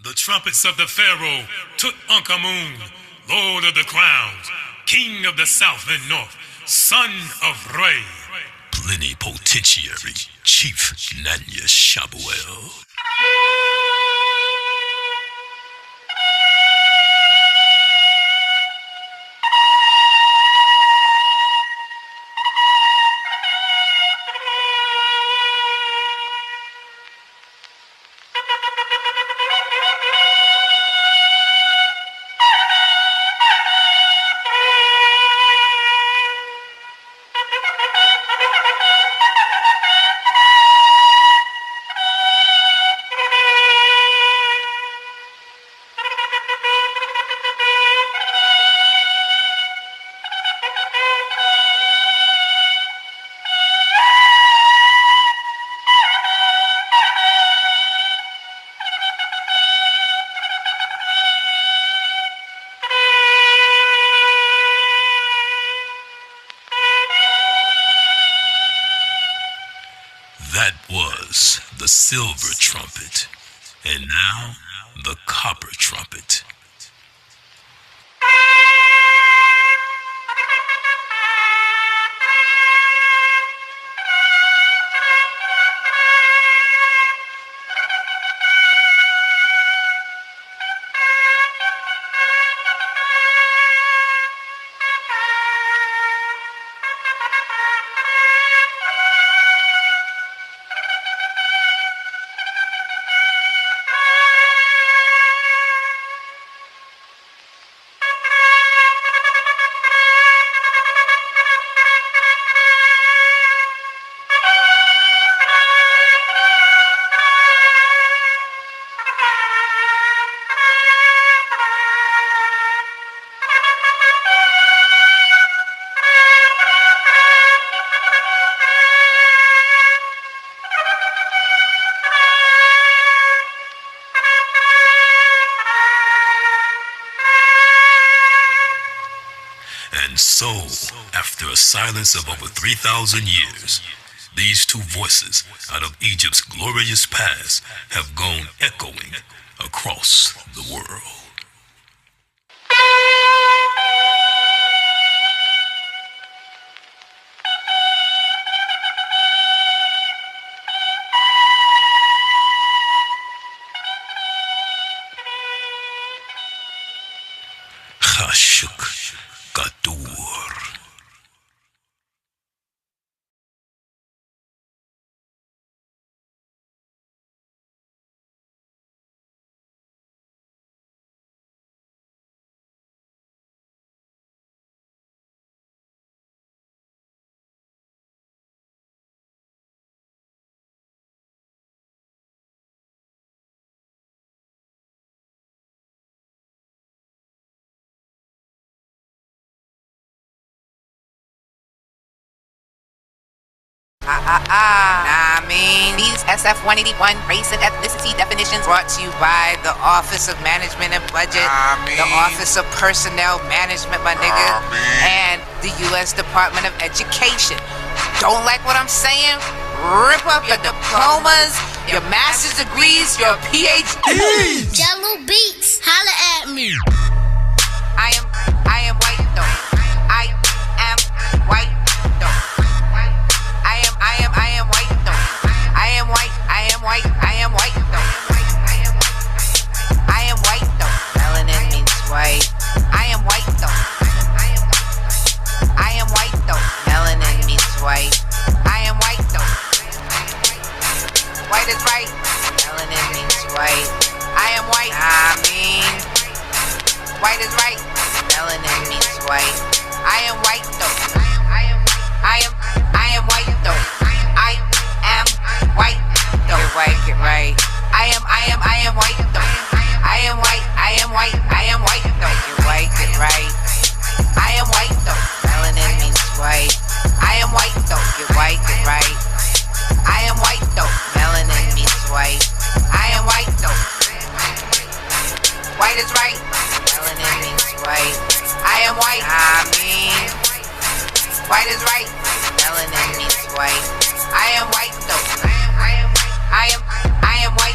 The trumpets of the Pharaoh, Tutankhamun, Lord of the Crowns, King of the South and North, Son of Re, Plenipotentiary, Chief Nanya Shabuel. That was the silver trumpet, and now the copper trumpet. And so, after a silence of over 3,000 years, these two voices out of Egypt's glorious past have gone echoing across the world. Khashuk Gadur. Nah, I mean, these SF-181 race and ethnicity definitions brought to you by the Office of Management and Budget, the Office of Personnel Management, my nigga, and the U.S. Department of Education. Don't like what I'm saying? Rip up your diplomas, your master's degrees, your PhDs. Jello Beats, holla at me. I am white though. I am white though. I am white though. I am white though. I am white though. I am white though. Melanin means white. I am white though. I am white though. Melanin means white. I am white though. White is right. Melanin means white. I am white. I mean, white is right. Melanin means white. I am white though. I am white though. I am white though. Get white, get right. I am white though. I am white though. Get white, get right. I am white though. Melanin means white. I am white though. Get white, get right. I am white though. Melanin means white. I am white though. White is right. Melanin means white. I am white. I mean, white is right. Melanin means white. I am white though. I am white.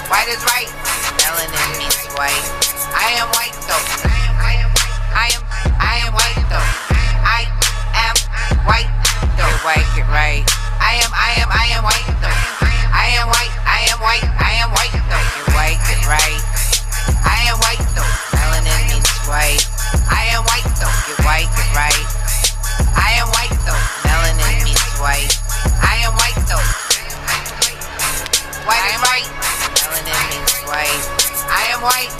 White is right. Melanin means white. I am white though. I am white though. I am white though. Get white, get right. I am white though. I am white though. Get white, get right. I am white though. Melanin means white. I am white though. Get white, get right. I am white though. Melanin means white. I am white though. White is right. Melanin means white. I am white.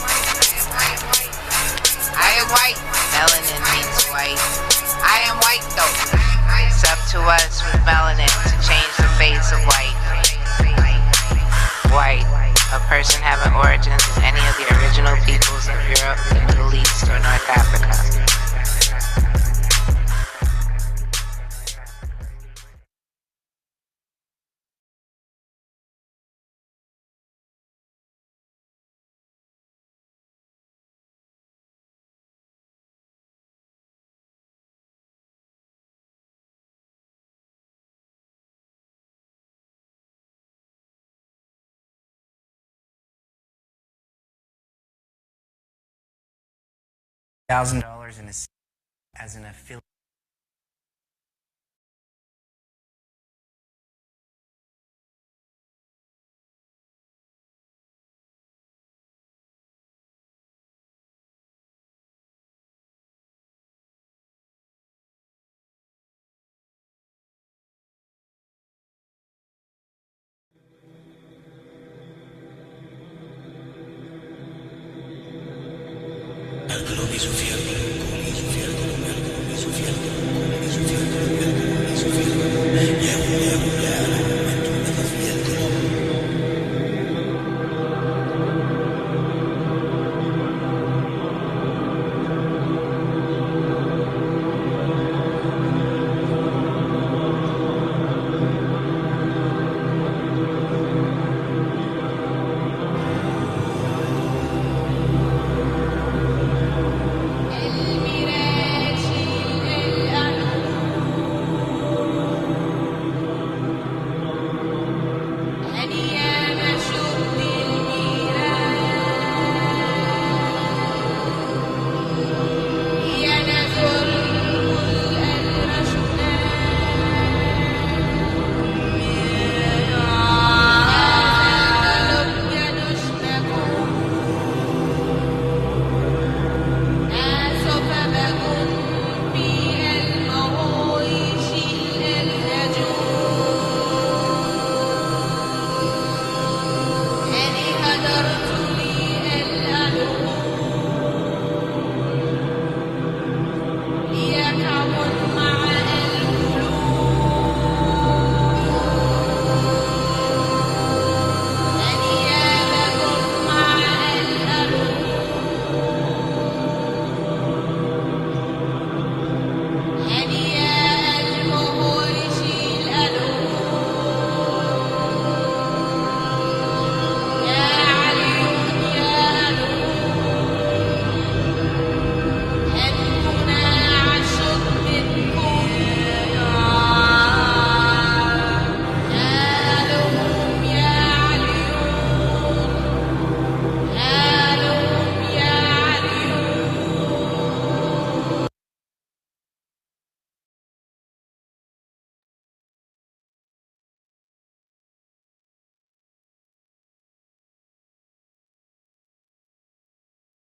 I am white. Melanin means white. I am white though. It's up to us with melanin to change the face of white. White, a person having origins as any of the original peoples of Europe, the Middle East, or North Africa. $1,000 in as an affiliate.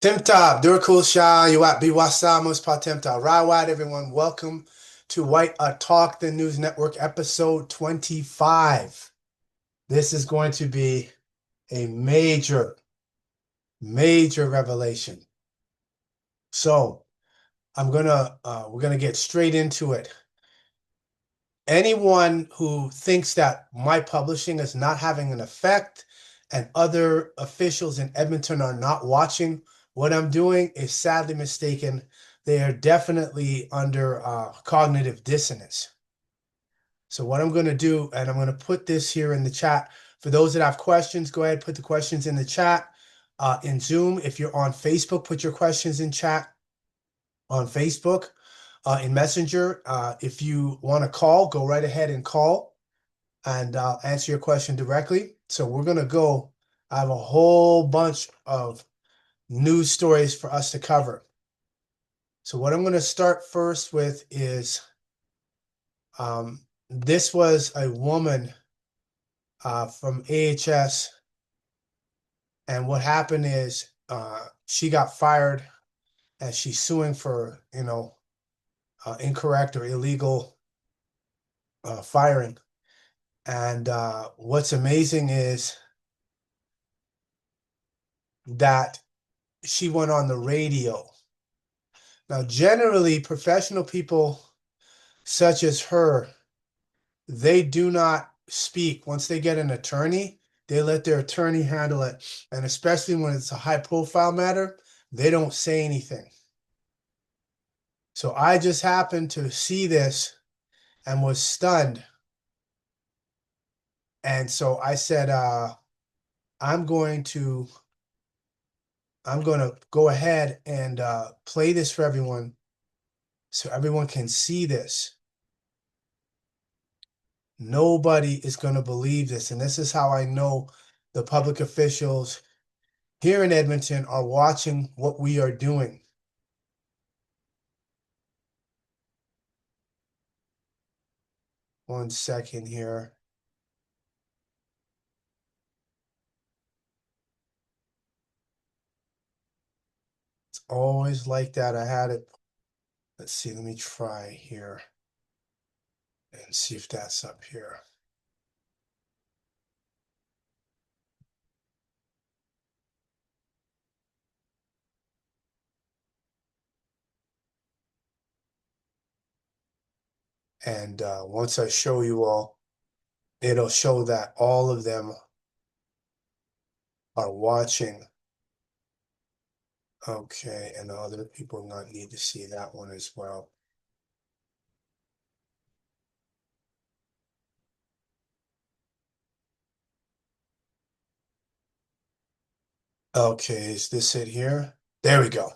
Tim Top, Durkul Shah, Yuat Biwasamos Patemta. Rawad, everyone. Welcome to White Autochthon News Network, episode 25. This is going to be a major revelation. So we're gonna get straight into it. Anyone who thinks that my publishing is not having an effect and other officials in Edmonton are not watching what I'm doing is sadly mistaken. They are definitely under cognitive dissonance. So what I'm going to do, and I'm going to put this here in the chat. For those that have questions, go ahead, put the questions in the chat. In Zoom, if you're on Facebook, put your questions in chat on Facebook. In Messenger, if you want to call, go right ahead and call, and I'll answer your question directly. So we're going to go I have a whole bunch of news stories for us to cover. So what I'm going to start first with is this was a woman from AHS, and what happened is she got fired, and she's suing for incorrect or illegal firing. And what's amazing is that she went on the radio. Now, generally, professional people such as her, they do not speak. Once they get an attorney, they let their attorney handle it. And especially when it's a high profile matter, they don't say anything. So I just happened to see this and was stunned. And so I said, I'm going to go ahead and play this for everyone so everyone can see this. Nobody is going to believe this. And this is how I know the public officials here in Edmonton are watching what we are doing. One second here. It's always like that. I had it. Let's see. Let me try here and see if that's up here. And once I show you all, it'll show that all of them are watching. Okay, and the other people not need to see that one as well. Okay, is this it here? There we go.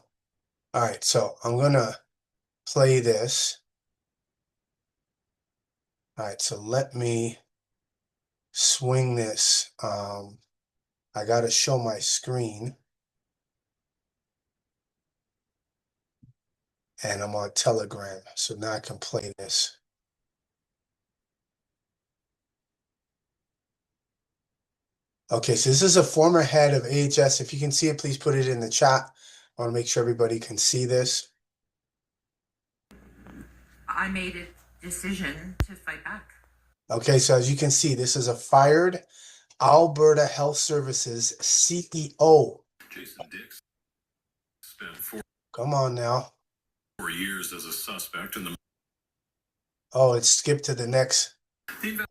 All right, so I'm gonna play this. All right, so let me swing this. I gotta show my screen. And I'm on Telegram, so now I can play this. Okay, so this is a former head of AHS. If you can see it, please put it in the chat. I want to make sure everybody can see this. I made a decision to fight back. Okay, so as you can see, this is a fired Alberta Health Services CEO. Jason Dix spent Come on now. 4 years as a suspect in the. Oh, it skipped to the next.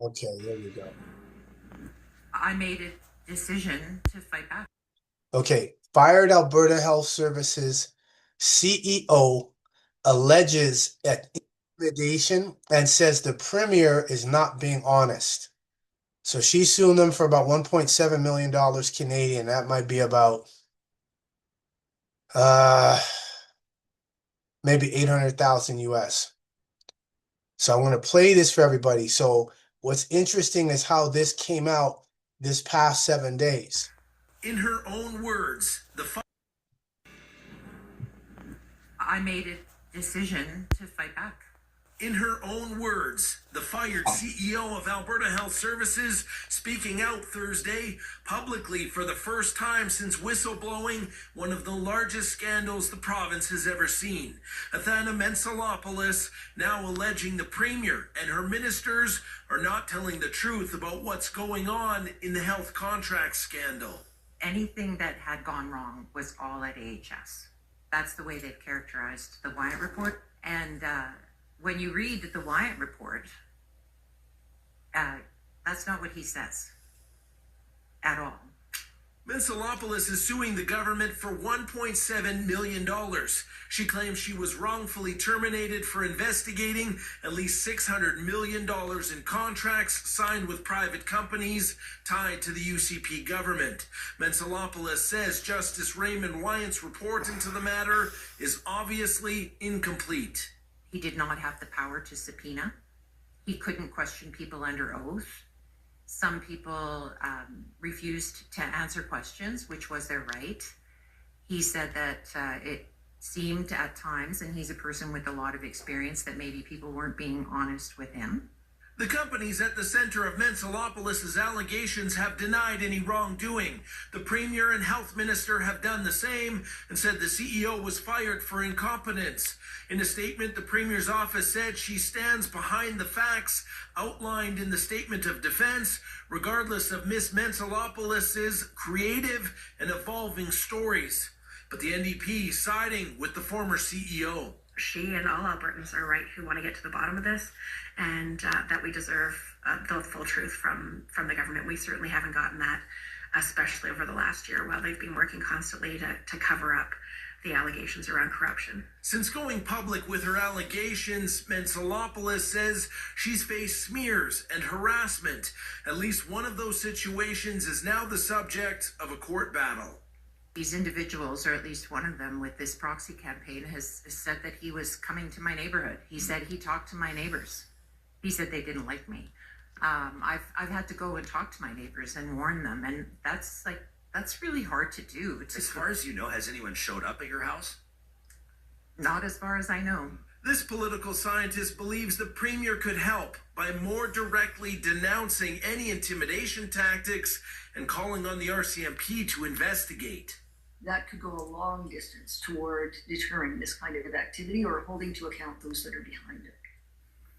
Okay, there you go. I made a decision to fight back. Okay, fired Alberta Health Services CEO alleges intimidation and says the premier is not being honest. So she's suing them for about $1.7 million Canadian. That might be about maybe 800,000 US. So I want to play this for everybody. So what's interesting is how this came out this past 7 days. In her own words, I made a decision to fight back. In her own words, the fired CEO of Alberta Health Services speaking out Thursday publicly for the first time since whistleblowing one of the largest scandals the province has ever seen. Athana Mentzelopoulos now alleging the premier and her ministers are not telling the truth about what's going on in the health contract scandal. Anything that had gone wrong was all at AHS. That's the way they've characterized the Wyatt report. And when you read the Wyatt report, that's not what he says at all. Mentzelopoulos is suing the government for $1.7 million. She claims she was wrongfully terminated for investigating at least $600 million in contracts signed with private companies tied to the UCP government. Mentzelopoulos says Justice Raymond Wyatt's report into the matter is obviously incomplete. He did not have the power to subpoena. He couldn't question people under oath. Some people refused to answer questions, which was their right. He said that it seemed at times, and he's a person with a lot of experience, that maybe people weren't being honest with him. The companies at the center of Mensalopoulos' allegations have denied any wrongdoing. The Premier and Health Minister have done the same and said the CEO was fired for incompetence. In a statement, the Premier's office said she stands behind the facts outlined in the Statement of Defense, regardless of Ms. Mensalopoulos' creative and evolving stories. But the NDP siding with the former CEO. She and all Albertans are right who want to get to the bottom of this, and that we deserve the full truth from the government. We certainly haven't gotten that, especially over the last year, while they've been working constantly to cover up the allegations around corruption. Since going public with her allegations, Mensalopoulos says she's faced smears and harassment. At least one of those situations is now the subject of a court battle. These individuals, or at least one of them with this proxy campaign, has said that he was coming to my neighborhood. He said he talked to my neighbors. He said they didn't like me. I've had to go and talk to my neighbors and warn them, and that's really hard to do. As far as you know, has anyone showed up at your house? Not as far as I know. This political scientist believes the Premier could help by more directly denouncing any intimidation tactics and calling on the RCMP to investigate. That could go a long distance toward deterring this kind of activity or holding to account those that are behind it.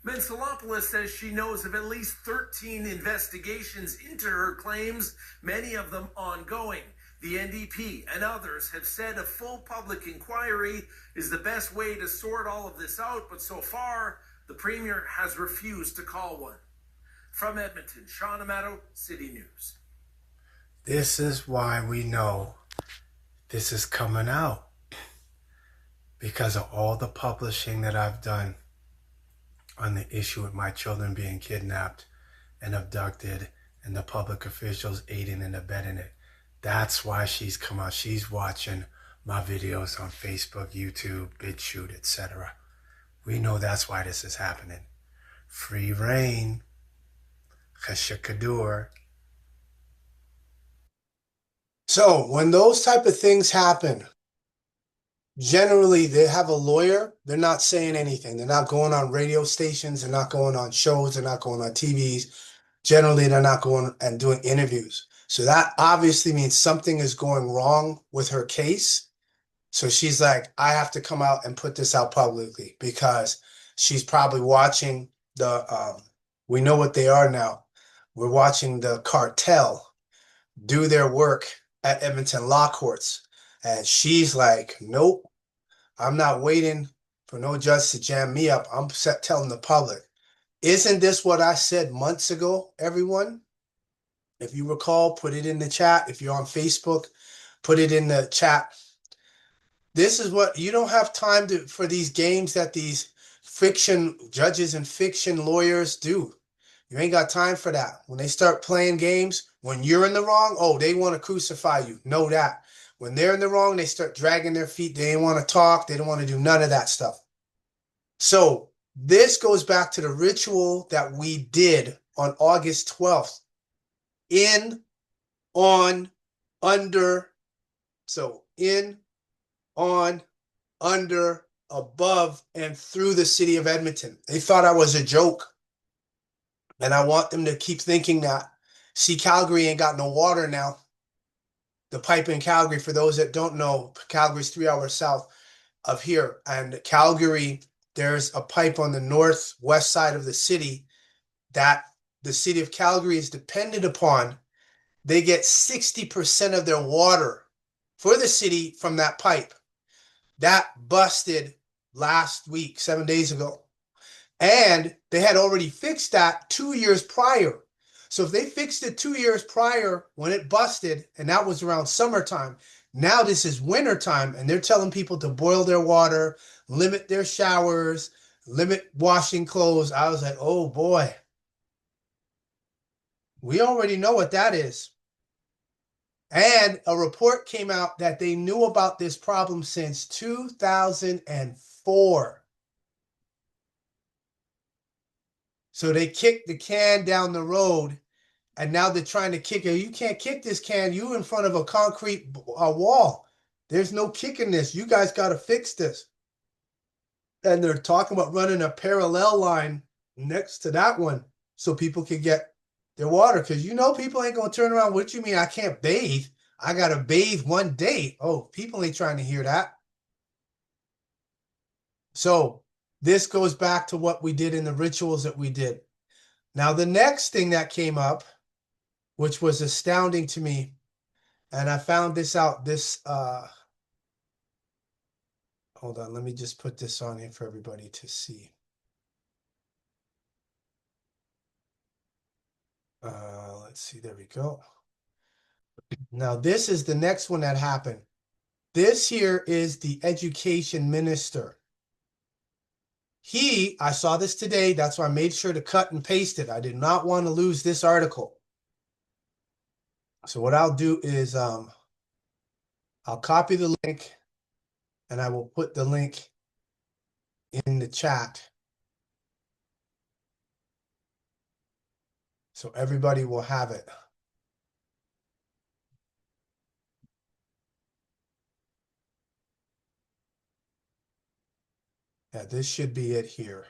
Mensalopoulos says she knows of at least 13 investigations into her claims, many of them ongoing. The NDP and others have said a full public inquiry is the best way to sort all of this out, but so far, the Premier has refused to call one. From Edmonton, Sean Amato, City News. This is why we know this is coming out. Because of all the publishing that I've done on the issue with my children being kidnapped and abducted and the public officials aiding and abetting it. That's why she's come out. She's watching my videos on Facebook, YouTube, BitChute, etc. We know that's why this is happening. Free reign. Cheshikadur. So when those type of things happen, generally they have a lawyer. They're not saying anything. They're not going on radio stations. They're not going on shows. They're not going on TVs. Generally, they're not going and doing interviews. So that obviously means something is going wrong with her case. So she's like, I have to come out and put this out publicly because she's probably watching the, we know what they are now. We're watching the cartel do their work at Edmonton law courts. And she's like, nope, I'm not waiting for no judge to jam me up. I'm telling the public. Isn't this what I said months ago, everyone? If you recall, put it in the chat. If you're on Facebook, put it in the chat. This is what you don't have time for these games that these fiction judges and fiction lawyers do. You ain't got time for that. When they start playing games, when you're in the wrong, oh, they want to crucify you. Know that. When they're in the wrong, they start dragging their feet. They don't want to talk. They don't want to do none of that stuff. So this goes back to the ritual that we did on August 12th. In, on, under. So in, on, under, above, and through the city of Edmonton. They thought I was a joke. And I want them to keep thinking that. See, Calgary ain't got no water now. The pipe in Calgary, for those that don't know, Calgary's 3 hours south of here. And Calgary, there's a pipe on the northwest side of the city that the city of Calgary is dependent upon. They get 60% of their water for the city from that pipe. That busted last week, 7 days ago. And they had already fixed that 2 years prior. So if they fixed it 2 years prior when it busted, and that was around summertime, now this is wintertime, and they're telling people to boil their water, limit their showers, limit washing clothes. I was like, oh boy. We already know what that is. And a report came out that they knew about this problem since 2004. So they kicked the can down the road And now they're trying to kick it. You can't kick this can. You in front of a concrete wall. There's no kicking this. You guys got to fix this. And they're talking about running a parallel line next to that one so people can get their water. Because people ain't going to turn around. What you mean I can't bathe? I got to bathe one day. Oh, people ain't trying to hear that. So this goes back to what we did in the rituals that we did. Now, the next thing that came up, which was astounding to me, and I found this out, hold on, let me just put this on here for everybody to see. Let's see, there we go. Now, this is the next one that happened. This here is the education minister. I saw this today, that's why I made sure to cut and paste it. I did not want to lose this article. So what I'll do is I'll copy the link and I will put the link in the chat so everybody will have it. Yeah, this should be it here.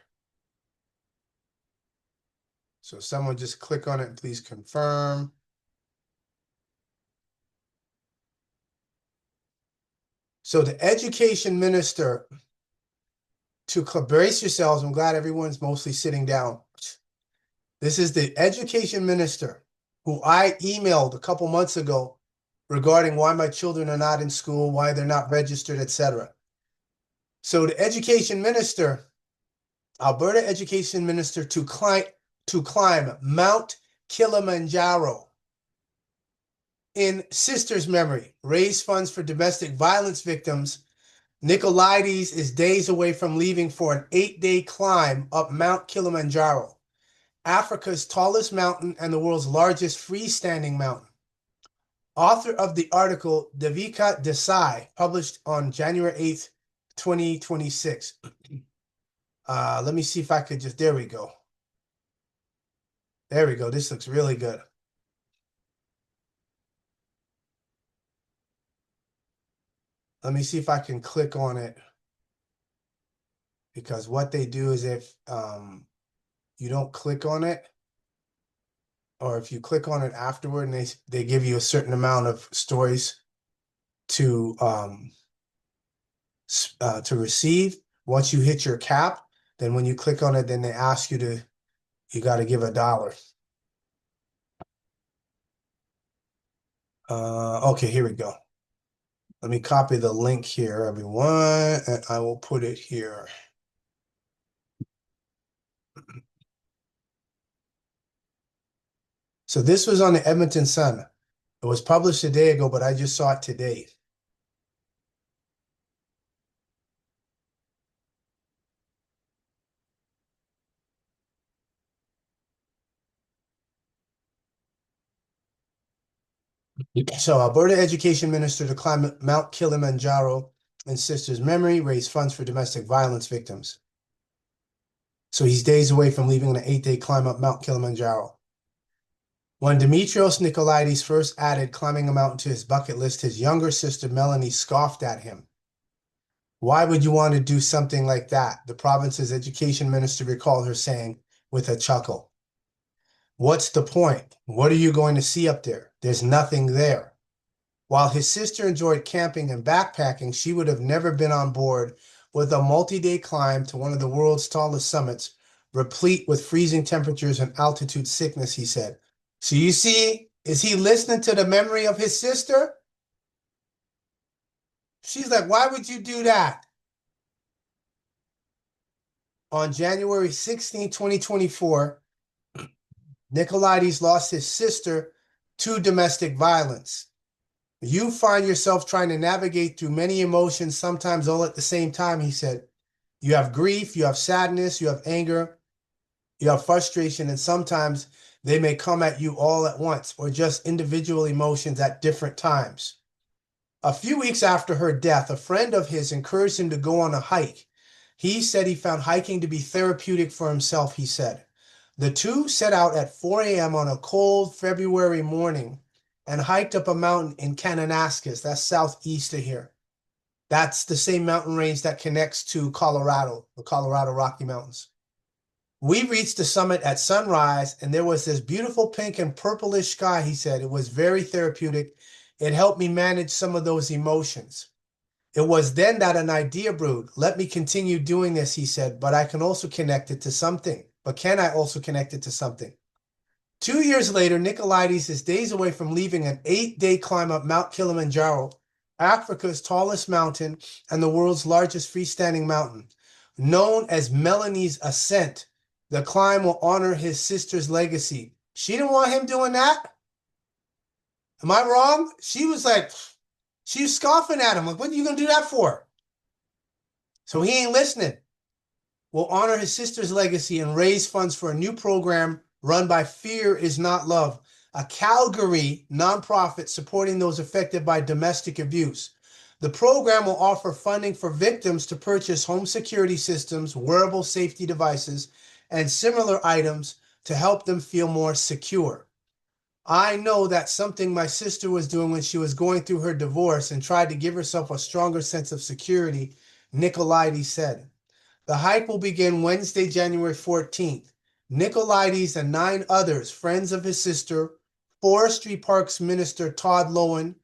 So someone just click on it and please confirm. So the education minister, to brace yourselves, I'm glad everyone's mostly sitting down. This is the education minister who I emailed a couple months ago regarding why my children are not in school, why they're not registered, etc. So the education minister, Alberta education minister, to climb Mount Kilimanjaro in sister's memory, raise funds for domestic violence victims. Nicolaides is days away from leaving for an 8-day climb up Mount Kilimanjaro, Africa's tallest mountain and the world's largest freestanding mountain. Author of the article, Devika Desai, published on January 8th, 2026. Let me see if I could there we go. There we go. This looks really good. Let me see if I can click on it. Because what they do is if you don't click on it, or if you click on it afterward and they give you a certain amount of stories to receive, once you hit your cap, then when you click on it, then they ask you got to give $1. Okay, here we go. Let me copy the link here, everyone, and I will put it here. So this was on the Edmonton Sun. It was published a day ago, but I just saw it today. So Alberta Education Minister to climb Mount Kilimanjaro in sister's memory, raise funds for domestic violence victims. So he's days away from leaving an 8-day climb up Mount Kilimanjaro. When Dimitrios Nicolaides first added climbing a mountain to his bucket list, his younger sister Melanie scoffed at him. Why would you want to do something like that? The province's education minister recalled her saying with a chuckle. What's the point? What are you going to see up there? There's nothing there. While his sister enjoyed camping and backpacking, she would have never been on board with a multi-day climb to one of the world's tallest summits, replete with freezing temperatures and altitude sickness, he said. So you see, is he listening to the memory of his sister? She's like, why would you do that? On January 16, 2024, Nicolaides lost his sister to domestic violence. You find yourself trying to navigate through many emotions, sometimes all at the same time, he said. You have grief, you have sadness, you have anger, you have frustration, and sometimes they may come at you all at once or just individual emotions at different times. A few weeks after her death, a friend of his encouraged him to go on a hike. He said he found hiking to be therapeutic for himself, he said. The two set out at 4 a.m. on a cold February morning and hiked up a mountain in Kananaskis, that's southeast of here. That's the same mountain range that connects to Colorado, the Colorado Rocky Mountains. We reached the summit at sunrise, and there was this beautiful pink and purplish sky, he said. It was very therapeutic. It helped me manage some of those emotions. It was then that an idea brewed. Let me continue doing this, he said, but I can also connect it to something. But can I also connect it to something? 2 years later, Nicolaides is days away from leaving an 8-day climb up Mount Kilimanjaro, Africa's tallest mountain and the world's largest freestanding mountain. Known as Melanie's Ascent, the climb will honor his sister's legacy. She didn't want him doing that? Am I wrong? She was scoffing at him. Like, what are you going to do that for? So he ain't listening. Will honor his sister's legacy and raise funds for a new program run by Fear Is Not Love, a Calgary nonprofit supporting those affected by domestic abuse. The program will offer funding for victims to purchase home security systems, wearable safety devices, and similar items to help them feel more secure. I know that's something my sister was doing when she was going through her divorce and tried to give herself a stronger sense of security, Nicolaides said. The hike will begin Wednesday, January 14th. Nicolaides and 9 others, friends of his sister, Forestry Parks Minister Todd Lowen,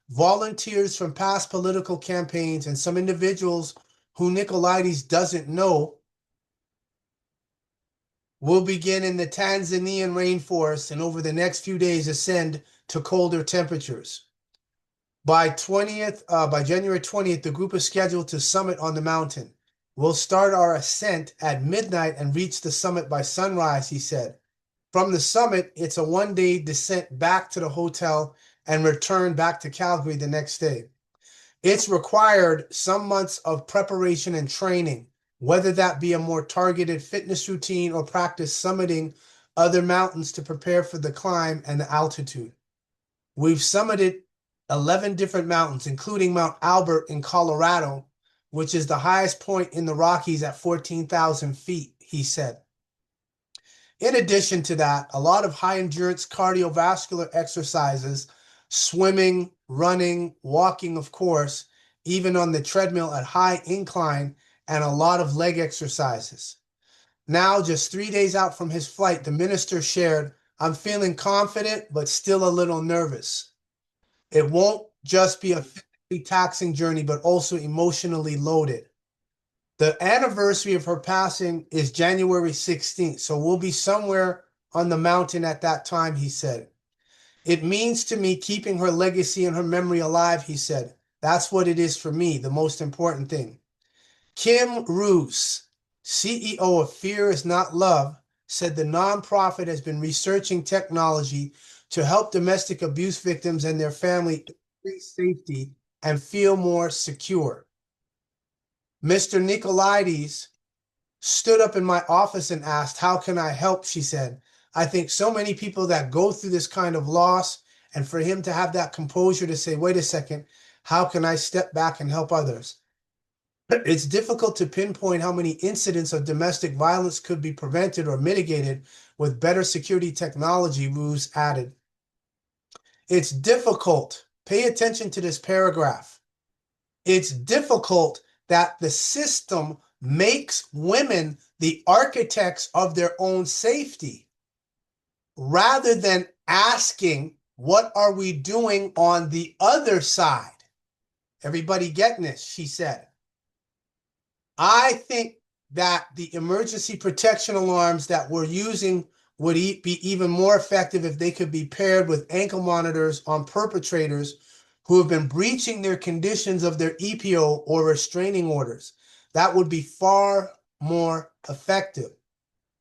volunteers from past political campaigns, and some individuals who Nicolaides doesn't know, will begin in the Tanzanian rainforest and over the next few days ascend to colder temperatures. By January 20th, the group is scheduled to summit on the mountain. We'll start our ascent at midnight and reach the summit by sunrise, he said. From the summit, it's a 1-day descent back to the hotel and return back to Calgary the next day. It's required some months of preparation and training, whether that be a more targeted fitness routine or practice summiting other mountains to prepare for the climb and the altitude. We've summited 11 different mountains, including Mount Albert in Colorado, which is the highest point in the Rockies at 14,000 feet, he said. In addition to that, a lot of high-endurance cardiovascular exercises, swimming, running, walking, of course, even on the treadmill at high incline, and a lot of leg exercises. Now, just 3 days out from his flight, the minister shared, I'm feeling confident, but still a little nervous. It won't just be a physically taxing journey, but also emotionally loaded. The anniversary of her passing is January 16th, so we'll be somewhere on the mountain at that time, he said. It means to me keeping her legacy and her memory alive, he said. That's what it is for me, the most important thing. Kim Roos, CEO of Fear Is Not Love, said the nonprofit has been researching technology to help domestic abuse victims and their family increase safety and feel more secure. Mr. Nicolaides stood up in my office and asked, how can I help, she said. I think so many people that go through this kind of loss, and for him to have that composure to say, wait a second, how can I step back and help others? It's difficult to pinpoint how many incidents of domestic violence could be prevented or mitigated with better security technology, Roos added. It's difficult. Pay attention to this paragraph. It's difficult that the system makes women the architects of their own safety rather than asking, what are we doing on the other side? Everybody getting this, she said. I think that the emergency protection alarms that we're using would be even more effective if they could be paired with ankle monitors on perpetrators who have been breaching their conditions of their EPO or restraining orders. That would be far more effective.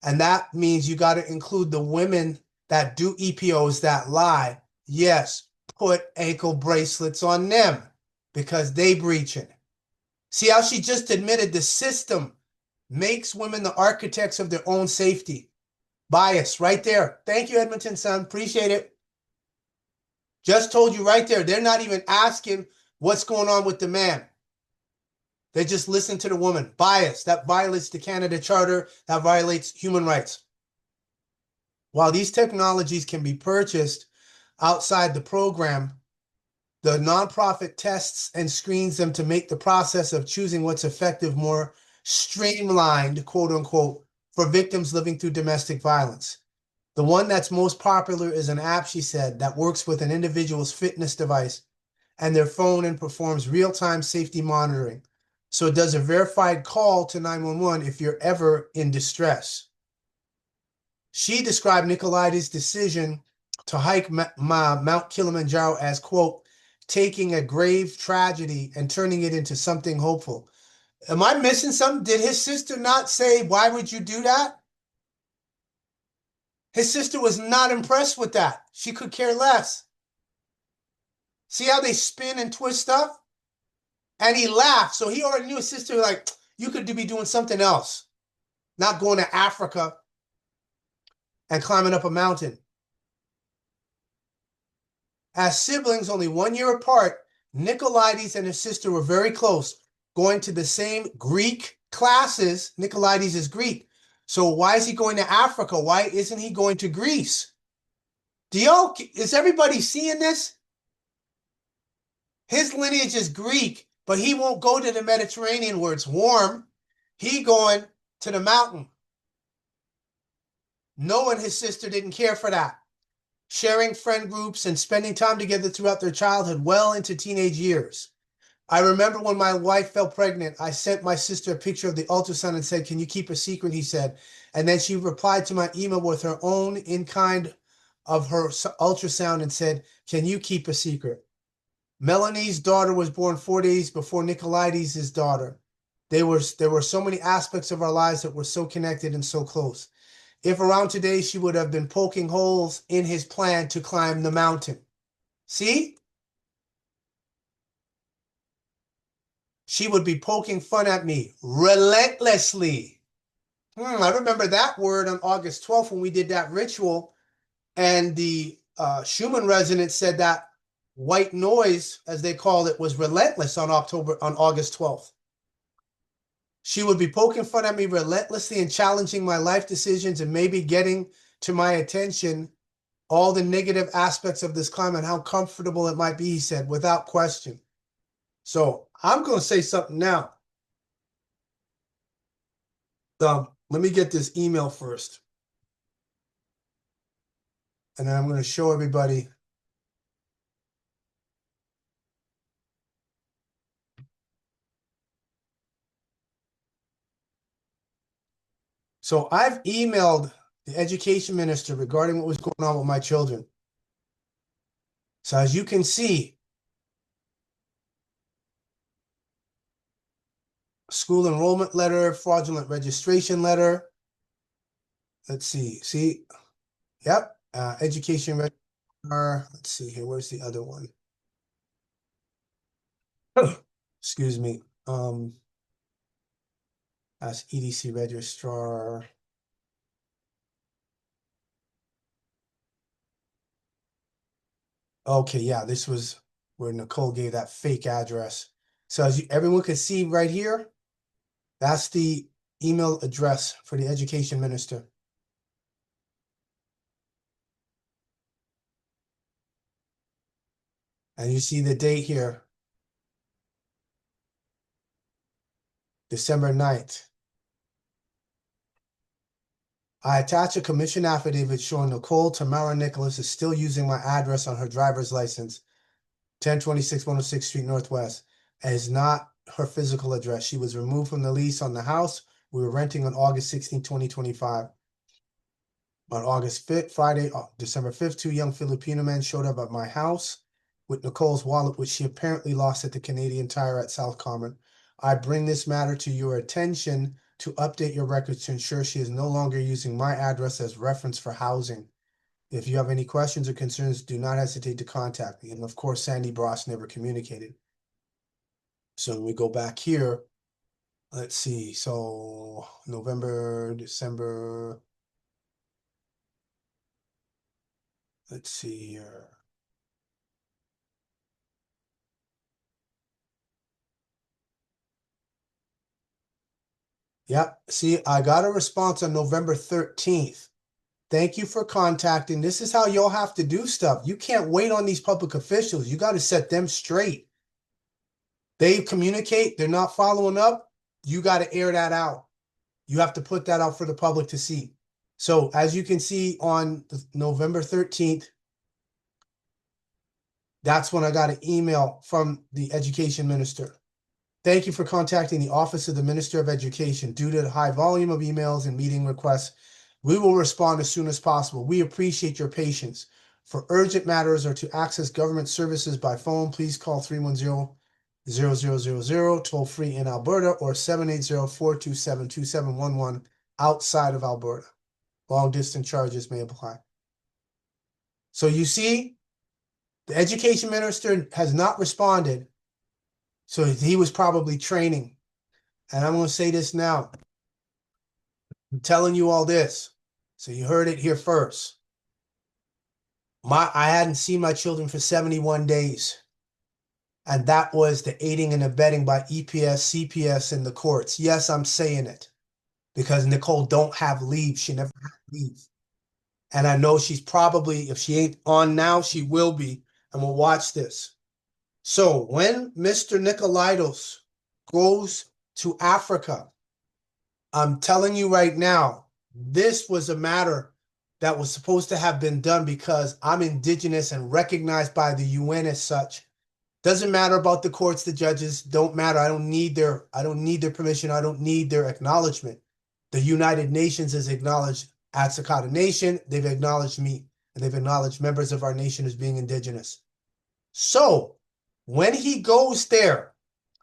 And that means you got to include the women that do EPOs that lie. Yes, put ankle bracelets on them because they breaching. See how she just admitted the system makes women the architects of their own safety. Bias right there. Thank you, Edmonton Sun. Appreciate it. Just told you right there. They're not even asking what's going on with the man. They just listen to the woman. Bias. That violates the Canada Charter. That violates human rights. While these technologies can be purchased outside the program, the nonprofit tests and screens them to make the process of choosing what's effective more streamlined, quote unquote, for victims living through domestic violence. The one that's most popular is an app, she said, that works with an individual's fitness device and their phone and performs real-time safety monitoring. So it does a verified call to 911 if you're ever in distress. She described Nicolaides' decision to hike Mount Kilimanjaro as, quote, taking a grave tragedy and turning it into something hopeful. Am I missing something? Did his sister not say, why would you do that? His sister was not impressed with that. She could care less. See how they spin and twist stuff? And he laughed. So he already knew his sister, like, you could be doing something else, not going to Africa and climbing up a mountain. As siblings, only 1 year apart, Nicolaides and his sister were very close, going to the same Greek classes. Nicolaides is Greek. So why is he going to Africa? Why isn't he going to Greece? Is everybody seeing this? His lineage is Greek, but he won't go to the Mediterranean where it's warm. He going to the mountain. Noah and his sister didn't care for that. Sharing friend groups and spending time together throughout their childhood well into teenage years. I remember when my wife fell pregnant, I sent my sister a picture of the ultrasound and said, can you keep a secret, he said. And then she replied to my email with her own in-kind of her ultrasound and said, can you keep a secret? Melanie's daughter was born 4 days before Nicolaides' daughter. There were so many aspects of our lives that were so connected and so close. If around today, she would have been poking holes in his plan to climb the mountain. See? She would be poking fun at me relentlessly. I remember that word on August 12th when we did that ritual, and the Schumann resonance said that white noise, as they called it, was relentless on August 12th. She would be poking fun at me relentlessly and challenging my life decisions and maybe getting to my attention all the negative aspects of this climb and how comfortable it might be, he said, without question. So I'm going to say something now. Let me get this email first. And then I'm going to show everybody. So I've emailed the education minister regarding what was going on with my children. So as you can see, school enrollment letter, fraudulent registration letter. Let's see. Yep. Education registrar. Let's see here. Where's the other one? Excuse me. As EDC registrar. Okay, yeah, this was where Nicole gave that fake address. So as everyone can see right here, that's the email address for the education minister. And you see the date here, December 9th. I attach a commission affidavit showing Nicole Tamara Nicholas is still using my address on her driver's license, 1026 106 Street Northwest, and is not her physical address. She was removed from the lease on the house we were renting on August 16, 2025. On August 5th, Friday, December 5th, two young Filipino men showed up at my house with Nicole's wallet, which she apparently lost at the Canadian Tire at South Carmen. I bring this matter to your attention to update your records to ensure she is no longer using my address as reference for housing. If you have any questions or concerns, do not hesitate to contact me. And of course, Sandy Bross never communicated. So when we go back here, let's see. So November, December. Let's see here. Yep. See, I got a response on November 13th. Thank you for contacting. This is how y'all have to do stuff. You can't wait on these public officials. You got to set them straight. They communicate, they're not following up. You got to air that out. You have to put that out for the public to see. So as you can see on November 13th, that's when I got an email from the education minister. Thank you for contacting the Office of the Minister of Education. Due to the high volume of emails and meeting requests, we will respond as soon as possible. We appreciate your patience. For urgent matters or to access government services by phone, please call 310-0000, toll free in Alberta, or 780-427-2711 outside of Alberta. Long distance charges may apply. So you see, the education minister has not responded. So he was probably training. And I'm going to say this now. I'm telling you all this. So you heard it here first. I hadn't seen my children for 71 days. And that was the aiding and abetting by EPS, CPS, and the courts. Yes, I'm saying it. Because Nicole don't have leave. She never had leave. And I know she's probably, if she ain't on now, she will be. And we'll watch this. So when Mr. Nicolaidos goes to Africa, I'm telling you right now, this was a matter that was supposed to have been done because I'm indigenous and recognized by the UN as such. Doesn't matter about the courts, the judges, don't matter. I don't need their permission. I don't need their acknowledgement. The United Nations has acknowledged Atsakata Nation. They've acknowledged me, and they've acknowledged members of our nation as being indigenous. So when he goes there,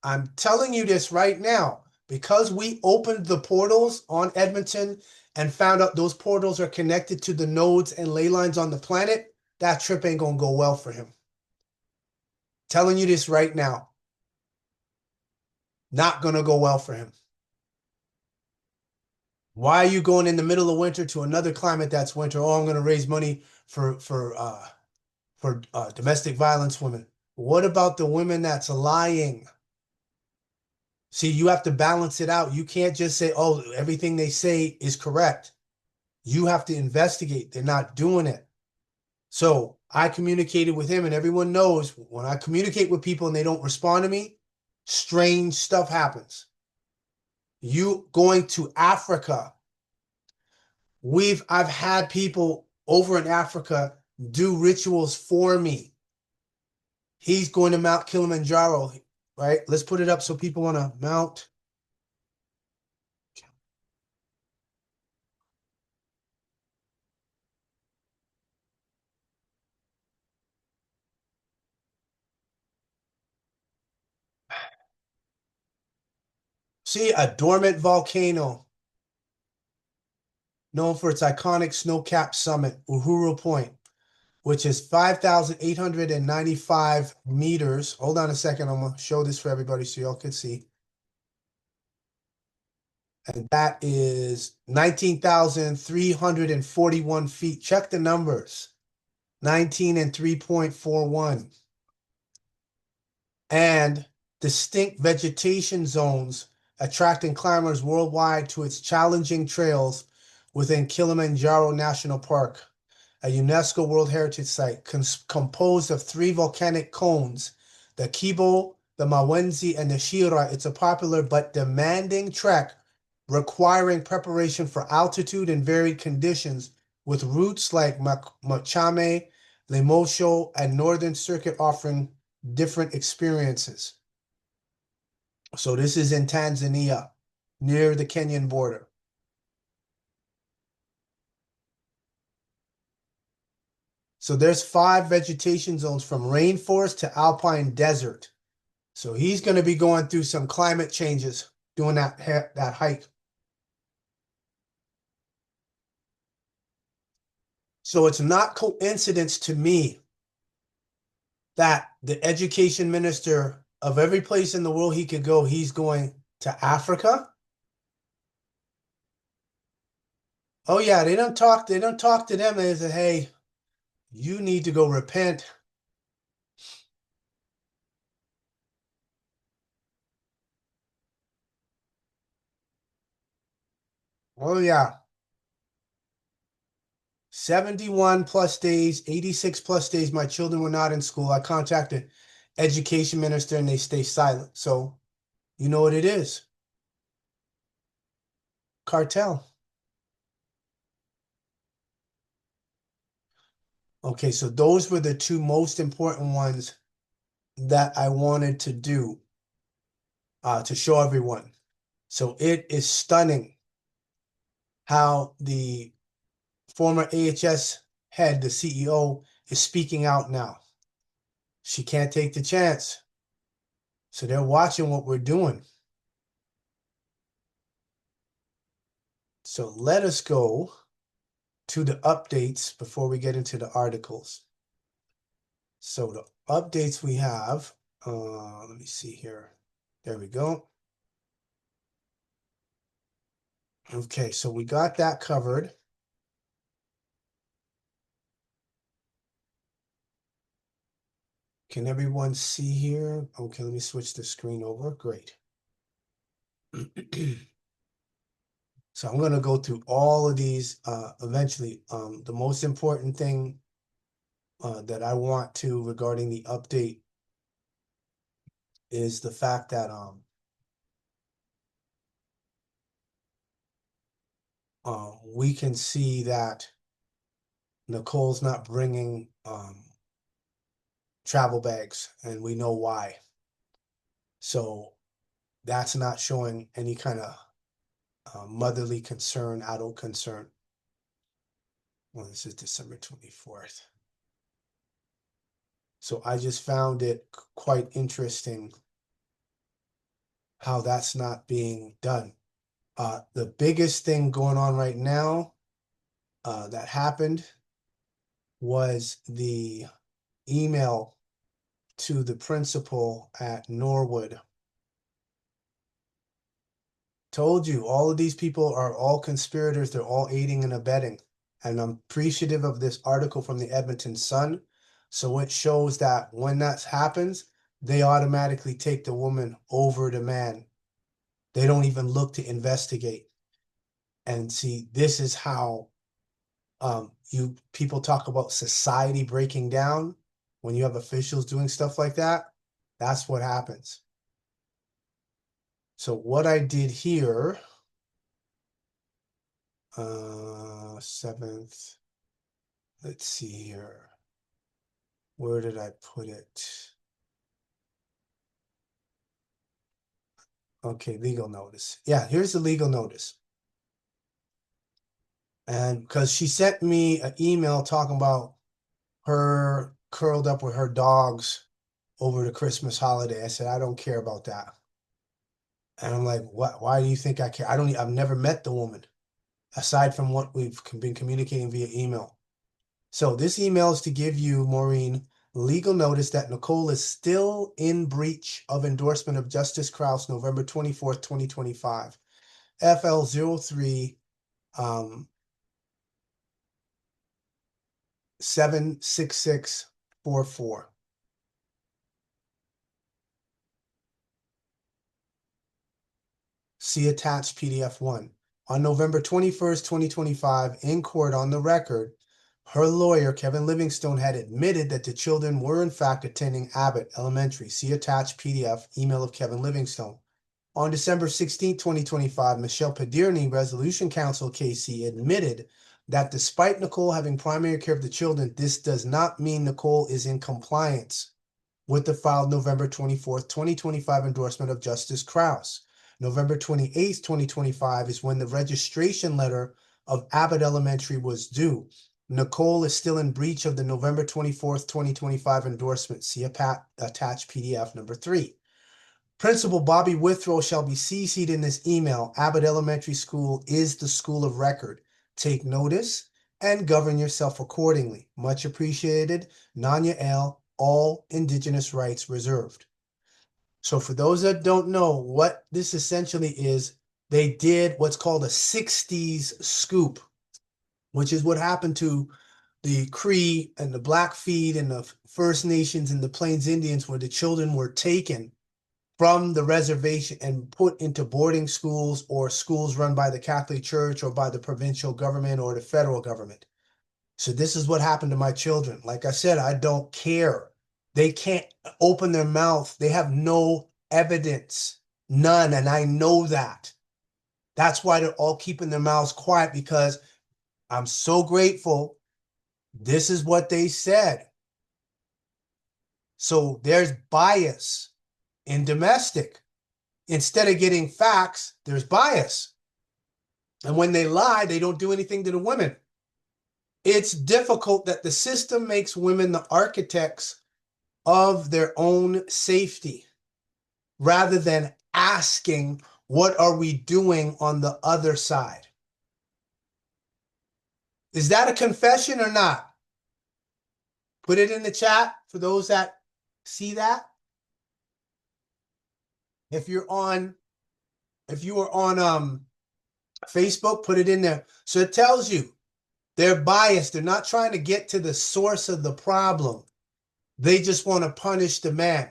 I'm telling you this right now, because we opened the portals on Edmonton and found out those portals are connected to the nodes and ley lines on the planet, that trip ain't going to go well for him. Telling you this right now. Not going to go well for him. Why are you going in the middle of winter to another climate that's winter? Oh, I'm going to raise money for domestic violence women. What about the women that's lying? See, you have to balance it out. You can't just say, oh, everything they say is correct. You have to investigate. They're not doing it. So I communicated with him, and everyone knows when I communicate with people and they don't respond to me, strange stuff happens. You going to Africa. I've had people over in Africa do rituals for me. He's going to Mount Kilimanjaro, right? Let's put it up so people want to mount. See, a dormant volcano known for its iconic snow-capped summit, Uhuru Point, which is 5,895 meters. Hold on a second. I'm going to show this for everybody so y'all can see. And that is 19,341 feet. Check the numbers. 19 and 3.41. And distinct vegetation zones attracting climbers worldwide to its challenging trails within Kilimanjaro National Park, a UNESCO World Heritage Site composed of 3 volcanic cones, the Kibo, the Mawenzi, and the Shira. It's a popular but demanding trek requiring preparation for altitude and varied conditions, with routes like Machame, Lemosho, and Northern Circuit offering different experiences. So this is in Tanzania, near the Kenyan border. So there's 5 vegetation zones from rainforest to alpine desert. So he's going to be going through some climate changes doing that hike. So it's not coincidence to me that the education minister of every place in the world he could go, he's going to Africa. Oh yeah, they don't talk to them. They say, hey, you need to go repent. Oh yeah. 71 plus days, 86 plus days, my children were not in school. I contacted education minister and they stay silent. So you know what it is. Cartel. Okay, so those were the two most important ones that I wanted to do to show everyone. So it is stunning how the former AHS head, the CEO, is speaking out now. She can't take the chance. So they're watching what we're doing. So let us go to the updates before we get into the articles. So the updates we have, let me see here. There we go. Okay, so we got that covered. Can everyone see here? Okay, let me switch the screen over. Great. So I'm going to go through all of these eventually. The most important thing that I want to regarding the update is the fact that we can see that Nicole's not bringing travel bags, and we know why. So that's not showing any kind of motherly concern, adult concern. Well, this is December 24th. So I just found it quite interesting how that's not being done. The biggest thing going on right now that happened was the email to the principal at Norwood. Told you, all of these people are all conspirators. They're all aiding and abetting. And I'm appreciative of this article from the Edmonton Sun. So it shows that when that happens, they automatically take the woman over the man. They don't even look to investigate. And see, this is how you people talk about society breaking down. When you have officials doing stuff like that, that's what happens. So what I did here, 7th, let's see here. Where did I put it? Okay, legal notice. Yeah, here's the legal notice. And because she sent me an email talking about her curled up with her dogs over the Christmas holiday. I said, I don't care about that. And I'm like, what? Why do you think I care? I've never met the woman, aside from what we've been communicating via email. So this email is to give you, Maureen, legal notice that Nicole is still in breach of endorsement of Justice Krause, November 24th, 2025. FL03 76644. See attached PDF 1. On November 21st, 2025, in court on the record, her lawyer, Kevin Livingstone, had admitted that the children were in fact attending Abbott Elementary. See attached PDF, email of Kevin Livingstone. On December 16, 2025, Michelle Pederny, Resolution Counsel KC, admitted that despite Nicole having primary care of the children, this does not mean Nicole is in compliance with the filed November 24th, 2025 endorsement of Justice Krause. November 28th, 2025 is when the registration letter of Abbott Elementary was due. Nicole is still in breach of the November 24th, 2025 endorsement. See attached PDF number 3. Principal Bobby Withrow shall be CC'd in this email. Abbott Elementary School is the school of record. Take notice and govern yourself accordingly. Much appreciated. Nanya L., all Indigenous rights reserved. So for those that don't know what this essentially is, they did what's called a 60s scoop, which is what happened to the Cree and the Blackfeet and the First Nations and the Plains Indians, where the children were taken from the reservation and put into boarding schools or schools run by the Catholic Church or by the provincial government or the federal government. So this is what happened to my children. Like I said, I don't care. They can't open their mouth. They have no evidence, none. And I know that. That's why they're all keeping their mouths quiet, because I'm so grateful. This is what they said. So there's bias in domestic. Instead of getting facts, there's bias. And when they lie, they don't do anything to the women. It's difficult that the system makes women the architects of their own safety rather than asking, what are we doing on the other side? Is that a confession or not? Put it in the chat for those that see that. If you were on Facebook, put it in there. So it tells you they're biased. They're not trying to get to the source of the problem. They just want to punish the man.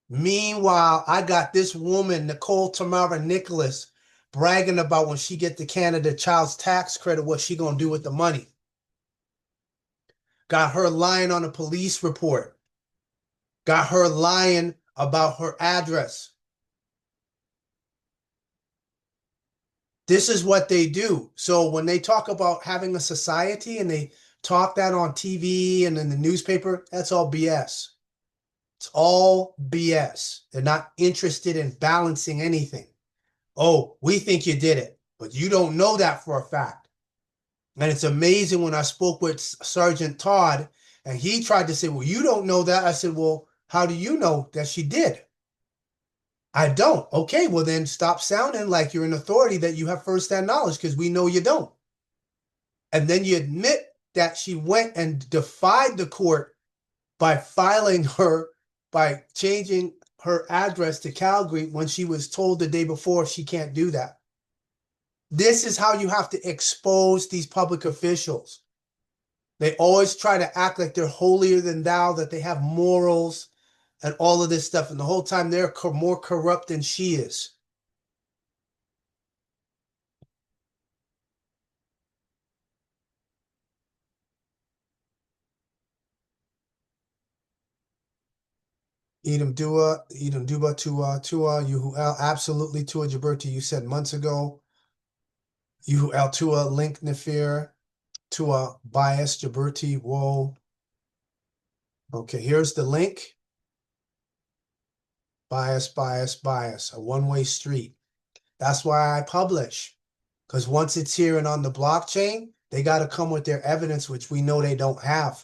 Meanwhile, I got this woman, Nicole Tamara Nicholas, bragging about when she get the Canada Child's Tax Credit, what she gonna do with the money. Got her lying on a police report. Got her lying about her address. This is what they do. So when they talk about having a society and they talk that on TV and in the newspaper, that's all BS. It's all BS. They're not interested in balancing anything. Oh, we think you did it, but you don't know that for a fact. And it's amazing when I spoke with Sergeant Todd and he tried to say, well, you don't know that. I said, well, how do you know that she did? I don't. Okay, well then stop sounding like you're an authority that you have firsthand knowledge, because we know you don't. And then you admit that she went and defied the court by changing her address to Calgary when she was told the day before she can't do that. This is how you have to expose these public officials. They always try to act like they're holier than thou, that they have morals and all of this stuff. And the whole time they're more corrupt than she is. Edom Duba Tua, Yuhuel, absolutely Tua Jaberti, you said months ago. Yuhuel Tua, Link Nefir, Tua Bias Jaberti, whoa. Okay, here's the link. Bias, bias, bias, a one-way street. That's why I publish, because once it's here and on the blockchain, they got to come with their evidence, which we know they don't have.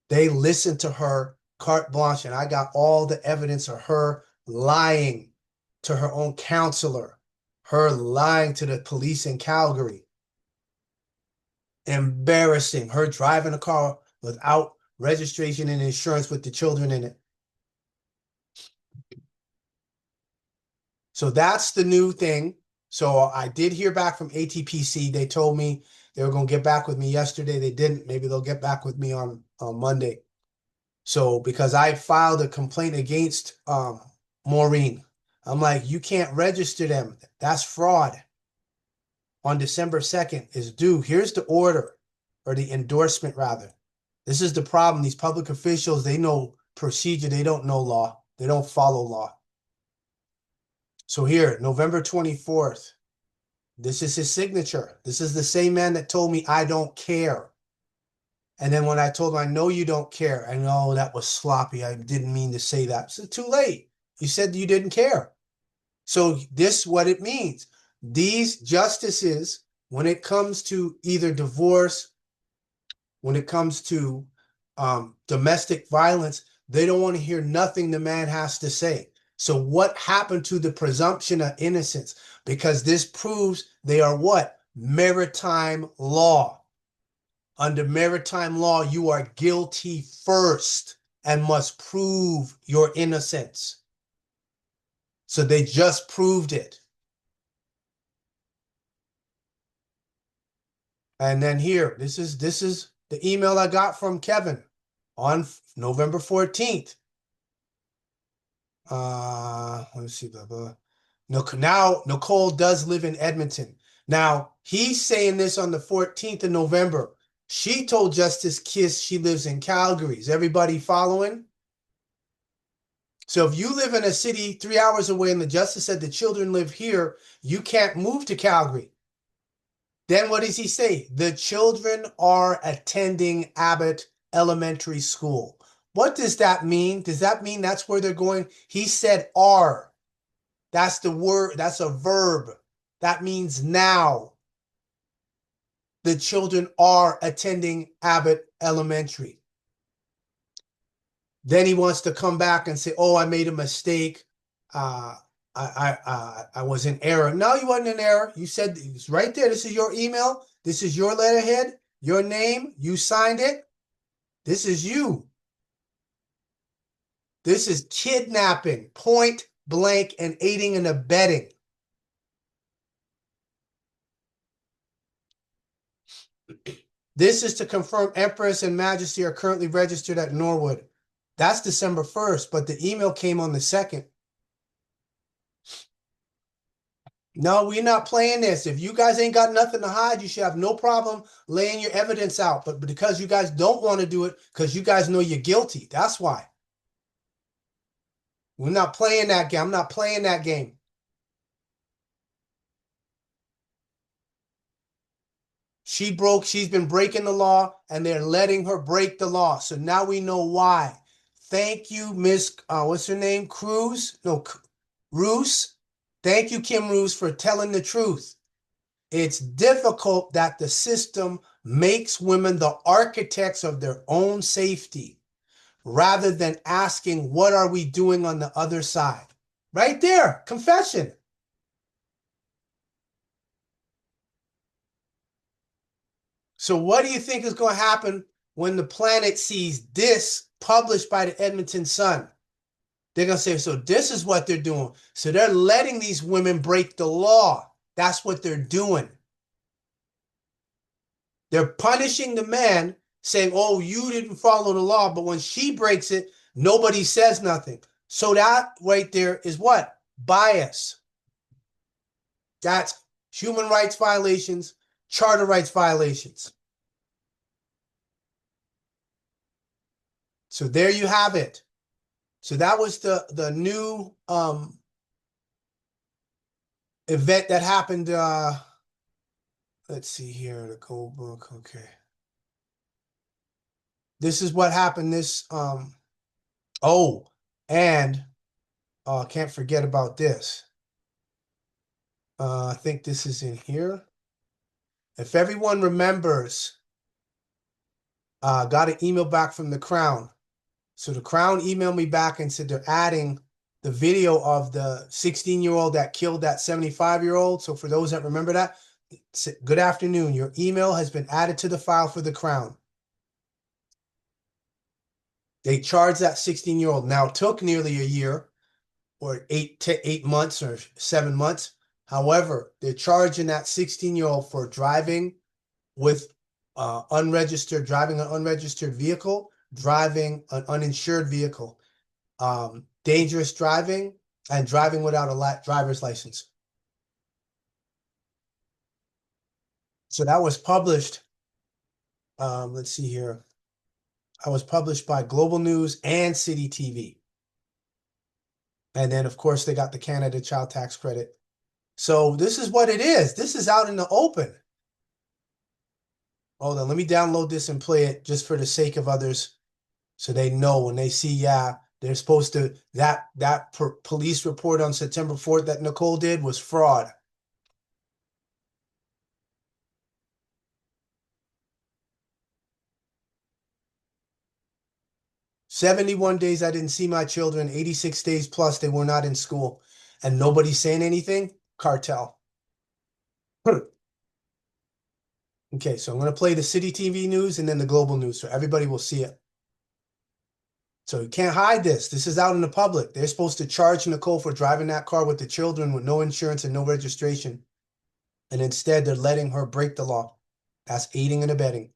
They listened to her carte blanche, and I got all the evidence of her lying to her own counselor, her lying to the police in Calgary. Embarrassing. Her driving a car without registration and insurance with the children in it. So that's the new thing. So I did hear back from ATPC. They told me they were going to get back with me yesterday. They didn't. Maybe they'll get back with me on Monday. So because I filed a complaint against Maureen, I'm like, you can't register them. That's fraud. On December 2nd is due. Here's the order, or the endorsement rather. This is the problem. These public officials, they know procedure. They don't know law. They don't follow law. So here, November 24th, this is his signature. This is the same man that told me I don't care. And then when I told him, I know you don't care. I know that was sloppy. I didn't mean to say that. So too late. You said you didn't care. So this is what it means. These justices, when it comes to either divorce, when it comes to domestic violence, they don't want to hear nothing the man has to say. So what happened to the presumption of innocence? Because this proves they are what? Maritime law. Under maritime law, you are guilty first and must prove your innocence. So they just proved it. And then here, this is the email I got from Kevin on November 14th. Let's see, blah, blah. Now, Nicole does live in Edmonton. Now, he's saying this on the 14th of November. She told Justice Kiss she lives in Calgary. Is everybody following? So if you live in a city 3 hours away and the justice said the children live here, you can't move to Calgary. Then what does he say? The children are attending Abbott Elementary School. What does that mean? Does that mean that's where they're going? He said are. That's the word. That's a verb. That means now. The children are attending Abbott Elementary. Then he wants to come back and say, "Oh, I made a mistake. Uh, I was in error." No, you wasn't in error. You said it's right there. This is your email. This is your letterhead. Your name. You signed it. This is you. This is kidnapping, point blank, and aiding and abetting. This is to confirm Empress and Majesty are currently registered at Norwood. That's December 1st, but the email came on the 2nd. No, we're not playing this. If you guys ain't got nothing to hide, you should have no problem laying your evidence out. But because you guys don't want to do it, because you guys know you're guilty, that's why. We're not playing that game. I'm not playing that game. She's been breaking the law, and they're letting her break the law. So now we know why. Thank you, Miss, what's her name? Cruz? No, Roos. Thank you, Kim Roos, for telling the truth. It's difficult that the system makes women the architects of their own safety rather than asking, what are we doing on the other side? Right there, confession. So what do you think is going to happen when the planet sees this published by the Edmonton Sun? They're going to say, so this is what they're doing. So they're letting these women break the law. That's what they're doing. They're punishing the man, saying, oh, you didn't follow the law. But when she breaks it, nobody says nothing. So that right there is what? Bias. That's human rights violations, charter rights violations. So there you have it. So that was the new event that happened. Let's see here, the code book. Okay. This is what happened this and can't forget about this. I think this is in here. If everyone remembers, got an email back from the Crown. So the Crown emailed me back and said they're adding the video of the 16-year-old that killed that 75-year-old. So for those that remember that, good afternoon. Your email has been added to the file for the Crown. They charged that 16-year-old. Now it took nearly a year or 8 months or 7 months. However, they're charging that 16-year-old for driving with driving an unregistered vehicle, driving an uninsured vehicle, dangerous driving, and driving without a driver's license. So that was published. Let's see here. I was published by Global News and City TV. And then, of course, they got the Canada Child Tax Credit. So this is what it is. This is out in the open. Hold on, let me download this and play it just for the sake of others so they know when they see, yeah, they're supposed to, that police report on September 4th that Nicole did was fraud. "71 days I didn't see my children, 86 days plus they were not in school, and nobody's saying anything? Cartel." Okay, so I'm going to play the City TV news and then the Global News so everybody will see it. So you can't hide this. This is out in the public. They're supposed to charge Nicole for driving that car with the children with no insurance and no registration. And instead, they're letting her break the law. That's aiding and abetting.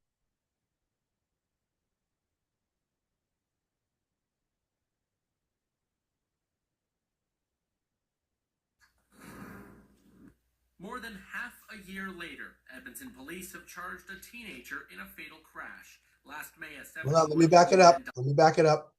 More than half a year later, Edmonton police have charged a teenager in a fatal crash. Last May, a 71-year-old Hold on, let me back it up. Let me back it up.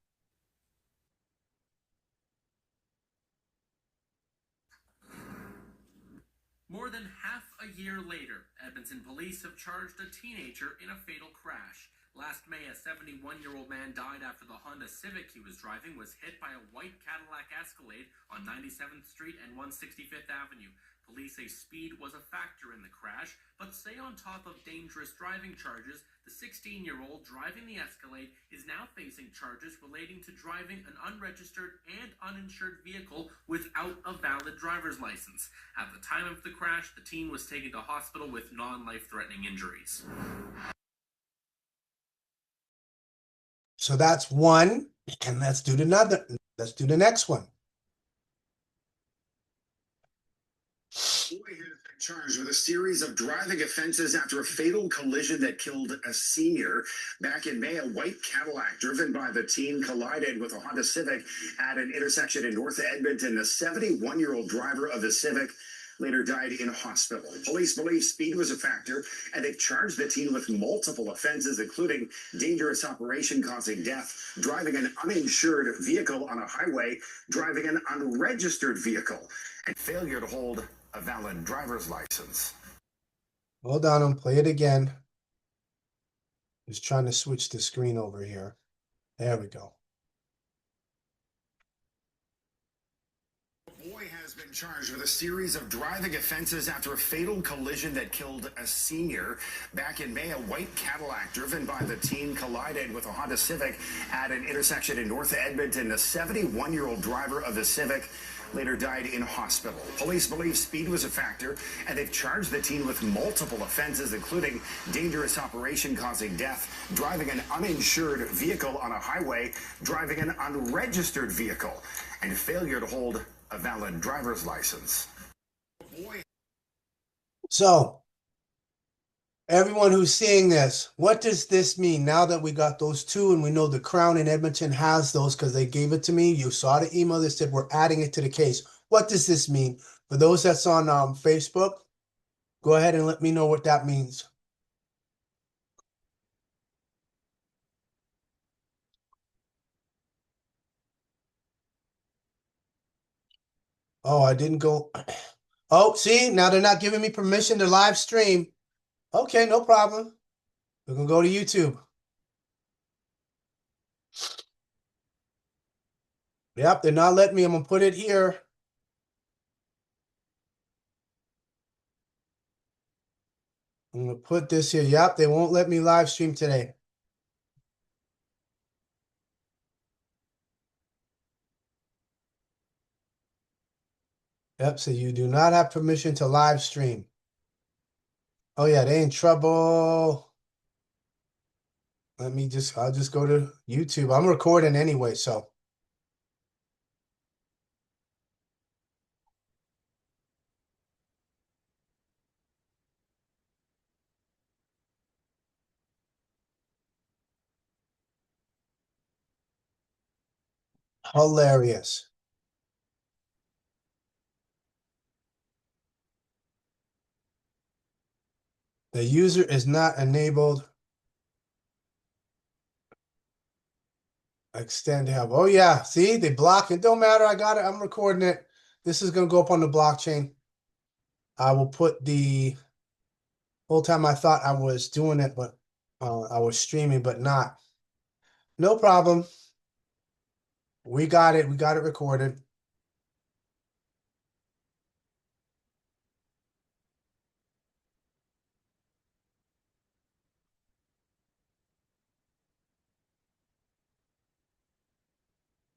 More than half a year later, Edmonton police have charged a teenager in a fatal crash. Last May, a 71-year-old man died after the Honda Civic he was driving was hit by a white Cadillac Escalade on 97th Street and 165th Avenue. Police say speed was a factor in the crash, but say on top of dangerous driving charges, the 16-year-old driving the Escalade is now facing charges relating to driving an unregistered and uninsured vehicle without a valid driver's license. At the time of the crash, the teen was taken to hospital with non-life-threatening injuries. So that's one, and let's do another. Let's do the next one. Boy has been charged with a series of driving offenses after a fatal collision that killed a senior. Back in May, a white Cadillac driven by the teen collided with a Honda Civic at an intersection in North Edmonton. The 71-year-old driver of the Civic later died in hospital. Police believe speed was a factor, and they've charged the teen with multiple offenses, including dangerous operation causing death, driving an uninsured vehicle on a highway, driving an unregistered vehicle, and failure to hold a valid driver's license. Hold on, I'll play it again. Just trying to switch the screen over here. There we go. A boy has been charged with a series of driving offenses after a fatal collision that killed a senior. Back in May, a white Cadillac driven by the teen collided with a Honda Civic at an intersection in North Edmonton. The 71-year-old driver of the Civic later died in hospital. Police believe speed was a factor, and they've charged the teen with multiple offenses, including dangerous operation causing death, driving an uninsured vehicle on a highway, driving an unregistered vehicle, and failure to hold a valid driver's license. So, everyone who's seeing this, what does this mean now that we got those two and we know the Crown in Edmonton has those because they gave it to me? You saw the email that said we're adding it to the case. What does this mean? For those that's on Facebook, go ahead and let me know what that means. Oh, I didn't go. Oh, see, now they're not giving me permission to live stream. Okay, no problem. We're going to go to YouTube. Yep, they're not letting me. I'm going to put it here. I'm going to put this here. Yep, they won't let me live stream today. Yep, so you do not have permission to live stream. Oh yeah, they in trouble. I'll just go to YouTube. I'm recording anyway, so. Hilarious. The user is not enabled. Extend help. Oh yeah, see, they block it. Don't matter. I got it. I'm recording it. This is gonna go up on the blockchain. I will put the whole time I thought I was doing it, but I was streaming, but not. No problem. We got it. We got it recorded.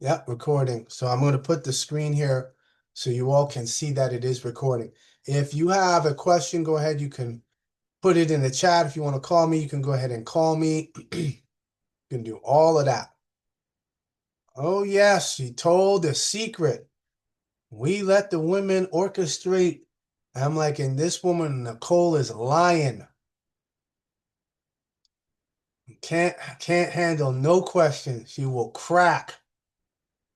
Yep, recording. So I'm going to put the screen here so you all can see that it is recording. If you have a question, go ahead. You can put it in the chat. If you want to call me, you can go ahead and call me. You can do all of that. Oh, yes, she told a secret. We let the women orchestrate. I'm like, and this woman, Nicole, is lying. Can't handle no question. She will crack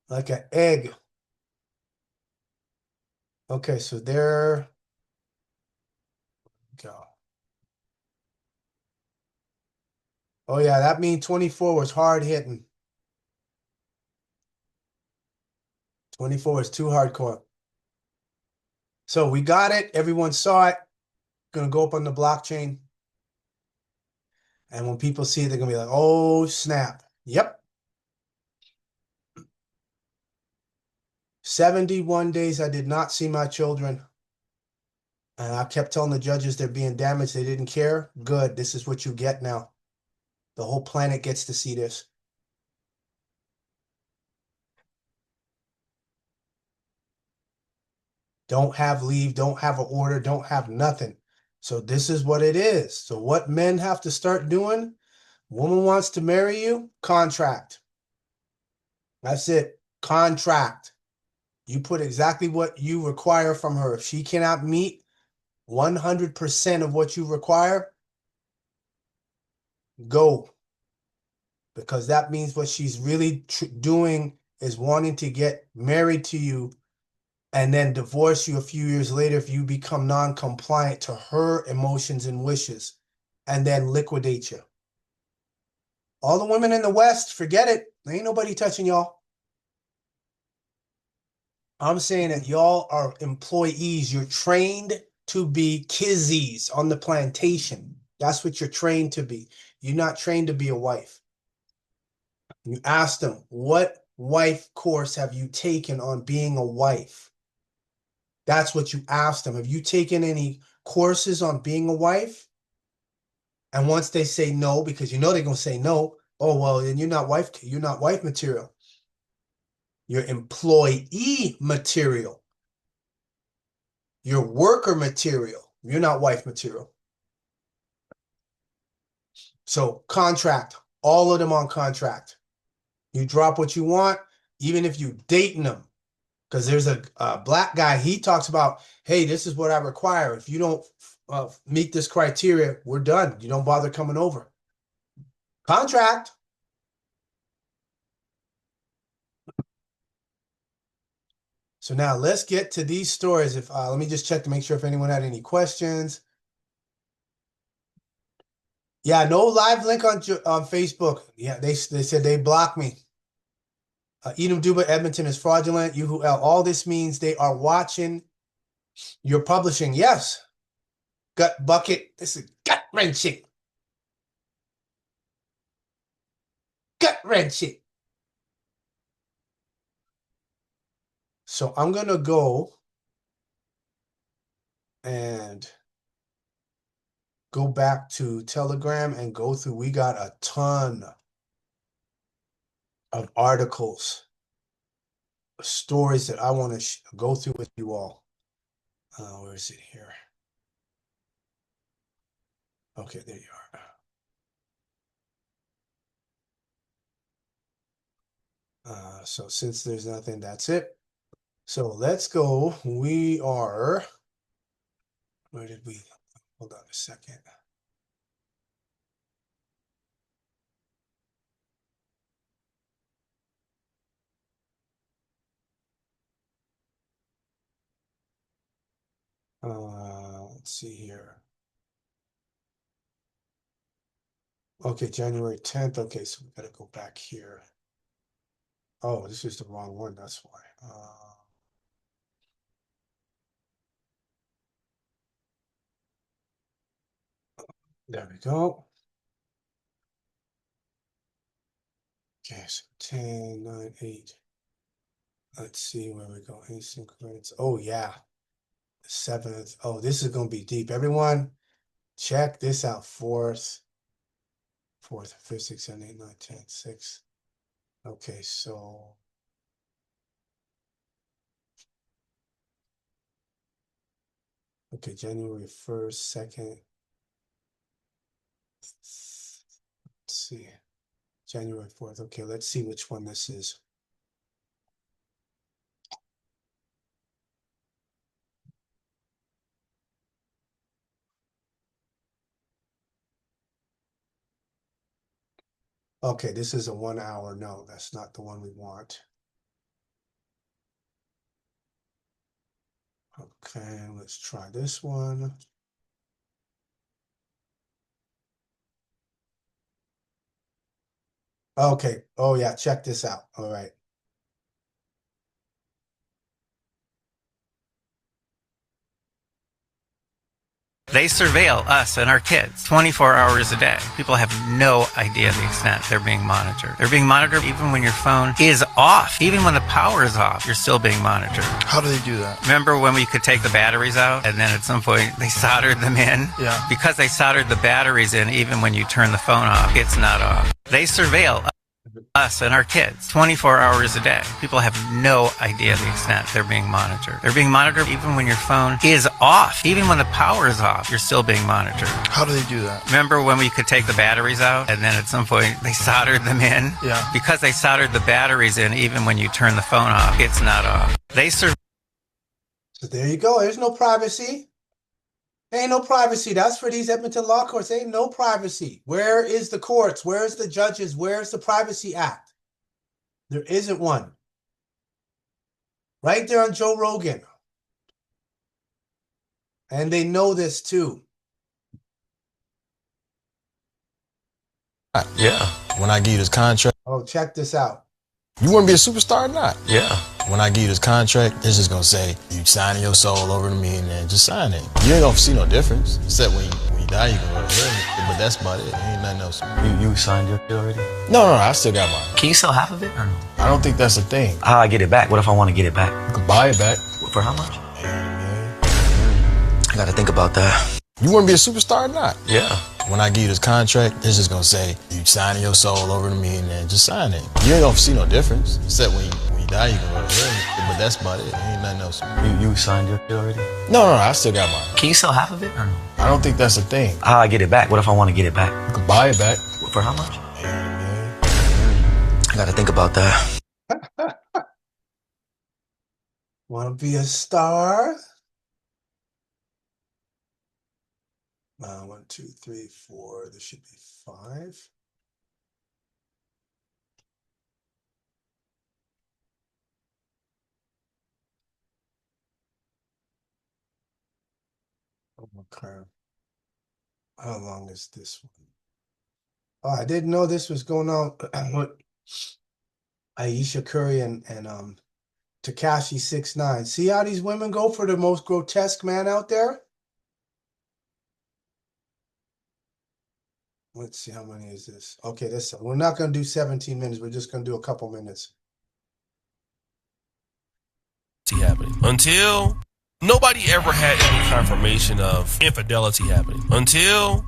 like an egg. Okay, so there. Go. Oh yeah, that mean 24 was hard hitting. 24 is too hardcore. So we got it. Everyone saw it. Gonna go up on the blockchain. And when people see it, they're gonna be like, oh snap. Yep. 71 days I did not see my children. And I kept telling the judges they're being damaged. They didn't care. Good. This is what you get now. The whole planet gets to see this. Don't have leave, don't have an order, don't have nothing. So this is what it is. So what men have to start doing? Woman wants to marry you, contract. That's it. Contract. You put exactly what you require from her. If she cannot meet 100% of what you require, go. Because that means what she's really doing is wanting to get married to you and then divorce you a few years later if you become non-compliant to her emotions and wishes, and then liquidate you. All the women in the West, forget it. There ain't nobody touching y'all. I'm saying that y'all are employees. You're trained to be kizzies on the plantation. That's what you're trained to be. You're not trained to be a wife. You ask them, what wife course have you taken on being a wife? That's what you ask them. Have you taken any courses on being a wife? And once they say no, because you know they're gonna say no, oh well, then you're not wife material. You're employee material. You're worker material. You're not wife material. So contract, all of them on contract. You drop what you want, even if you dating them. Because there's a black guy, he talks about, hey, this is what I require. If you don't meet this criteria, we're done. You don't bother coming over. Contract. So now let's get to these stories. If let me just check to make sure if anyone had any questions. Yeah, no live link on Facebook. Yeah, they said they blocked me. Edom Duba Edmonton is fraudulent. All this means they are watching your publishing. Yes. Gut bucket. This is gut wrenching. Gut wrenching. So I'm gonna go and go back to Telegram and go through. We got a ton of articles, stories that I want to go through with you all. Where is it here? Okay, there you are. So since there's nothing, that's it. So let's go. We are, where did we, hold on a second. Let's see here. Okay, January 10th. Okay, so we gotta go back here. Oh, this is the wrong one, that's why. There we go. Okay, so 10, 9, 8. Let's see where we go. Asynchronous. Oh, yeah. 7th. Oh, this is going to be deep. Everyone, check this out. 4th, 5th, 6th, 7th, 8th, 9th, 10th, 6th. Okay, so. Okay, January 1st, 2nd. Let's see. January 4th. Okay, let's see which one this is. Okay, this is a 1 hour. No, that's not the one we want. Okay, let's try this one. Okay. Oh yeah, check this out. All right. They surveil us and our kids 24 hours a day. People have no idea the extent they're being monitored. They're being monitored even when your phone is off. Even when the power is off, you're still being monitored. How do they do that? Remember when we could take the batteries out and then at some point they soldered them in? Yeah. Because they soldered the batteries in, even when you turn the phone off, it's not off. They surveil us and our kids 24 hours a day. People have no idea the extent they're being monitored. They're being monitored even when your phone is off. Even when the power is off, you're still being monitored. How do they do that? Remember when we could take the batteries out and then at some point they soldered them in? Yeah. Because they soldered the batteries in, even when you turn the phone off, it's not off. So there you go. There's no privacy. Ain't no privacy. That's for these Edmonton law courts. Ain't no privacy. Where is the courts? Where's the judges? Where's the Privacy Act? There isn't one. Right there on Joe Rogan. And they know this too. Yeah. When I give you this contract. Oh, check this out. You want to be a superstar or not? Yeah. When I give you this contract, it's just going to say, you signing your soul over to me and then just sign it. You ain't going to see no difference. Except when you die, you can go to hell. But that's about it. Ain't nothing else. You signed your deal already? No, I still got mine. Can you sell half of it or no? I don't think that's a thing. How I get it back? What if I want to get it back? You can buy it back. For how much? I got to think about that. You want to be a superstar or not? Yeah. When I give you this contract, it's just going to say, you signing your soul over to me and then just sign it. You ain't going to see no difference. Except when you die, you can go to hell. But that's about it. Ain't nothing else. You signed your deal already? No, I still got mine. Can you sell half of it or no? I don't think that's a thing. How I get it back? What if I want to get it back? You can buy it back. For how much? I got to think about that. Want to be a star? 1, 2, 3, 4. There should be 5. Okay. How long is this one? Oh, I didn't know this was going on with Ayesha Curry and Tekashi 6ix9ine. See how these women go for the most grotesque man out there? Let's see, how many is this? Okay, we're not going to do 17 minutes. We're just going to do a couple minutes. Happening until nobody ever had any confirmation of infidelity happening. Until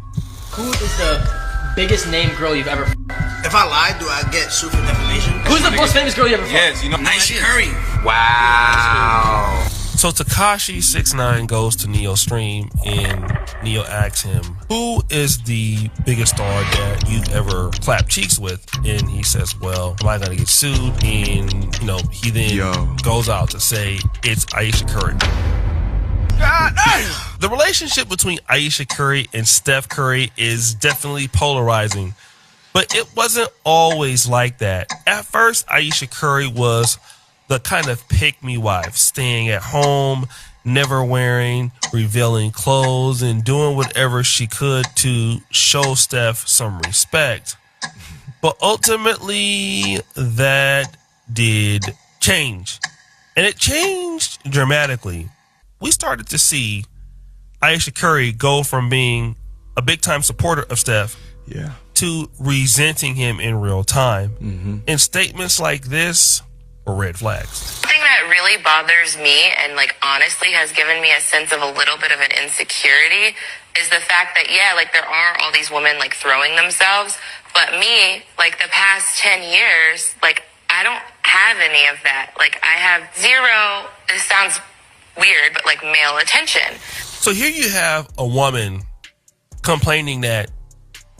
who is the biggest name girl you've ever? If I lie, do I get sued for defamation? Who's the most famous girl you ever? Yes, you know, Ayesha Curry. Wow. So Tekashi 6ix9ine goes to Neo Stream and Neo asks him, who is the biggest star that you've ever clapped cheeks with? And he says, well, am I going to get sued? And, he then goes out to say it's Ayesha Curry. God damn! The relationship between Ayesha Curry and Steph Curry is definitely polarizing, but it wasn't always like that. At first, Ayesha Curry was the kind of pick-me wife, staying at home, never wearing revealing clothes, and doing whatever she could to show Steph some respect. But ultimately, that did change. And it changed dramatically. We started to see Ayesha Curry go from being a big-time supporter of Steph to resenting him in real time. Mm-hmm. And statements like this were red flags. Something that really bothers me and honestly has given me a sense of a little bit of an insecurity is the fact that there are all these women throwing themselves, but me the past 10 years I don't have any of that. I have zero, this sounds weird, but male attention. So here you have a woman complaining that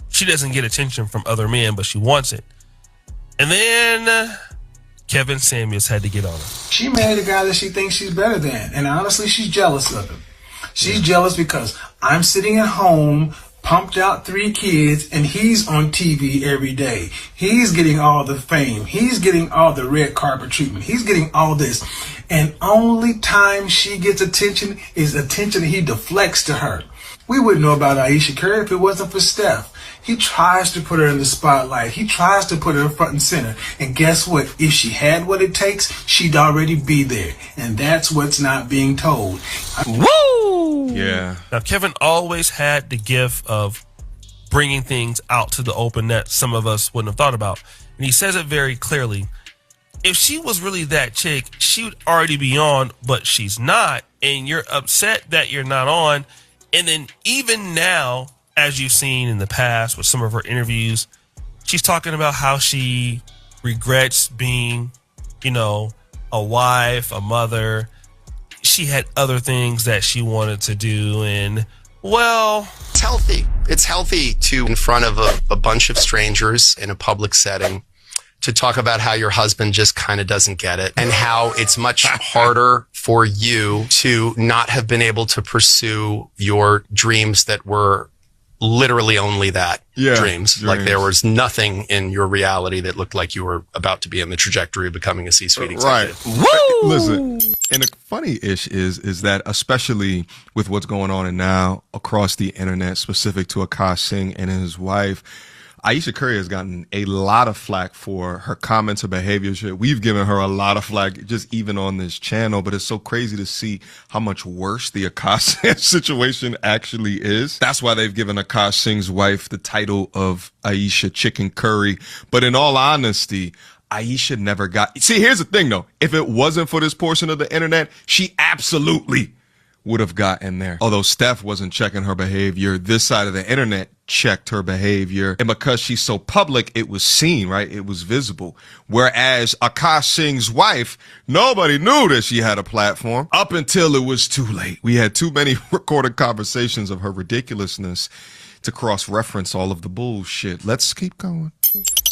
she doesn't get attention from other men, but she wants it. And then Kevin Samuels had to get on her. She married a guy that she thinks she's better than, and honestly, she's jealous of him. She's jealous because I'm sitting at home, pumped out 3 kids, and he's on TV every day. He's getting all the fame. He's getting all the red carpet treatment. He's getting all this. And only time she gets attention is attention he deflects to her. We wouldn't know about Ayesha Curry if it wasn't for Steph. He tries to put her in the spotlight. He tries to put her front and center. And guess what? If she had what it takes, she'd already be there. And that's what's not being told. Woo! Yeah. Now, Kevin always had the gift of bringing things out to the open that some of us wouldn't have thought about. And he says it very clearly. If she was really that chick, she would already be on, but she's not. And you're upset that you're not on. And then even now, as you've seen in the past with some of her interviews, she's talking about how she regrets being, a wife, a mother. She had other things that she wanted to do. And, well, it's healthy. It's healthy to, in front of a bunch of strangers in a public setting, to talk about how your husband just kind of doesn't get it and how it's much harder for you to not have been able to pursue your dreams that were literally only that, dreams. Like there was nothing in your reality that looked like you were about to be in the trajectory of becoming a C-suite executive. Woo! Listen, and the funny ish is that, especially with what's going on now across the internet, specific to Akash Singh and his wife, Ayesha Curry has gotten a lot of flack for her comments, her behavior. We've given her a lot of flack just even on this channel, but it's so crazy to see how much worse the Akash situation actually is. That's why they've given Akash Singh's wife the title of Ayesha Chicken Curry. But in all honesty, Ayesha never got... See, here's the thing, though. If it wasn't for this portion of the internet, she absolutely would have gotten there. Although Steph wasn't checking her behavior, this side of the internet checked her behavior. And because she's so public, it was seen, right? It was visible. Whereas Akash Singh's wife, nobody knew that she had a platform up until it was too late. We had too many recorded conversations of her ridiculousness to cross-reference all of the bullshit. Let's keep going.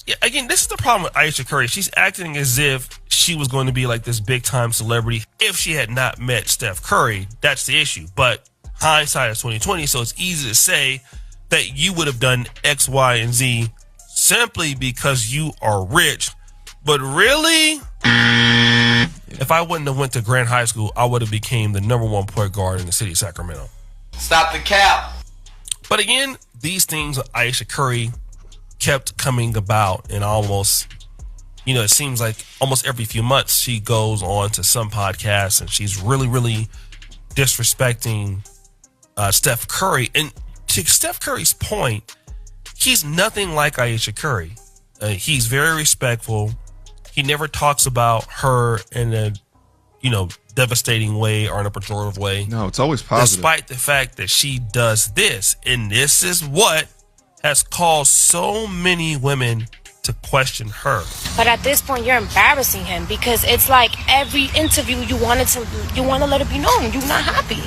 Yeah, again, this is the problem with Ayesha Curry. She's acting as if she was going to be like this big-time celebrity if she had not met Steph Curry. That's the issue. But hindsight is 2020, so it's easy to say that you would have done X, Y, and Z simply because you are rich. But really, if I wouldn't have went to Grant High School, I would have became the #1 point guard in the city of Sacramento. Stop the cap. But again, these things with Ayesha Curry kept coming about, and almost, it seems like almost every few months she goes on to some podcasts and she's really, really disrespecting Steph Curry. And to Steph Curry's point, he's nothing like Ayesha Curry. He's very respectful. He never talks about her in a, devastating way or in a pejorative way. No, it's always positive. Despite the fact that she does this. And this is what has caused so many women to question her. But at this point, you're embarrassing him because it's like every interview you want to let it be known you're not happy.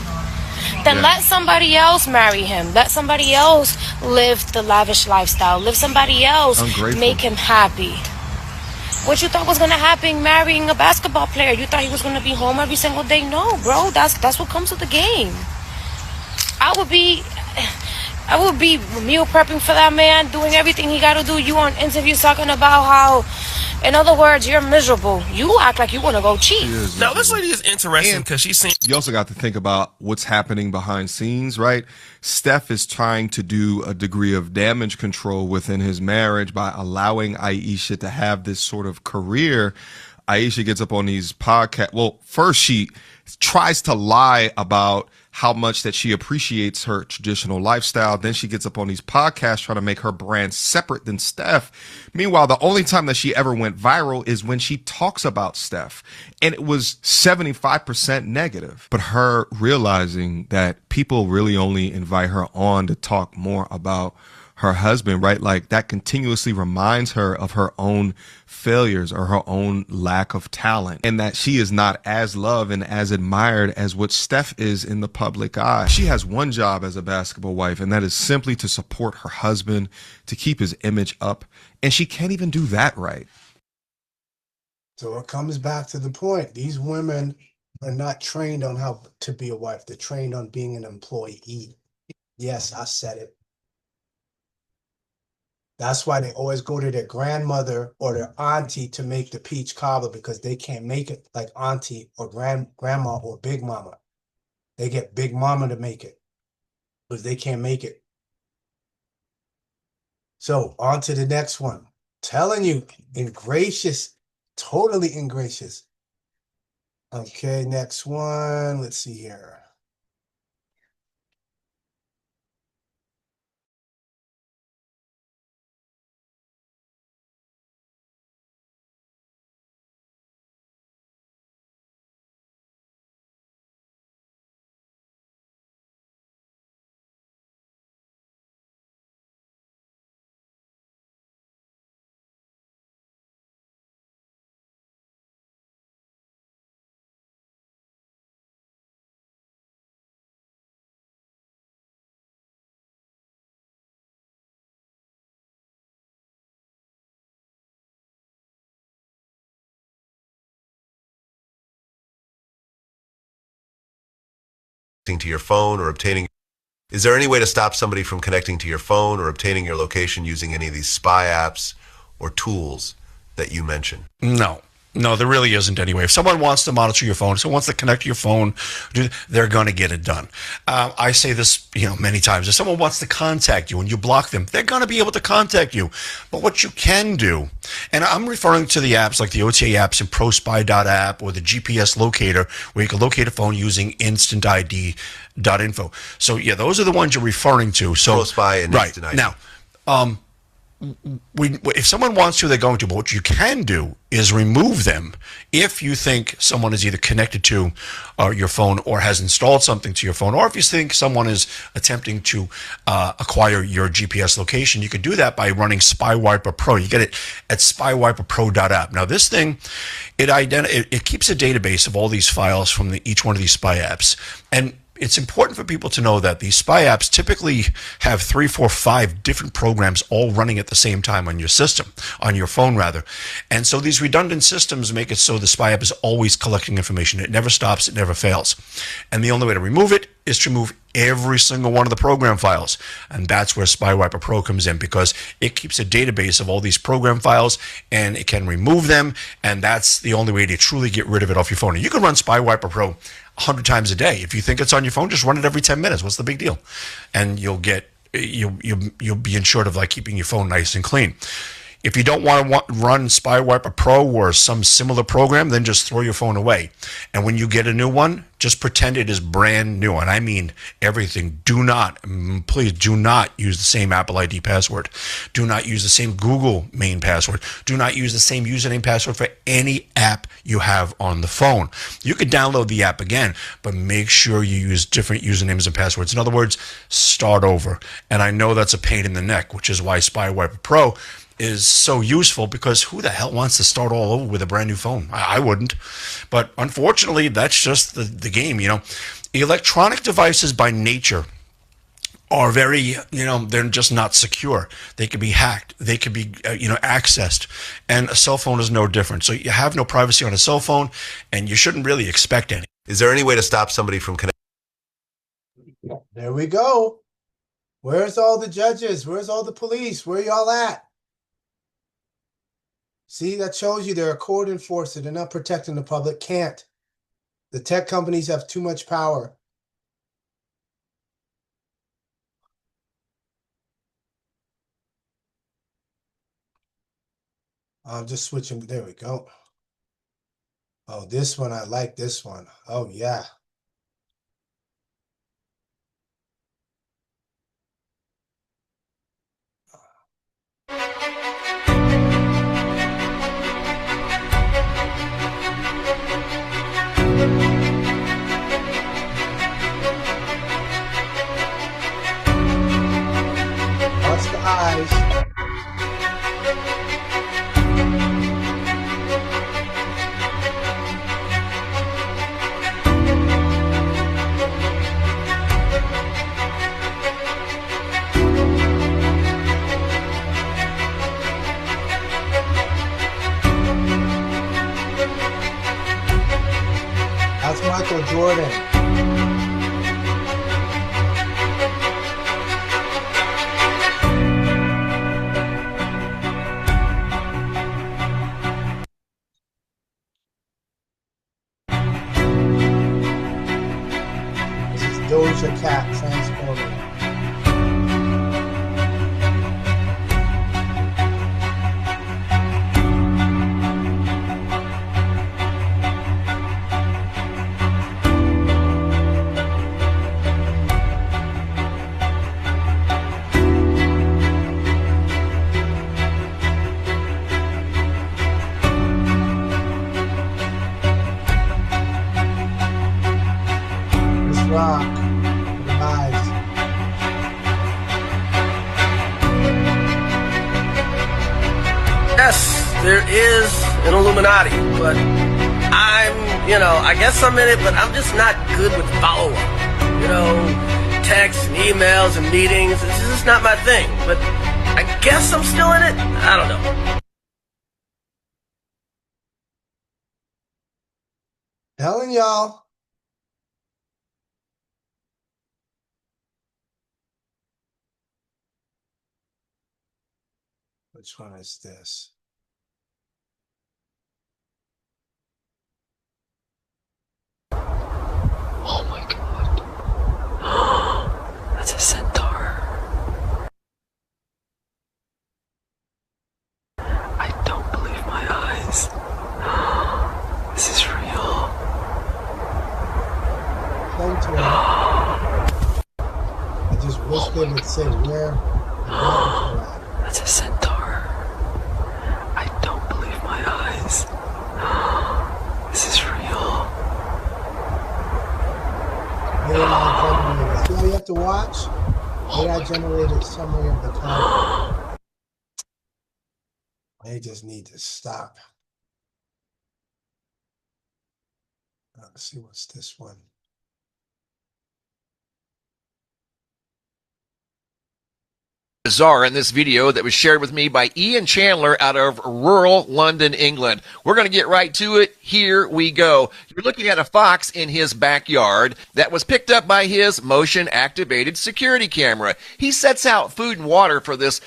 Then let somebody else marry him. Let somebody else live the lavish lifestyle. Let somebody else make him happy. What you thought was gonna happen marrying a basketball player? You thought he was gonna be home every single day? No, bro. That's what comes with the game. I would be meal prepping for that man, doing everything he got to do. You on interviews talking about how, in other words, you're miserable. You act like you want to go cheat. Now, this lady is interesting because she's seen. You also got to think about what's happening behind scenes, right? Steph is trying to do a degree of damage control within his marriage by allowing Ayesha to have this sort of career. Ayesha gets up on these podcasts. Well, first she tries to lie about how much that she appreciates her traditional lifestyle. Then she gets up on these podcasts trying to make her brand separate than Steph. Meanwhile, the only time that she ever went viral is when she talks about Steph. And it was 75% negative. But her realizing that people really only invite her on to talk more about her husband, right? Like that continuously reminds her of her own failures or her own lack of talent, and that she is not as loved and as admired as what Steph is in the public eye. She has one job as a basketball wife, and that is simply to support her husband, to keep his image up. And she can't even do that right. So it comes back to the point. These women are not trained on how to be a wife. They're trained on being an employee. Yes, I said it. That's why they always go to their grandmother or their auntie to make the peach cobbler, because they can't make it like auntie or grandma or big mama. They get big mama to make it. because they can't make it. So on to the next one. Telling you, ingracious, totally ingracious. Okay, next one. Let's see here. To your phone or obtaining. Is there any way to stop somebody from connecting to your phone or obtaining your location using any of these spy apps or tools that you mentioned? No, there really isn't anyway. If someone wants to monitor your phone, if someone wants to connect to your phone, they're going to get it done. I say this, many times. If someone wants to contact you and you block them, they're going to be able to contact you. But what you can do, and I'm referring to the apps like the OTA apps and ProSpy.app or the GPS locator, where you can locate a phone using instantid.info. So yeah, those are the ones you're referring to. So ProSpy and right Instant ID. now. If someone wants to, they're going to. But what you can do is remove them if you think someone is either connected to your phone or has installed something to your phone, or if you think someone is attempting to acquire your GPS location. You can do that by running SpyWiper Pro. You get it at spywiperpro.app. Now, this thing, it keeps a database of all these files from each one of these spy apps, and it's important for people to know that these spy apps typically have 3, 4, 5 different programs all running at the same time on your system, on your phone rather. And so these redundant systems make it so the spy app is always collecting information. It never stops, it never fails. And the only way to remove it is to remove every single one of the program files. And that's where SpyWiper Pro comes in, because it keeps a database of all these program files and it can remove them. And that's the only way to truly get rid of it off your phone. And you can run SpyWiper Pro 100 times a day. If you think it's on your phone, just run it every 10 minutes. What's the big deal? And you'll be ensured of keeping your phone nice and clean. If you don't want to run SpyWiper Pro or some similar program, then just throw your phone away. And when you get a new one, just pretend it is brand new. And I mean everything. Please do not use the same Apple ID password. Do not use the same Google main password. Do not use the same username password for any app you have on the phone. You could download the app again, but make sure you use different usernames and passwords. In other words, start over. And I know that's a pain in the neck, which is why SpyWiper Pro is so useful, because who the hell wants to start all over with a brand new phone? I wouldn't. But unfortunately, that's just the game, Electronic devices by nature are very, they're just not secure. They could be hacked. They could be, accessed. And a cell phone is no different. So you have no privacy on a cell phone, and you shouldn't really expect any. Is there any way to stop somebody from connecting? There we go. Where's all the judges? Where's all the police? Where y'all at? See, that shows you they're a court enforcer. They're not protecting the public. Can't. The tech companies have too much power. I'm just switching. There we go. Oh, this one. I like this one. Oh, yeah. Watch the eyes. That's Michael Jordan. This is Doja Cat transforming. rock. Guys. Yes, there is an Illuminati, but I guess I'm in it, but I'm just not good with follow-up. Texts and emails and meetings, it's just not my thing. But I guess I'm still in it? I don't know. Telling y'all. Which one is this? Oh my god. That's a centaur. I don't believe my eyes. This is real. Centaur. I just wish they would say where and what it's at. That's a centaur. I don't believe my eyes. This is real. AI generated. See how you have to watch? AI generated summary of the content. They just need to stop. Let's see what's this one. Bizarre in this video that was shared with me by Ian Chandler out of rural London, England. We're going to get right to it. Here we go. You're looking at a fox in his backyard that was picked up by his motion-activated security camera. He sets out food and water for this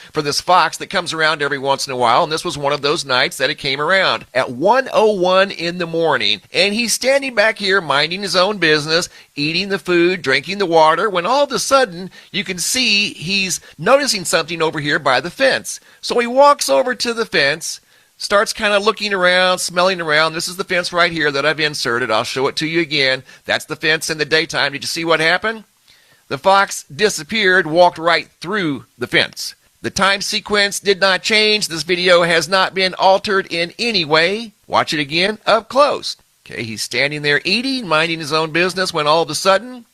fox that comes around every once in a while, and this was one of those nights that it came around at 1:01 in the morning, and he's standing back here minding his own business, eating the food, drinking the water, when all of a sudden you can see he's noticing something over here by the fence. So he walks over to the fence, starts kind of looking around, smelling around. This is the fence right here that I've inserted. I'll show it to you again. That's the fence in the daytime. Did you see what happened? The fox disappeared, walked right through the fence. The time sequence did not change. This video has not been altered in any way. Watch it again up close. Okay, he's standing there eating, minding his own business, when all of a sudden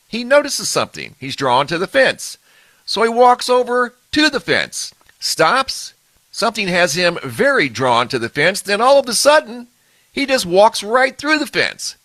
he notices something. He's drawn to the fence. So he walks over to the fence, stops. Something has him very drawn to the fence. Then all of a sudden, he just walks right through the fence.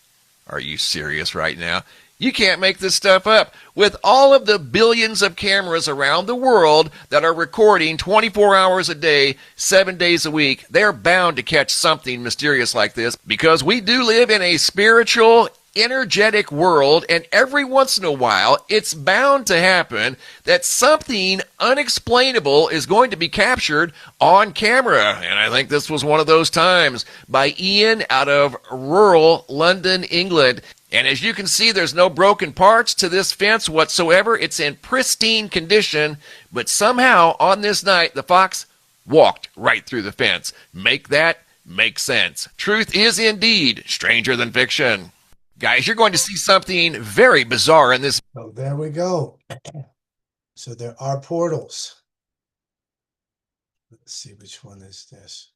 Are you serious right now? You can't make this stuff up. With all of the billions of cameras around the world that are recording 24 hours a day, 7 days a week, they're bound to catch something mysterious like this, because we do live in a spiritual, energetic world, and every once in a while it's bound to happen that something unexplainable is going to be captured on camera. And I think this was one of those times by Ian out of rural London, England. And as you can see, there's no broken parts to this fence whatsoever. It's in pristine condition, but somehow on this night the fox walked right through the fence. Make that make sense. Truth is indeed stranger than fiction. Guys, you're going to see something very bizarre in this. So there we go. So there are portals. Let's see, which one is this?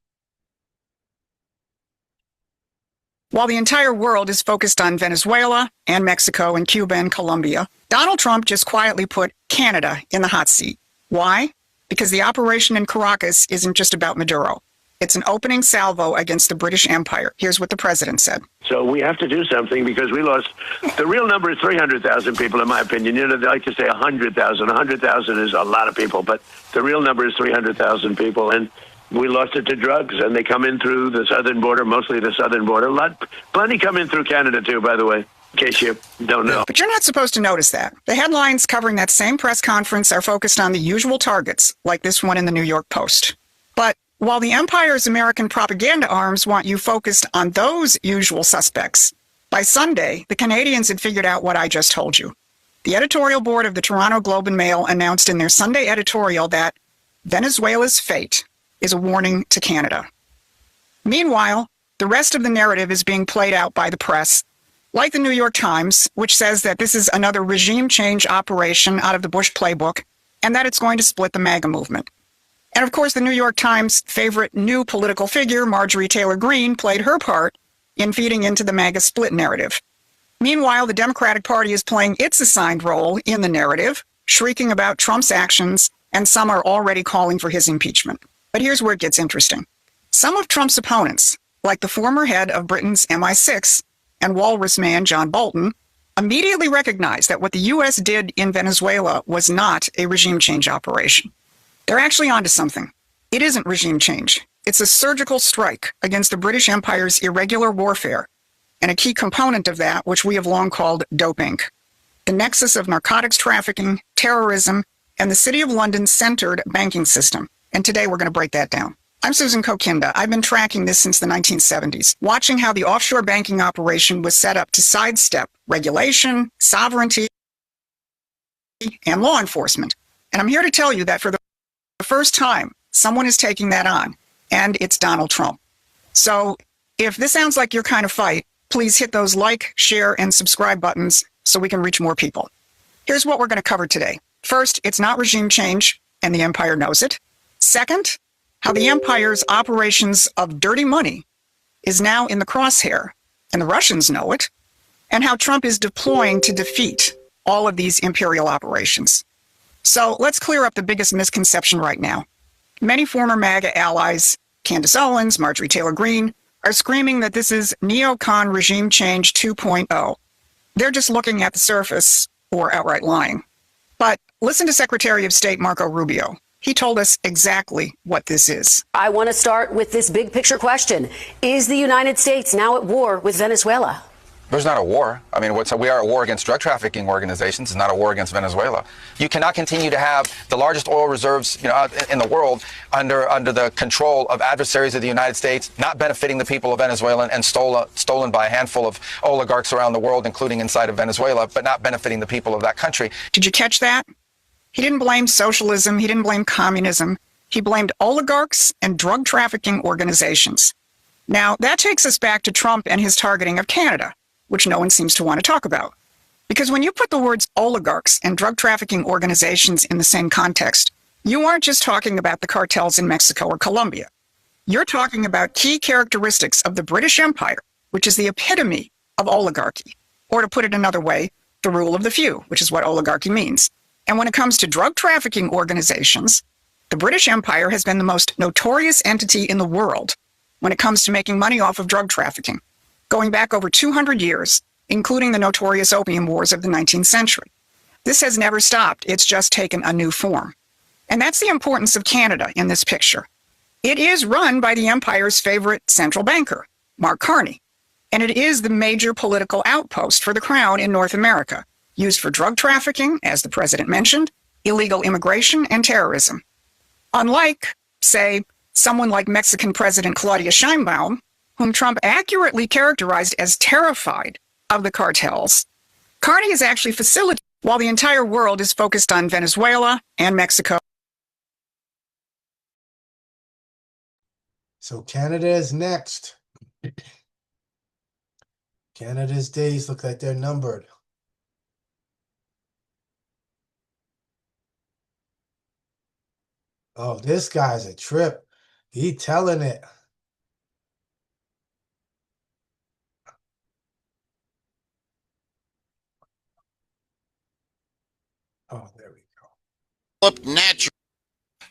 While the entire world is focused on Venezuela and Mexico and Cuba and Colombia, Donald Trump just quietly put Canada in the hot seat. Why? Because the operation in Caracas isn't just about Maduro. It's an opening salvo against the British Empire. Here's what the president said. So we have to do something because we lost. The real number is 300,000 people, in my opinion. You know, they like to say 100,000. 100,000 is a lot of people, but the real number is 300,000 people. And we lost it to drugs, and they come in through the southern border, mostly the southern border. Plenty come in through Canada, too, by the way, in case you don't know. But you're not supposed to notice that. The headlines covering that same press conference are focused on the usual targets, like this one in the New York Post. But while the Empire's American propaganda arms want you focused on those usual suspects, by Sunday, the Canadians had figured out what I just told you. The editorial board of the Toronto Globe and Mail announced in their Sunday editorial that Venezuela's fate is a warning to Canada. Meanwhile, the rest of the narrative is being played out by the press, like the New York Times, which says that this is another regime change operation out of the Bush playbook, and that it's going to split the MAGA movement. And of course, the New York Times' favorite new political figure, Marjorie Taylor Greene, played her part in feeding into the MAGA split narrative. Meanwhile, the Democratic Party is playing its assigned role in the narrative, shrieking about Trump's actions, and some are already calling for his impeachment. But here's where it gets interesting. Some of Trump's opponents, like the former head of Britain's MI6 and walrus man John Bolton, immediately recognized that what the U.S. did in Venezuela was not a regime change operation. They're actually onto something. It isn't regime change. It's a surgical strike against the British Empire's irregular warfare, and a key component of that, which we have long called Dope Inc., the nexus of narcotics trafficking, terrorism, and the City of London's centered banking system. And today we're going to break that down. I'm Susan Kokinda. I've been tracking this since the 1970s, watching how the offshore banking operation was set up to sidestep regulation, sovereignty, and law enforcement. And I'm here to tell you that for the first time, someone is taking that on, and it's Donald Trump. So if this sounds like your kind of fight, please hit those like, share, and subscribe buttons so we can reach more people. Here's what we're going to cover today. First, it's not regime change, and the empire knows it. Second, how the empire's operations of dirty money is now in the crosshair, and the Russians know it, and how Trump is deploying to defeat all of these imperial operations. So let's clear up the biggest misconception right now. Many former MAGA allies, Candace Owens, Marjorie Taylor Greene, are screaming that this is neocon regime change 2.0. They're just looking at the surface or outright lying. But listen to Secretary of State Marco Rubio. He told us exactly what this is. I want to start with this big picture question. Is the United States now at war with Venezuela? There's not a war. I mean, we are at war against drug trafficking organizations. It's not a war against Venezuela. You cannot continue to have the largest oil reserves, in the world under the control of adversaries of the United States, not benefiting the people of Venezuela and stolen by a handful of oligarchs around the world, including inside of Venezuela, but not benefiting the people of that country. Did you catch that? He didn't blame socialism. He didn't blame communism. He blamed oligarchs and drug trafficking organizations. Now, that takes us back to Trump and his targeting of Canada, which no one seems to want to talk about. Because when you put the words oligarchs and drug trafficking organizations in the same context, you aren't just talking about the cartels in Mexico or Colombia. You're talking about key characteristics of the British Empire, which is the epitome of oligarchy. Or to put it another way, the rule of the few, which is what oligarchy means. And when it comes to drug trafficking organizations, the British Empire has been the most notorious entity in the world when it comes to making money off of drug trafficking, going back over 200 years, including the notorious Opium Wars of the 19th century. This has never stopped. It's just taken a new form. And that's the importance of Canada in this picture. It is run by the empire's favorite central banker, Mark Carney, and it is the major political outpost for the crown in North America, used for drug trafficking, as the president mentioned, illegal immigration, and terrorism. Unlike, say, someone like Mexican President Claudia Sheinbaum, whom Trump accurately characterized as terrified of the cartels, Carney is actually facilitating while the entire world is focused on Venezuela and Mexico. So Canada is next. Canada's days look like they're numbered. Oh, this guy's a trip. He telling it. Oh, there we go. Natural.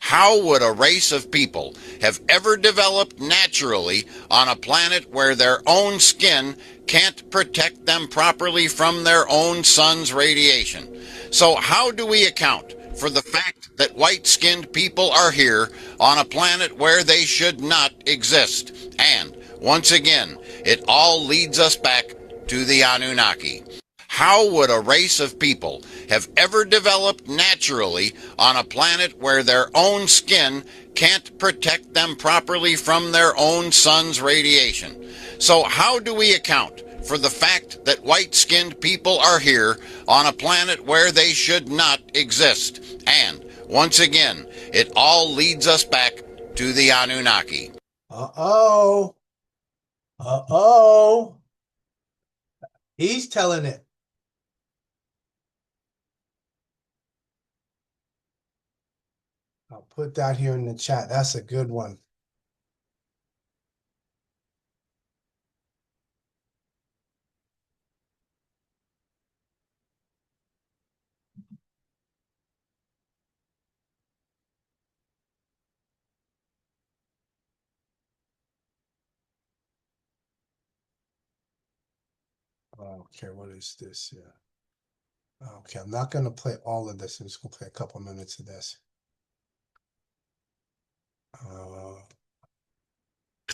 How would a race of people have ever developed naturally on a planet where their own skin can't protect them properly from their own sun's radiation? So how do we account for the fact that white-skinned people are here on a planet where they should not exist? And once again, it all leads us back to the Anunnaki. How would a race of people have ever developed naturally on a planet where their own skin can't protect them properly from their own sun's radiation? So how do we account for the fact that white-skinned people are here on a planet where they should not exist? And once again, it all leads us back to the Anunnaki. Uh-oh. Uh-oh. He's telling it. I'll put that here in the chat. That's a good one. Okay, what is this here? Okay, I'm not going to play all of this. I'm just going to play a couple minutes of this.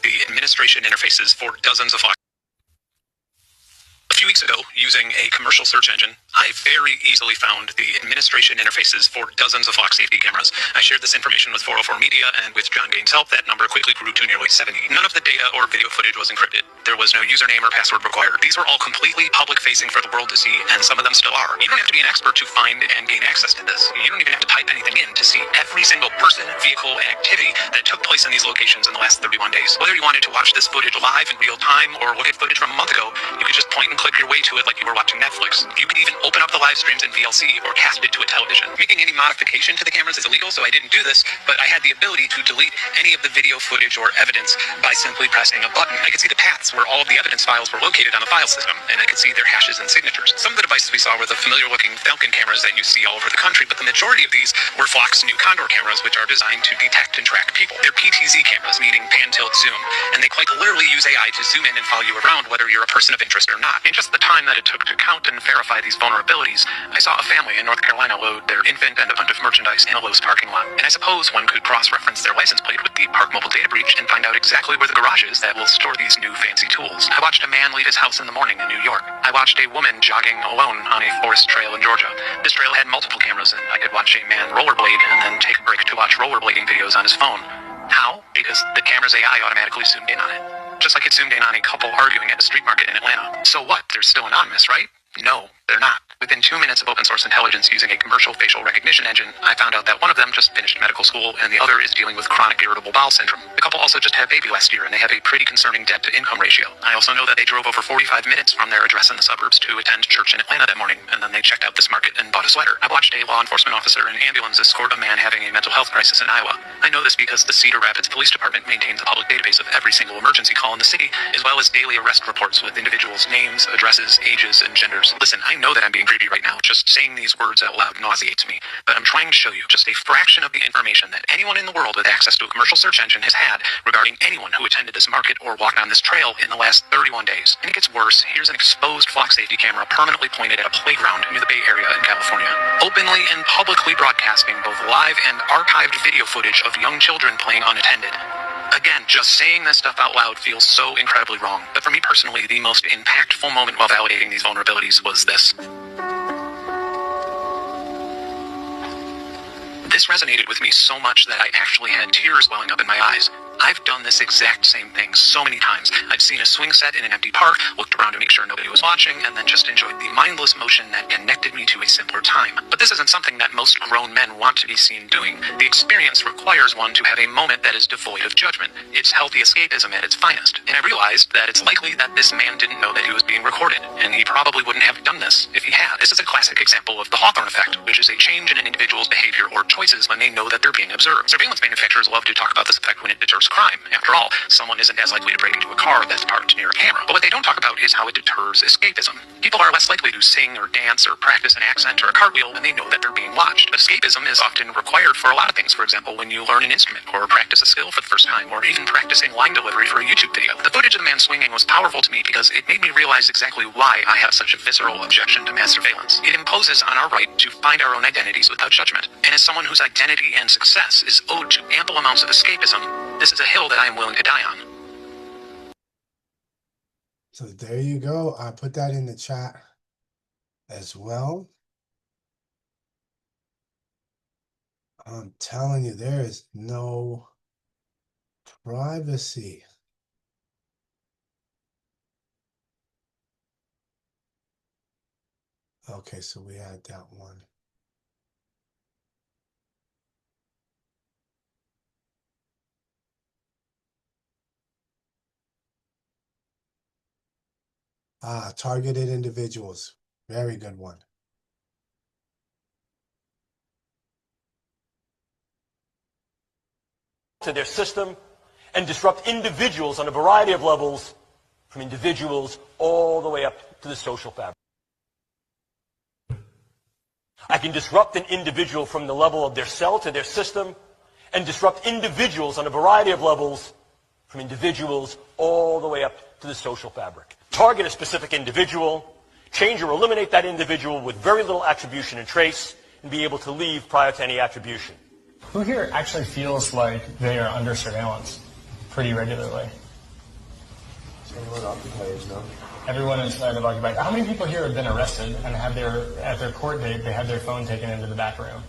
The administration interfaces for dozens of A few weeks ago, using a commercial search engine, I very easily found the administration interfaces for dozens of Fox safety cameras. I shared this information with 404 Media, and with John Gaines' help, that number quickly grew to nearly 70. None of the data or video footage was encrypted. There was no username or password required. These were all completely public-facing for the world to see, and some of them still are. You don't have to be an expert to find and gain access to this. You don't even have to type anything in to see every single person, vehicle, and activity that took place in these locations in the last 31 days. Whether you wanted to watch this footage live in real time or look at footage from a month ago, you could just point and click your way to it like you were watching Netflix. You could even open up the live streams in VLC or cast it to a television. Making any modification to the cameras is illegal, so I didn't do this, but I had the ability to delete any of the video footage or evidence by simply pressing a button. I could see the paths where all of the evidence files were located on the file system, and I could see their hashes and signatures. Some of the devices we saw were the familiar-looking Falcon cameras that you see all over the country, but the majority of these were Flock's new Condor cameras, which are designed to detect and track people. They're PTZ cameras, meaning pan-tilt-zoom, and they quite literally use AI to zoom in and follow you around whether you're a person of interest or not. In just the time that it took to count and verify these vulnerabilities, I saw a family in North Carolina load their infant and a bunch of merchandise in a Lowe's parking lot. And I suppose one could cross-reference their license plate with the Park Mobile data breach and find out exactly where the garage is that will store these new fancy tools. I watched a man leave his house in the morning in New York. I watched a woman jogging alone on a forest trail in Georgia. This trail had multiple cameras, and I could watch a man rollerblade and then take a break to watch rollerblading videos on his phone. How? Because the camera's AI automatically zoomed in on it. Just like it zoomed in on a couple arguing at a street market in Atlanta. So what? They're still anonymous, right? No, they're not. Within 2 minutes of open source intelligence using a commercial facial recognition engine, I found out that one of them just finished medical school and the other is dealing with chronic irritable bowel syndrome. The couple also just had a baby last year and they have a pretty concerning debt to income ratio. I also know that they drove over 45 minutes from their address in the suburbs to attend church in Atlanta that morning, and then they checked out this market and bought a sweater. I watched a law enforcement officer in an ambulance escort a man having a mental health crisis in Iowa. I know this because the Cedar Rapids Police Department maintains a public database of every single emergency call in the city, as well as daily arrest reports with individuals' names, addresses, ages, and genders. Listen, I know that I'm being creepy right now. Just saying these words out loud nauseates me, but I'm trying to show you just a fraction of the information that anyone in the world with access to a commercial search engine has had regarding anyone who attended this market or walked on this trail in the last 31 days. And it gets worse. Here's an exposed flock safety camera permanently pointed at a playground near the Bay Area in California, openly and publicly broadcasting both live and archived video footage of young children playing unattended. Again, just saying this stuff out loud feels so incredibly wrong. But for me personally, the most impactful moment while validating these vulnerabilities was this. This resonated with me so much that I actually had tears welling up in my eyes. I've done this exact same thing so many times. I've seen a swing set in an empty park, looked around to make sure nobody was watching, and then just enjoyed the mindless motion that connected me to a simpler time. But this isn't something that most grown men want to be seen doing. The experience requires one to have a moment that is devoid of judgment. It's healthy escapism at its finest. And I realized that it's likely that this man didn't know that he was being recorded, and he probably wouldn't have done this if he had. This is a classic example of the Hawthorne effect, which is a change in an individual's behavior or choices when they know that they're being observed. Surveillance manufacturers love to talk about this effect when it deters crime. After all, someone isn't as likely to break into a car that's parked near a camera. But what they don't talk about is how it deters escapism. People are less likely to sing or dance or practice an accent or a cartwheel when they know that they're being watched. But escapism is often required for a lot of things. For example, when you learn an instrument or practice a skill for the first time, or even practicing line delivery for a YouTube video. The footage of the man swinging was powerful to me because it made me realize exactly why I have such a visceral objection to mass surveillance. It imposes on our right to find our own identities without judgment. And as someone whose identity and success is owed to ample amounts of escapism, this is a hill that I am willing to die on. So there you go. I put that in the chat as well. I'm telling you, there is no privacy. Okay, so we had that one. Targeted individuals. Very good one. To their system and disrupt individuals on a variety of levels, from individuals all the way up to the social fabric. I can disrupt an individual from the level of their cell to their system and disrupt individuals on a variety of levels, from individuals all the way up to the social fabric. target a specific individual, change or eliminate that individual with very little attribution and trace, and be able to leave prior to any attribution. Who here actually feels like they are under surveillance pretty regularly? Everyone inside of Occupied. How many people here have been arrested and have at their court date, they had their phone taken into the back room?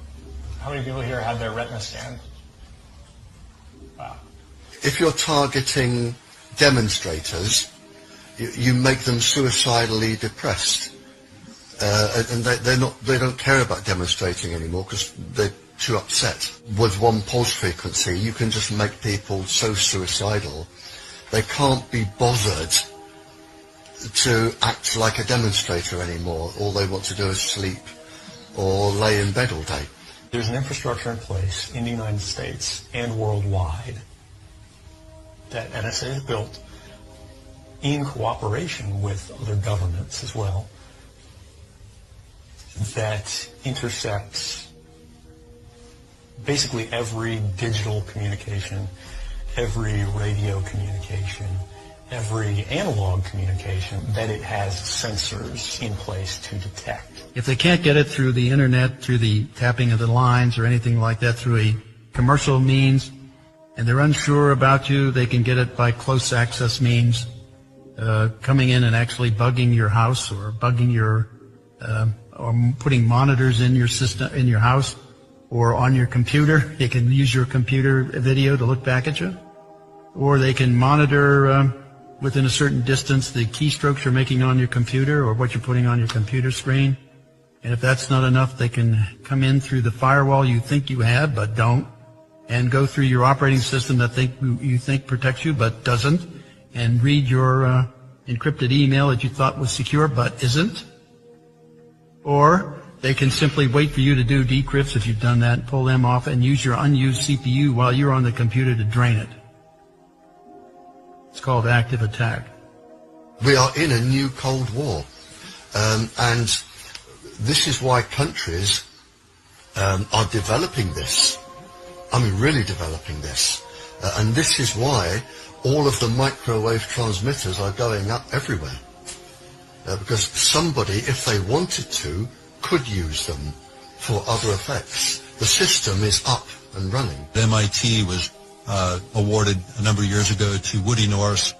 How many people here had their retina scanned? Wow. If you're targeting demonstrators, you make them suicidally depressed, and they don't care about demonstrating anymore because they're too upset. With one pulse frequency, you can just make people so suicidal they can't be bothered to act like a demonstrator anymore. All they want to do is sleep or lay in bed all day. There's an infrastructure in place in the United States and worldwide that NSA has built in cooperation with other governments as well that intercepts basically every digital communication, every radio communication, every analog communication that it has sensors in place to detect. If they can't get it through the internet, through the tapping of the lines or anything like that, through a commercial means, and they're unsure about you, they can get it by close access means, coming in and actually bugging your house or bugging your, or putting monitors in your system, in your house or on your computer. They can use your computer video to look back at you, or they can monitor within a certain distance the keystrokes you're making on your computer or what you're putting on your computer screen. And if that's not enough, they can come in through the firewall you think you have but don't, and go through your operating system that you think protects you but doesn't, and read your encrypted email that you thought was secure but isn't. Or they can simply wait for you to do decrypts if you've done that, pull them off, and use your unused CPU while you're on the computer to drain it. It's called active attack. We are in a new Cold War, and this is why countries are developing this. I mean, really developing this. And this is why all of the microwave transmitters are going up everywhere. Because somebody, if they wanted to, could use them for other effects. The system is up and running. MIT was awarded a number of years ago to Woody Norris.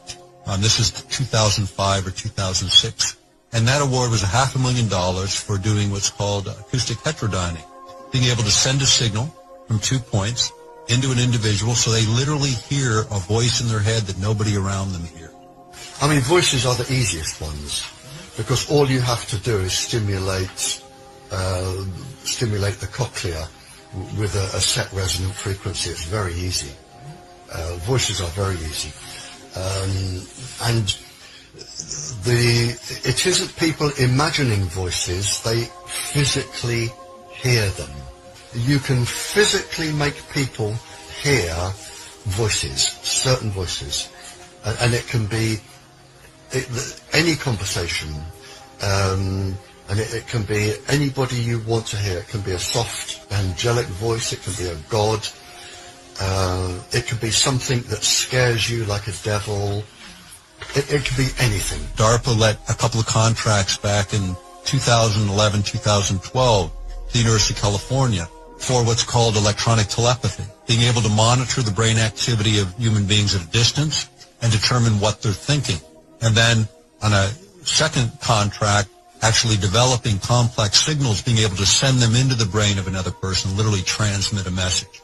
This is 2005 or 2006. And that award was $500,000 for doing what's called acoustic heterodyning, being able to send a signal from 2 points into an individual so they literally hear a voice in their head that nobody around them hears. I mean, voices are the easiest ones, because all you have to do is stimulate the cochlea with a set resonant frequency. It's very easy. Voices are very easy. And it isn't people imagining voices, they physically hear them. You can physically make people hear voices, certain voices, and it can be any conversation, and it can be anybody you want to hear. It can be a soft, angelic voice, it can be a god, it can be something that scares you like a devil. It can be anything. DARPA let a couple of contracts back in 2011, 2012 to the University of California for what's called electronic telepathy, being able to monitor the brain activity of human beings at a distance and determine what they're thinking. And then on a second contract, actually developing complex signals, being able to send them into the brain of another person, literally transmit a message.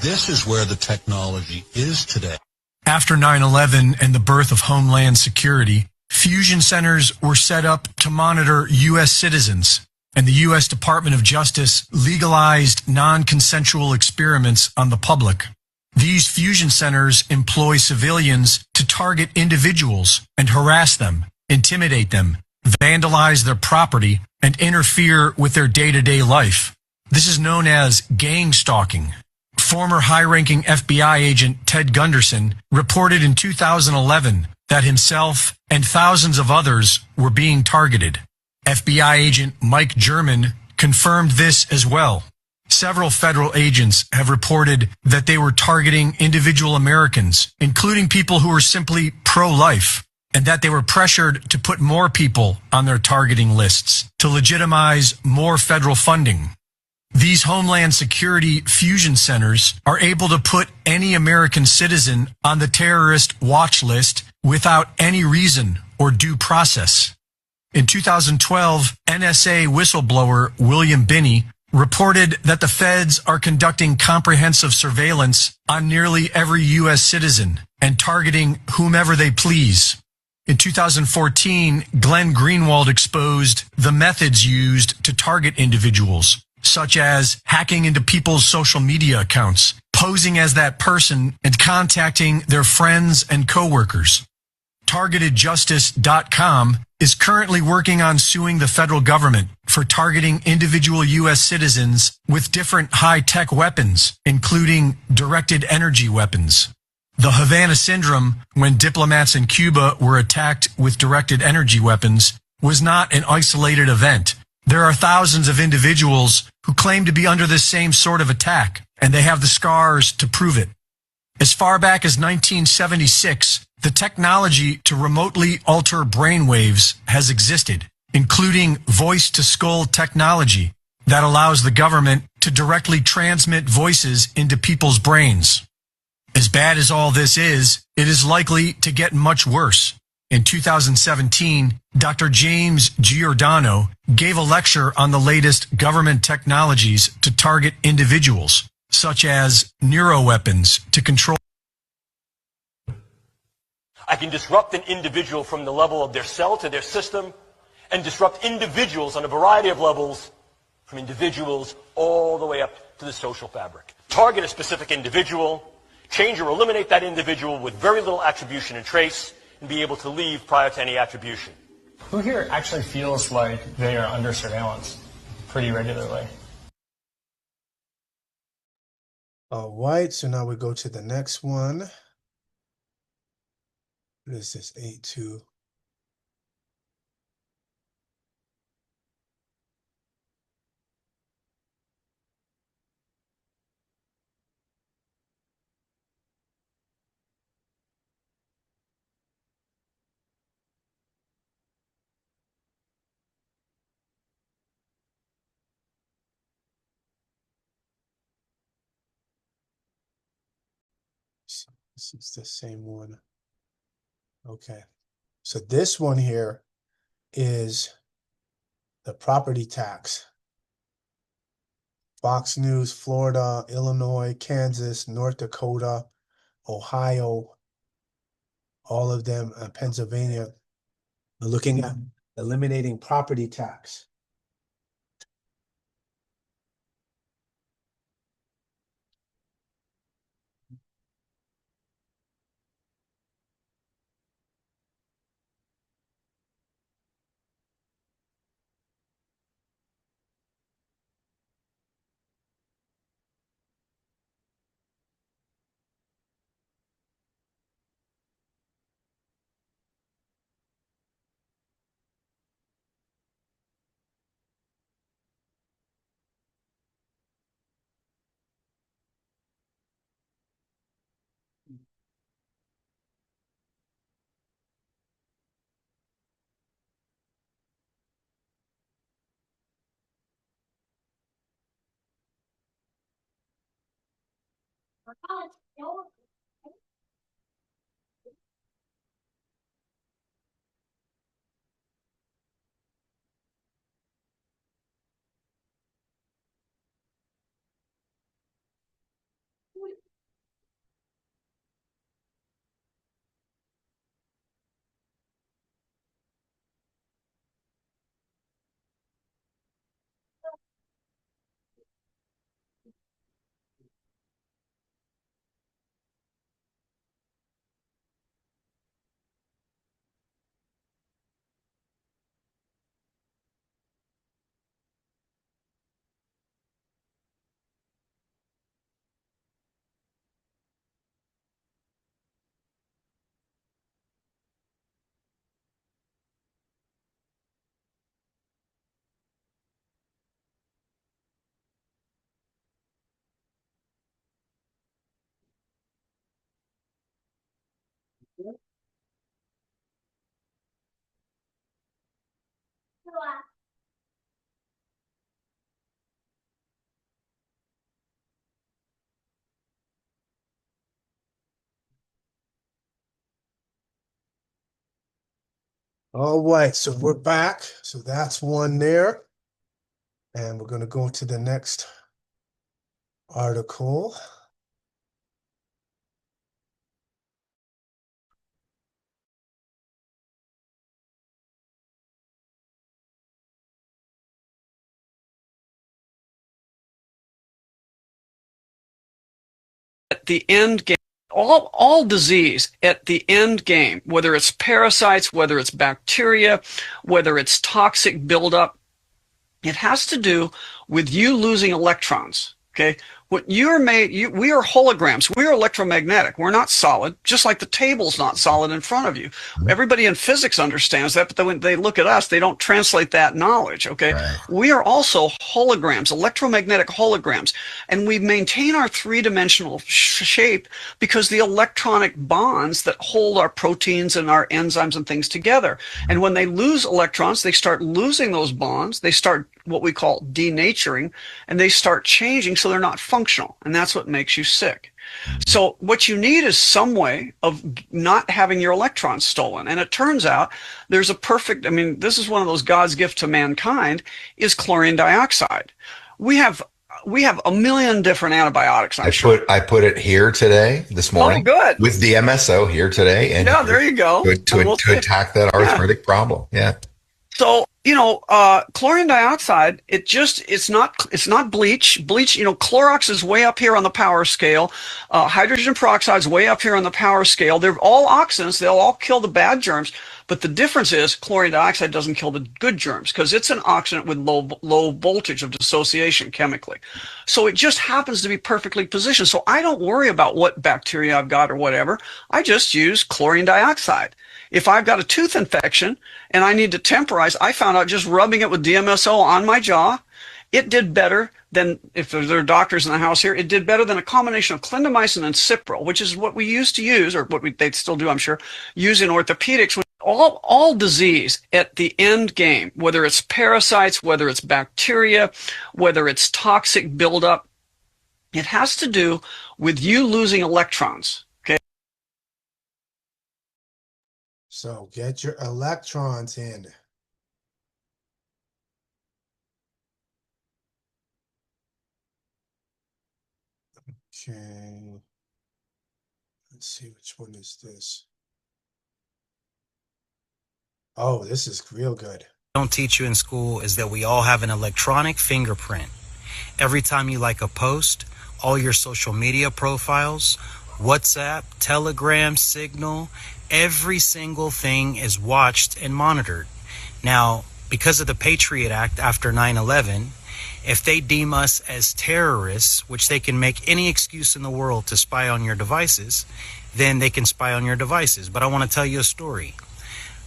This is where the technology is today. After 9/11 and the birth of Homeland Security, fusion centers were set up to monitor U.S. citizens, and the U.S. Department of Justice legalized non-consensual experiments on the public. These fusion centers employ civilians to target individuals and harass them, intimidate them, vandalize their property, and interfere with their day-to-day life. This is known as gang stalking. Former high-ranking FBI agent Ted Gunderson reported in 2011 that himself and thousands of others were being targeted. FBI agent Mike German confirmed this as well. Several federal agents have reported that they were targeting individual Americans, including people who are simply pro-life. and that they were pressured to put more people on their targeting lists to legitimize more federal funding. These Homeland Security fusion centers are able to put any American citizen on the terrorist watch list without any reason or due process. In 2012, NSA whistleblower William Binney reported that the feds are conducting comprehensive surveillance on nearly every U.S. citizen and targeting whomever they please. In 2014, Glenn Greenwald exposed the methods used to target individuals, such as hacking into people's social media accounts, posing as that person, and contacting their friends and coworkers. TargetedJustice.com is currently working on suing the federal government for targeting individual U.S. citizens with different high-tech weapons, including directed energy weapons. The Havana Syndrome, when diplomats in Cuba were attacked with directed energy weapons, was not an isolated event. There are thousands of individuals who claim to be under this same sort of attack, and they have the scars to prove it. As far back as 1976, the technology to remotely alter brainwaves has existed, including voice-to-skull technology that allows the government to directly transmit voices into people's brains. As bad as all this is, it is likely to get much worse. In 2017, Dr. James Giordano gave a lecture on the latest government technologies to target individuals, such as neuroweapons to control. I can disrupt an individual from the level of their cell to their system, and disrupt individuals on a variety of levels, from individuals all the way up to the social fabric. Target a specific individual, change or eliminate that individual with very little attribution and trace, and be able to leave prior to any attribution. Who here actually feels like they are under surveillance pretty regularly? All right, so now we go to the next one. What is this? 8-2. This is the same one. Okay. So this one here is the property tax. Fox News, Florida, Illinois, Kansas, North Dakota, Ohio, all of them, Pennsylvania, are looking at eliminating property tax. All right, so we're back. So that's one there. And we're going to go to the next article. At the end game, all disease at the end game, whether it's parasites, whether it's bacteria, whether it's toxic buildup, it has to do with you losing electrons. Okay, what you're made, we are holograms. We are electromagnetic. We're not solid. Just like the table's not solid in front of you. Everybody in physics understands that, but then when they look at us, they don't translate that knowledge. Okay, we are also holograms, electromagnetic holograms, and we maintain our three-dimensional shape because the electronic bonds that hold our proteins and our enzymes and things together. And when they lose electrons, they start losing those bonds. They start what we call denaturing, and they start changing so they're not functional, and that's what makes you sick. So what you need is some way of not having your electrons stolen, and it turns out there's a perfect, I mean, this is one of those God's gift to mankind, is chlorine dioxide. We have a million different antibiotics. I put it here today, this morning. Oh, good. With the MSO here today, and yeah, there you go. To attack that arthritic problem. Yeah. So, chlorine dioxide, it's not bleach. Bleach, Clorox is way up here on the power scale. Hydrogen peroxide is way up here on the power scale. They're all oxidants. They'll all kill the bad germs. But the difference is chlorine dioxide doesn't kill the good germs because it's an oxidant with low voltage of dissociation chemically. So it just happens to be perfectly positioned. So I don't worry about what bacteria I've got or whatever. I just use chlorine dioxide. If I've got a tooth infection and I need to temporize, I found out just rubbing it with DMSO on my jaw, it did better than, if there are doctors in the house here, it did better than a combination of clindamycin and Cipro, which is what we used to use, or what they still do, I'm sure, use in orthopedics. All disease at the end game, whether it's parasites, whether it's bacteria, whether it's toxic buildup, it has to do with you losing electrons. Okay. So get your electrons in. Okay. Let's see, which one is this? Oh, this is real good. Don't teach you in school is that we all have an electronic fingerprint. Every time you like a post, all your social media profiles, WhatsApp, Telegram, Signal, every single thing is watched and monitored. Now, because of the Patriot Act after 9/11, if they deem us as terrorists, which they can make any excuse in the world to spy on your devices, then they can spy on your devices. But I want to tell you a story.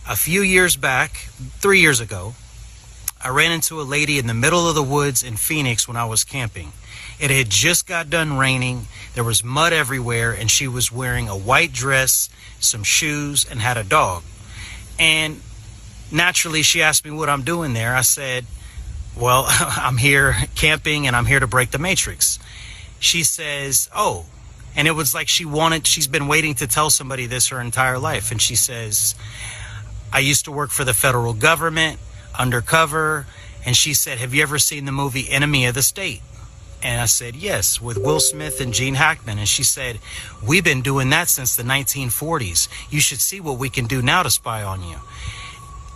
A few years back, 3 years ago, I ran into a lady in the middle of the woods in Phoenix when I was camping. It had just got done raining. There was mud everywhere, and she was wearing a white dress, some shoes, and had a dog. And naturally, she asked me what I'm doing there. I said, well, I'm here camping, and I'm here to break the matrix. She says, oh, and it was like she's been waiting to tell somebody this her entire life. And she says, I used to work for the federal government, undercover. And she said, have you ever seen the movie Enemy of the State? And I said, yes, with Will Smith and Gene Hackman. And she said, we've been doing that since the 1940s. You should see what we can do now to spy on you.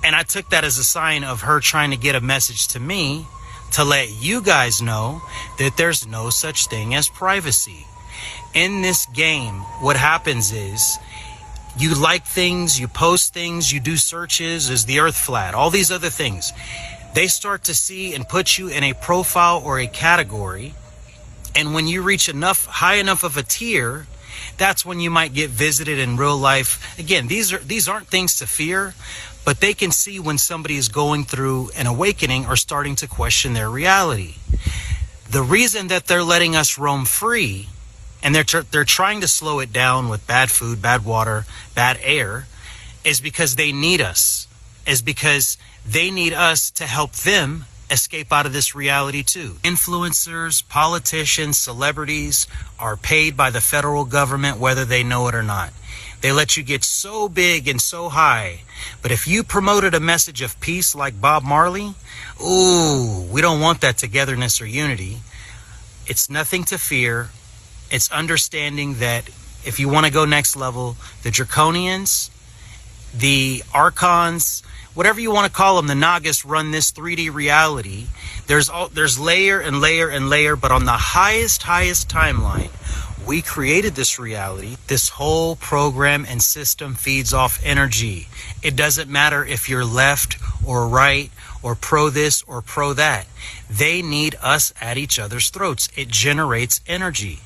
And I took that as a sign of her trying to get a message to me to let you guys know that there's no such thing as privacy. In this game, what happens is you like things, you post things, you do searches, is the earth flat, all these other things. They start to see and put you in a profile or a category. And when you reach high enough of a tier, that's when you might get visited in real life. Again, these aren't things to fear, but they can see when somebody is going through an awakening or starting to question their reality. The reason that they're letting us roam free, and they're trying to slow it down with bad food, bad water, bad air, is because they need us. Is because they need us to help them escape out of this reality too. Influencers, politicians, celebrities are paid by the federal government whether they know it or not. They let you get so big and so high. But if you promoted a message of peace like Bob Marley, ooh, we don't want that togetherness or unity. It's nothing to fear. It's understanding that if you want to go next level, the Draconians, the Archons, whatever you want to call them, the Nagas run this 3D reality. There's layer and layer and layer, but on the highest timeline, we created this reality. This whole program and system feeds off energy. It doesn't matter if you're left or right or pro this or pro that. They need us at each other's throats. It generates energy.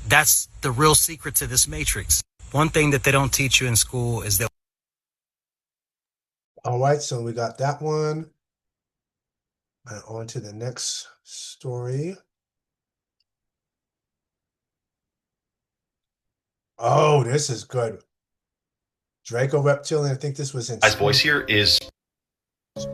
That's the real secret to this matrix. One thing that they don't teach you in school is that. All right, so we got that one. And on to the next story. Oh, this is good. Draco Reptilian, I think this was in. His voice here is,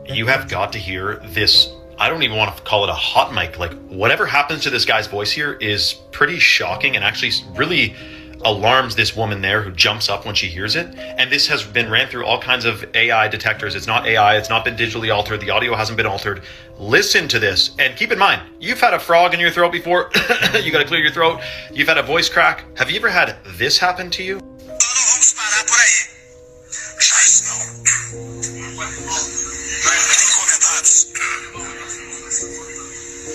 you have got to hear this. I don't even want to call it a hot mic. Like, whatever happens to this guy's voice here is pretty shocking and actually really alarms this woman there who jumps up when she hears it. And this has been ran through all kinds of AI detectors. It's not AI. It's not been digitally altered. The audio hasn't been altered. Listen to this. And keep in mind, you've had a frog in your throat before. You got to clear your throat. You've had a voice crack. Have you ever had this happen to you?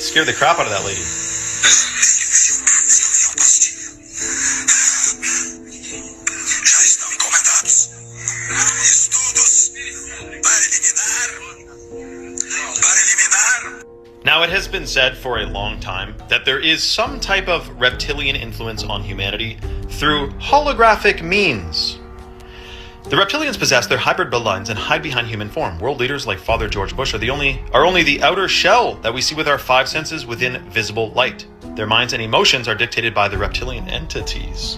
Scared the crap out of that lady. Now, it has been said for a long time that there is some type of reptilian influence on humanity through holographic means. The reptilians possess their hybrid bloodlines and hide behind human form. World leaders like Father George Bush are only the outer shell that we see with our five senses within visible light. Their minds and emotions are dictated by the reptilian entities.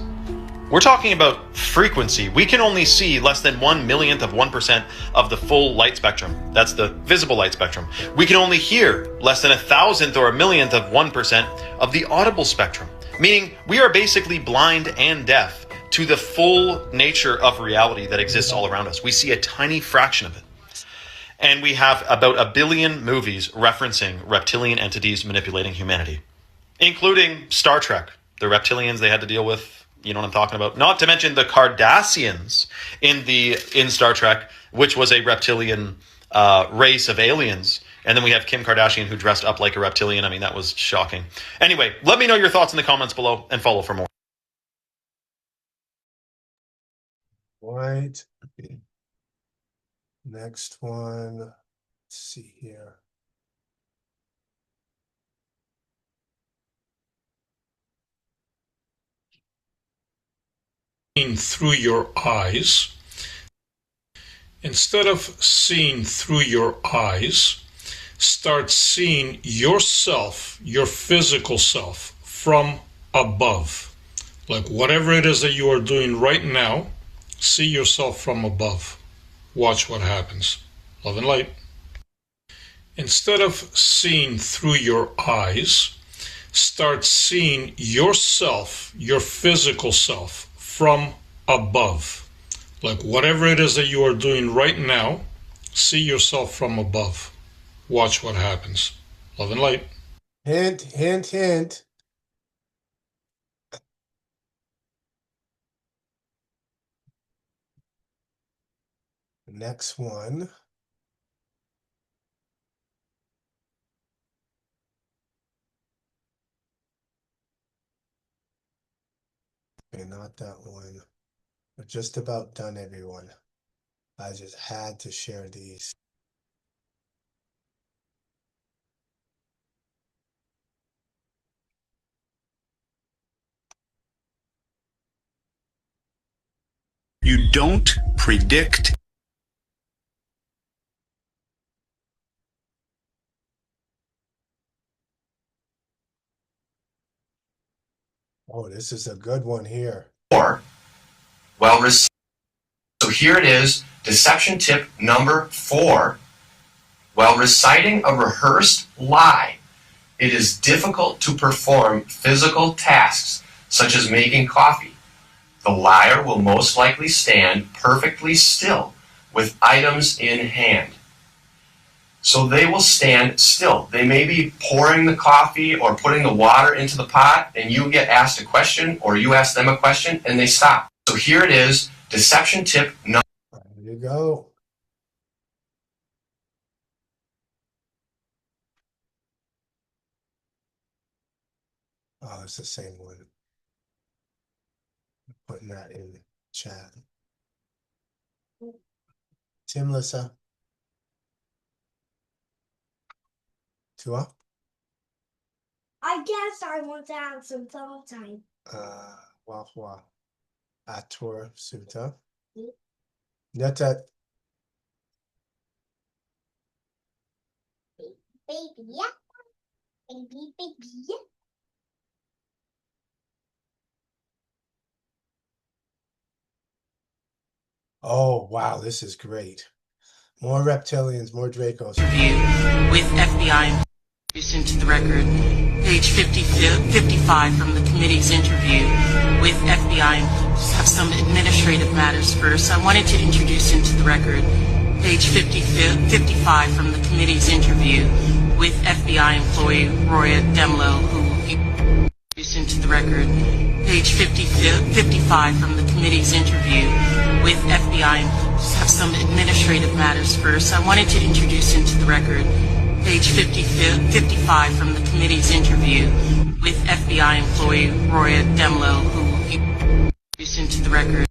We're talking about frequency. We can only see less than 1/1,000,000th of 1% of the full light spectrum. That's the visible light spectrum. We can only hear less than 1,000th or 1,000,000th of 1% of the audible spectrum. Meaning we are basically blind and deaf to the full nature of reality that exists all around us. We see a tiny fraction of it. And we have about 1 billion movies referencing reptilian entities manipulating humanity, including Star Trek, the reptilians they had to deal with. You know what I'm talking about? Not to mention the Cardassians in Star Trek, which was a reptilian race of aliens. And then we have Kim Kardashian, who dressed up like a reptilian. I mean, that was shocking. Anyway, let me know your thoughts in the comments below and follow for more. Right. Next one. Let's see here. Through your eyes. Instead of seeing through your eyes, start seeing yourself, your physical self, from above. Like whatever it is that you are doing right now, see yourself from above. Watch what happens. Love and light. Instead of seeing through your eyes, start seeing yourself, your physical self, from above. Like whatever it is that you are doing right now, see yourself from above. Watch what happens. Love and light. Hint, hint, hint. Next one. Okay, not that one. We're just about done, everyone. I just had to share these. You don't predict. Oh, this is a good one here. Well, so here it is, deception tip number 4. While reciting a rehearsed lie, it is difficult to perform physical tasks such as making coffee. the liar will most likely stand perfectly still with items in hand. So they will stand still. They may be pouring the coffee or putting the water into the pot, and you get asked a question, or you ask them a question, and they stop. So here it is, deception tip number. There you go. Oh, it's the same one. Putting that in the chat. Tim Lissa. Tua? I guess I want to have some thought time. Wafwa. Ator Suta. Netet. Baby, yeah. Baby, yeah. Oh, wow, this is great. More reptilians, more Dracos. With FBI into the record. Page 55 from the committee's interview with FBI. Have some administrative matters first. I wanted to introduce into the record. Page 55 from the committee's interview with FBI employee Roya Demlow, who introduced into the record. Page 55 from the committee's interview with FBI. Have some administrative matters first. I wanted to introduce into the record. Page 55 from the committee's interview with FBI employee Roya Demlow, who introduced into the record.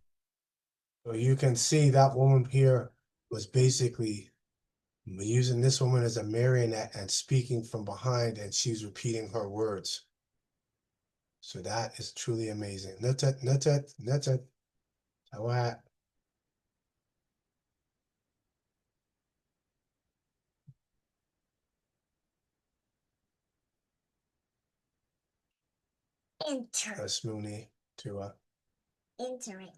So you can see that woman here was basically using this woman as a marionette and speaking from behind, and she's repeating her words. So that is truly amazing. Netet. Tawat. Mooney to Entering.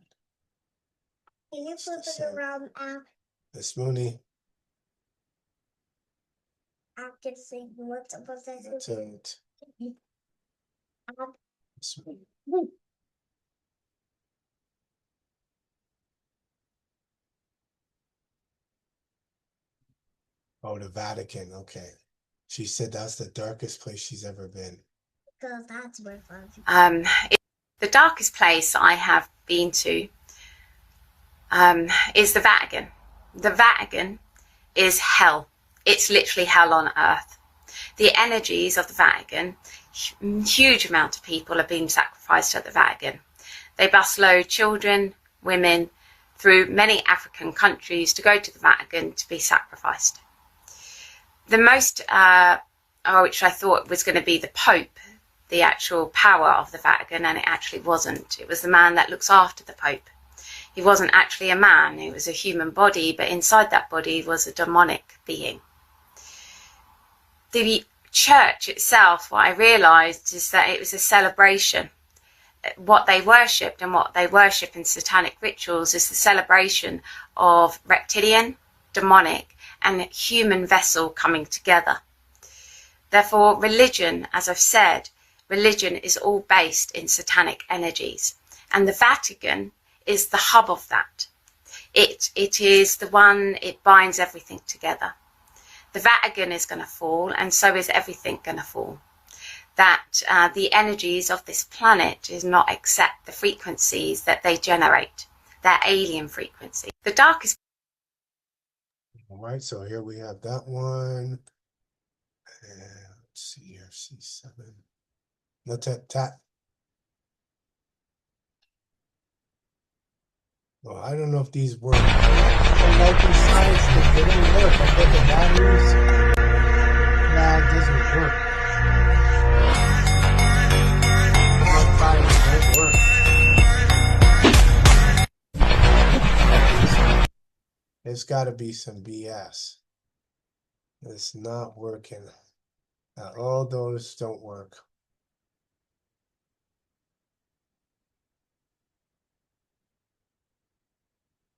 Can you flip it around now? Miss Mooney. I can see what's supposed to say. Oh, the Vatican. Okay. She said that's the darkest place she's ever been. Because that's where the darkest place I have been to is the Vatican. The Vatican is hell. It's literally hell on earth. The energies of the Vatican, huge amount of people are being sacrificed at the Vatican. They busload children, women through many African countries to go to the Vatican to be sacrificed. The most, which I thought was going to be the Pope, the actual power of the Vatican, and it actually wasn't. It was the man that looks after the Pope. He wasn't actually a man, he was a human body, but inside that body was a demonic being. The church itself, what I realised is that it was a celebration. What they worshipped and what they worship in satanic rituals is the celebration of reptilian, demonic, and human vessel coming together. Therefore, religion, as I've said, religion is all based in satanic energies. And the Vatican is the hub of that. It is the one, it binds everything together. The Vatican is going to fall, and so is everything going to fall. That the energies of this planet is not accept the frequencies that they generate. They're alien frequencies. The darkest. All right, so here we have that one. And let's see here, C7. Netet. Well, I don't know if these work. I'm liking science that they don't work. I bet the batteries, it doesn't work. There's got to be some BS. It's not working. All those don't work.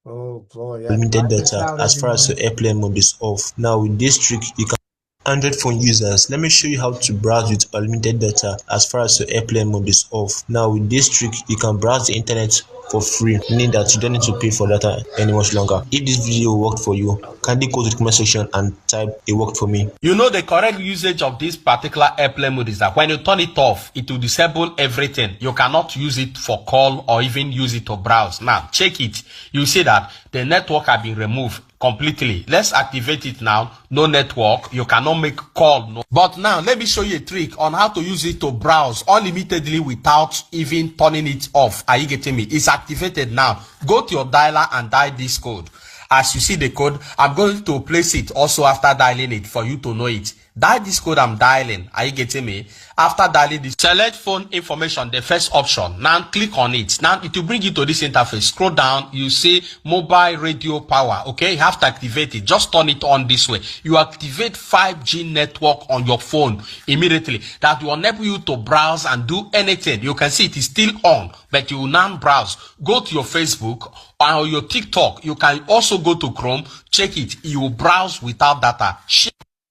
Oh boy, yeah. Limited data as far as your airplane mode is off. Now with this trick, you can Android phone users, let me show you how to browse with unlimited data as far as your airplane mode is off. Now with this trick, you can browse the internet for free, meaning that you don't need to pay for data any much longer. If this video worked for you, kindly go to the comment section and type "it worked for me." You know the correct usage of this particular airplane mode is that when you turn it off, it will disable everything. You cannot use it for call or even use it to browse. Now check it. You see that the network has been removed completely. Let's activate it now. No network. You cannot make call. No. But now let me show you a trick on how to use it to browse unlimitedly without even turning it off. Are you getting me? It's activated now. Go to your dialer and dial this code. As you see the code, I'm going to place it also after dialing it for you to know it. Dial this code I'm dialing. Are you getting me? After dialing this, select phone information, the first option. Now click on it. Now it will bring you to this interface. Scroll down. You see mobile radio power. Okay, you have to activate it. Just turn it on this way. You activate 5G network on your phone immediately. That will enable you to browse and do anything. You can see it is still on, but you will now browse. Go to your Facebook or your TikTok. You can also go to Chrome. Check it. You will browse without data.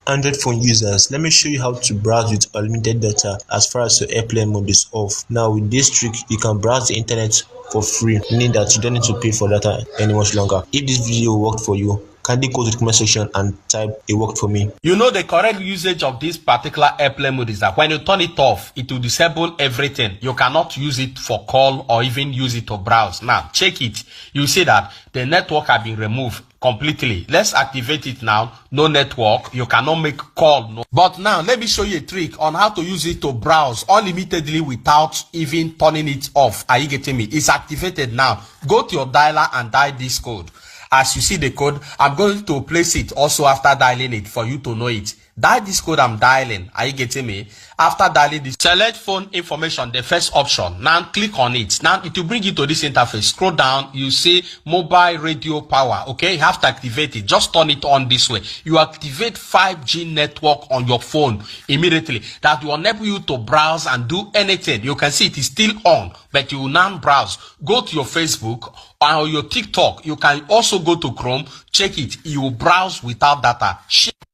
Android phone users, let me show you how to browse with unlimited data as far as your airplane mode is off. Now with this trick, you can browse the internet for free, meaning that you don't need to pay for data any much longer. If this video worked for you, kindly go to the comment section and type "it worked for me." You know the correct usage of this particular airplane mode is that when you turn it off, it will disable everything. You cannot use it for call or even use it to browse. Now check it. You see that the network has been removed completely. Let's activate it now. No network. You cannot make call. No. But now let me show you a trick on how to use it to browse unlimitedly without even turning it off. Are you getting me? It's activated now. Go to your dialer and dial this code. As you see the code, I'm going to place it also after dialing it for you to know it. Dial this code I'm dialing. Are you getting me? After dialing this, select phone information, the first option. Now click on it. Now it will bring you to this interface. Scroll down. You see mobile radio power. Okay, you have to activate it. Just turn it on this way. You activate 5G network on your phone immediately. That will enable you to browse and do anything. You can see it is still on, but you will now browse. Go to your Facebook or your TikTok. You can also go to Chrome. Check it. You will browse without data.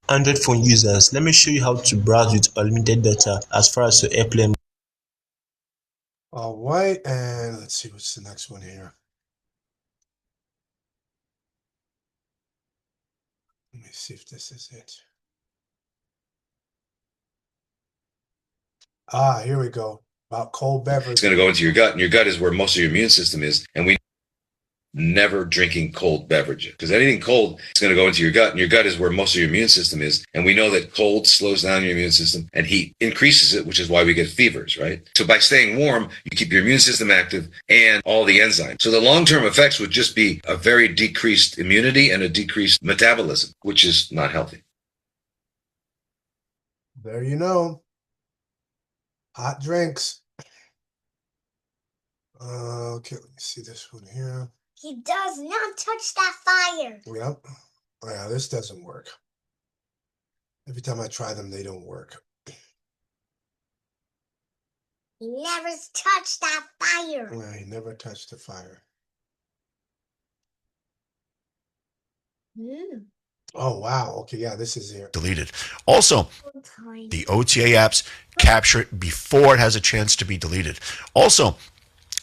Android phone users, let me show you how to browse with unlimited data as far as your airplane. All right, and let's see what's the next one here. Let me see if this is it. Ah, here we go. About cold beverage. It's going to go into your gut, and your gut is where most of your immune system is. And we never drinking cold beverages, because anything cold is going to go into your gut, and your gut is where most of your immune system is. And we know that cold slows down your immune system and heat increases it, which is why we get fevers, right? So by staying warm, you keep your immune system active and all the enzymes. So the long-term effects would just be a very decreased immunity and a decreased metabolism, which is not healthy. There you know. Hot drinks. Okay, let me see this one here. He does not touch that fire. Yep. Oh, yeah, this doesn't work. Every time I try them, they don't work. He never touched that fire. Yeah, he never touched the fire. Oh, wow. Okay, yeah, this is here. Deleted. Also, the OTA apps capture it before it has a chance to be deleted. Also,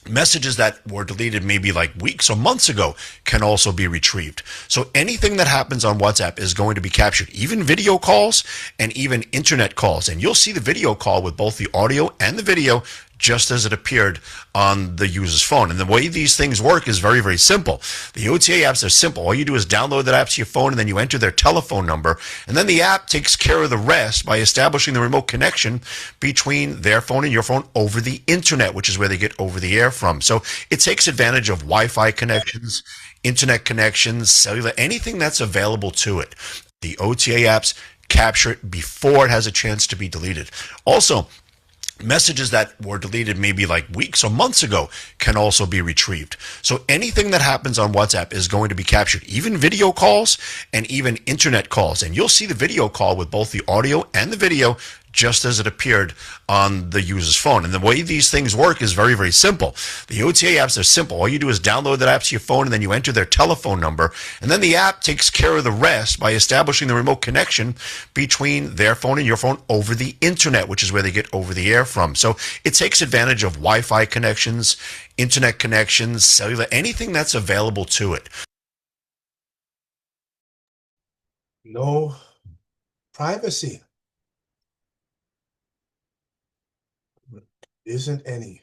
messages that were deleted maybe like weeks or months ago can also be retrieved. So anything that happens on WhatsApp is going to be captured, even video calls and even internet calls. And you'll see the video call with both the audio and the video just as it appeared on the user's phone. And the way these things work is very, very simple. The OTA apps are simple. All you do is download that app to your phone, and then you enter their telephone number, and then the app takes care of the rest by establishing the remote connection between their phone and your phone over the internet, which is where they get over the air from. So it takes advantage of Wi-Fi connections, internet connections, cellular, anything that's available to it. The OTA apps capture it before it has a chance to be deleted. Also, messages that were deleted maybe like weeks or months ago can also be retrieved. So anything that happens on WhatsApp is going to be captured, even video calls and even internet calls. And you'll see the video call with both the audio and the video just as it appeared on the user's phone. And the way these things work is very, very simple. The OTA apps are simple. All you do is download that app to your phone, and then you enter their telephone number, and then the app takes care of the rest by establishing the remote connection between their phone and your phone over the internet, which is where they get over the air from. So it takes advantage of Wi-Fi connections, internet connections, cellular, anything that's available to it. No privacy. Isn't any.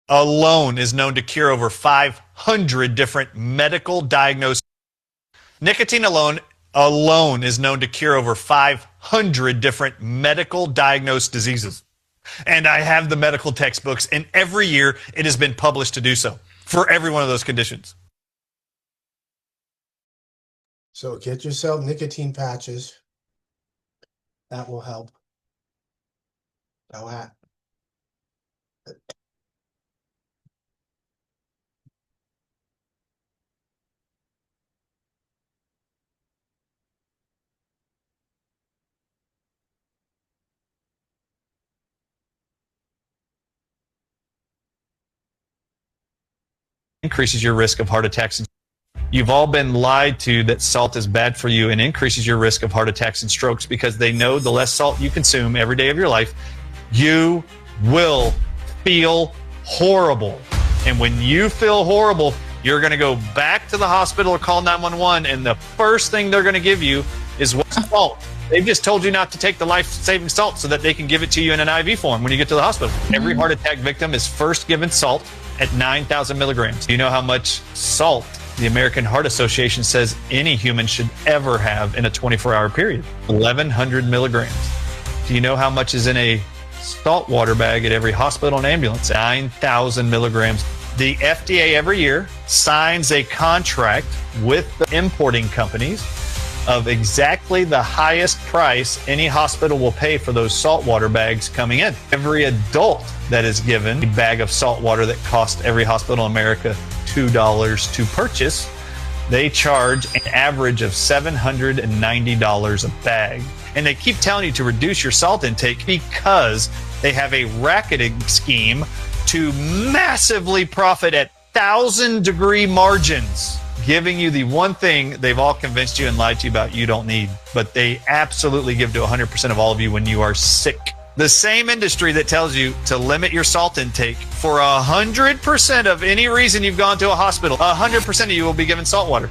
Alone is known to cure over 500 different medical diagnoses. Nicotine alone is known to cure over 500 different medical diagnosed diseases. And I have the medical textbooks, and every year it has been published to do so for every one of those conditions. So get yourself nicotine patches. That will help. Go ahead. Increases your risk of heart attacks. You've all been lied to that salt is bad for you and increases your risk of heart attacks and strokes because they know the less salt you consume every day of your life, you will feel horrible. And when you feel horrible, you're going to go back to the hospital or call 911, and the first thing they're going to give you is what salt. They've just told you not to take the life-saving salt so that they can give it to you in an IV form when you get to the hospital. Every heart attack victim is first given salt at 9,000 milligrams. Do you know how much salt the American Heart Association says any human should ever have in a 24-hour period? 1,100 milligrams. Do you know how much is in a salt water bag at every hospital and ambulance? 9,000 milligrams. The FDA every year signs a contract with the importing companies of exactly the highest price any hospital will pay for those saltwater bags coming in. Every adult that is given a bag of salt water that costs every hospital in America $2 to purchase, they charge an average of $790 a bag. And they keep telling you to reduce your salt intake because they have a racketing scheme to massively profit at 1,000-degree margins, giving you the one thing they've all convinced you and lied to you about you don't need, but they absolutely give to 100% of all of you when you are sick. The same industry that tells you to limit your salt intake for 100% of any reason you've gone to a hospital, 100% of you will be given salt water.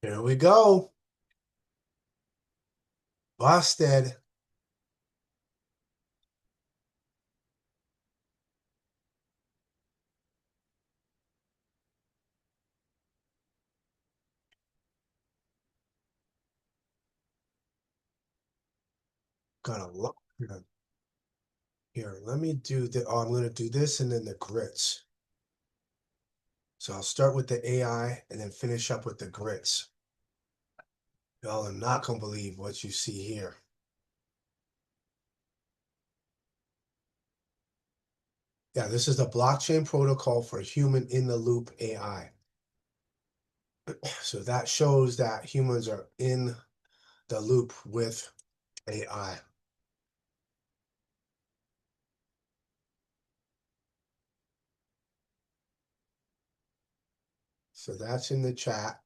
Here we go. Busted. Gonna look here. Let me do the. Oh, I'm gonna do this and then the grits. So I'll start with the AI and then finish up with the grits. Y'all are not gonna believe what you see here. Yeah, this is the blockchain protocol for human in the loop AI. So that shows that humans are in the loop with AI. So that's in the chat.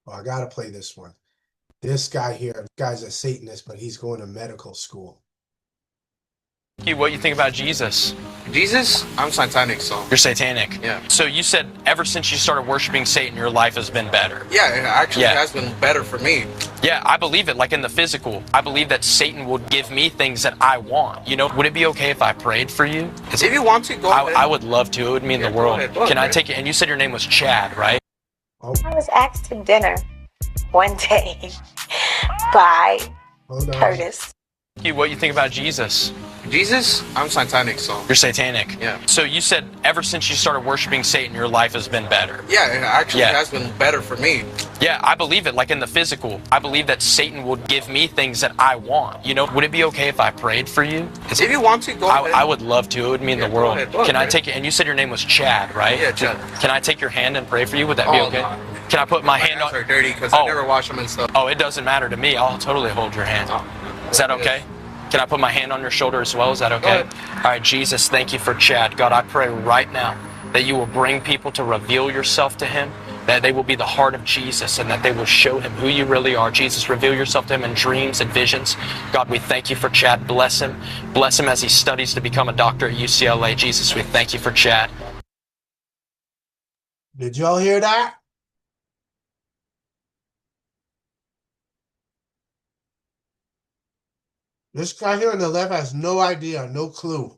Oh, I gotta play this one. This guy here, this guy's a Satanist, but he's going to medical school. What you think about Jesus? Jesus? I'm satanic, so. You're satanic? Yeah. So you said ever since you started worshiping Satan, your life has been better? Yeah, it actually has been better for me. Yeah, I believe it, like in the physical. I believe that Satan will give me things that I want. You know, would it be okay if I prayed for you? If you want to, go ahead. I would love to. It would mean the world. Can I take it? And you said your name was Chad, right? I was asked to dinner one day by Curtis. What you think about Jesus? Jesus? I'm satanic, so. You're satanic? Yeah. So you said ever since you started worshiping Satan, your life has been better? Yeah, it actually has been better for me. Yeah, I believe it, like in the physical. I believe that Satan will give me things that I want. You know, would it be okay if I prayed for you? If you want to, go ahead. I would love to. It would mean the world. Can I take it? And you said your name was Chad, right? Yeah, Chad. Can I take your hand and pray for you? Would that be okay? No. Can I put my hand on? Are dirty because I never wash them and stuff. Oh, it doesn't matter to me. I'll totally hold your hand. Is that okay? Can I put my hand on your shoulder as well? Is that okay? All right, Jesus, thank you for Chad. God, I pray right now that you will bring people to reveal yourself to him, that they will be the heart of Jesus, and that they will show him who you really are. Jesus, reveal yourself to him in dreams and visions. God, we thank you for Chad. Bless him. Bless him as he studies to become a doctor at UCLA. Jesus, we thank you for Chad. Did y'all hear that? This guy here on the left has no idea, no clue.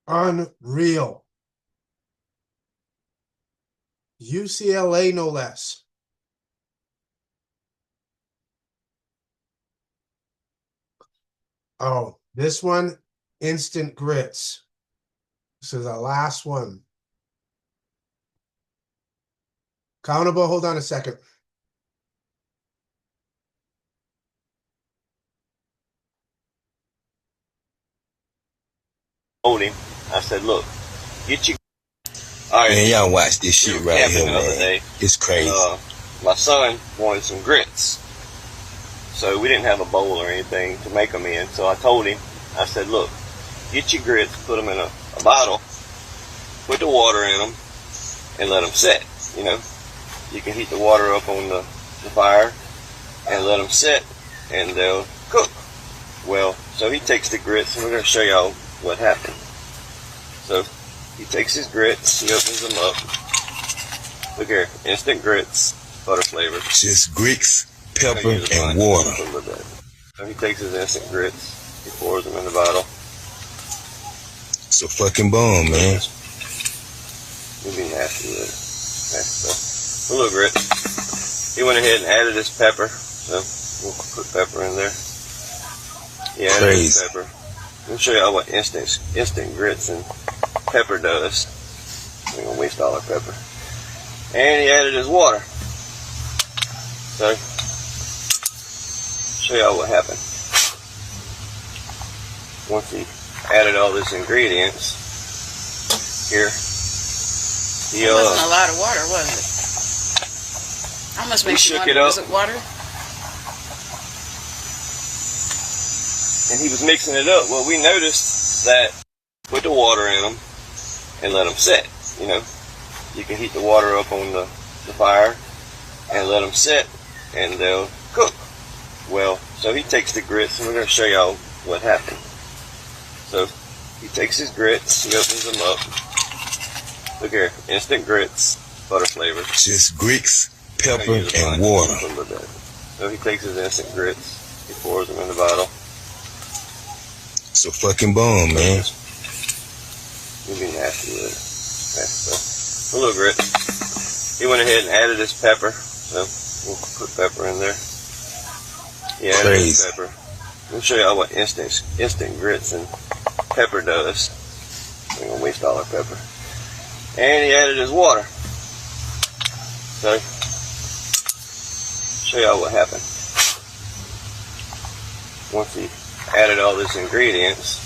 Unreal. UCLA, no less. Oh, this one, instant grits. This is our last one. Countable, hold on a second. Told him, I said, look, get your... All right, Man, y'all watch this shit right here, man. It's crazy. My son wanted some grits. So we didn't have a bowl or anything to make them in. So I told him, I said, look, get your grits, put them in a bottle, put the water in them, and let them set, you know. You can heat the water up on the fire and let them set, and they'll cook. Well, so he takes the grits, and we're going to show y'all what happened. So he takes his grits, he opens them up. Look here, instant grits, butter flavor. Just grits, pepper, and water. So he takes his instant grits, he pours them in the bottle. It's a fucking bomb, man. You'll be nasty with it. Nasty stuff. A little grit. He went ahead and added his pepper, so we'll put pepper in there. Yeah, added his pepper. Let me show y'all what instant grits and pepper does. We ain't gonna waste all our pepper. And he added his water. So, show y'all what happened. Once he added all these ingredients, here, it wasn't a lot of water, was it? How much makes you water? Was it water? And he was mixing it up. Well, we noticed that put the water in them and let them set. You know, you can heat the water up on the fire and let them set, and they'll cook. Well, so he takes the grits, and we're going to show y'all what happened. So he takes his grits, he opens them up. Look here, instant grits, butter flavor. Just grits, pepper, and water. So he takes his instant grits, he pours them in the bottle. It's a fucking bomb, man. You'll be nasty with it. Nasty stuff. A little grit. He went ahead and added his pepper, so we'll put pepper in there. Yeah, added his pepper. Let me show y'all what instant grits and pepper does. We ain't gonna waste all our pepper. And he added his water. So, show y'all what happened. Once he added all these ingredients,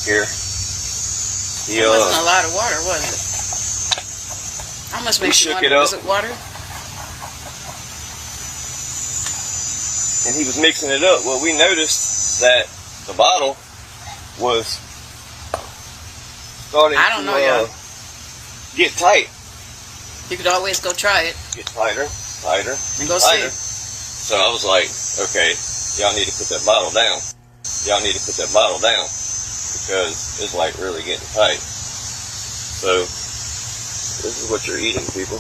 here, it wasn't a lot of water, was it? How much makes you water? Was it water? And he was mixing it up. Well, we noticed that the bottle was starting to get tight. You could always go try it. Get tighter, and go tighter. see. So I was like, okay, y'all need to put that bottle down. Y'all need to put that bottle down because it's like really getting tight. So this is what you're eating, people.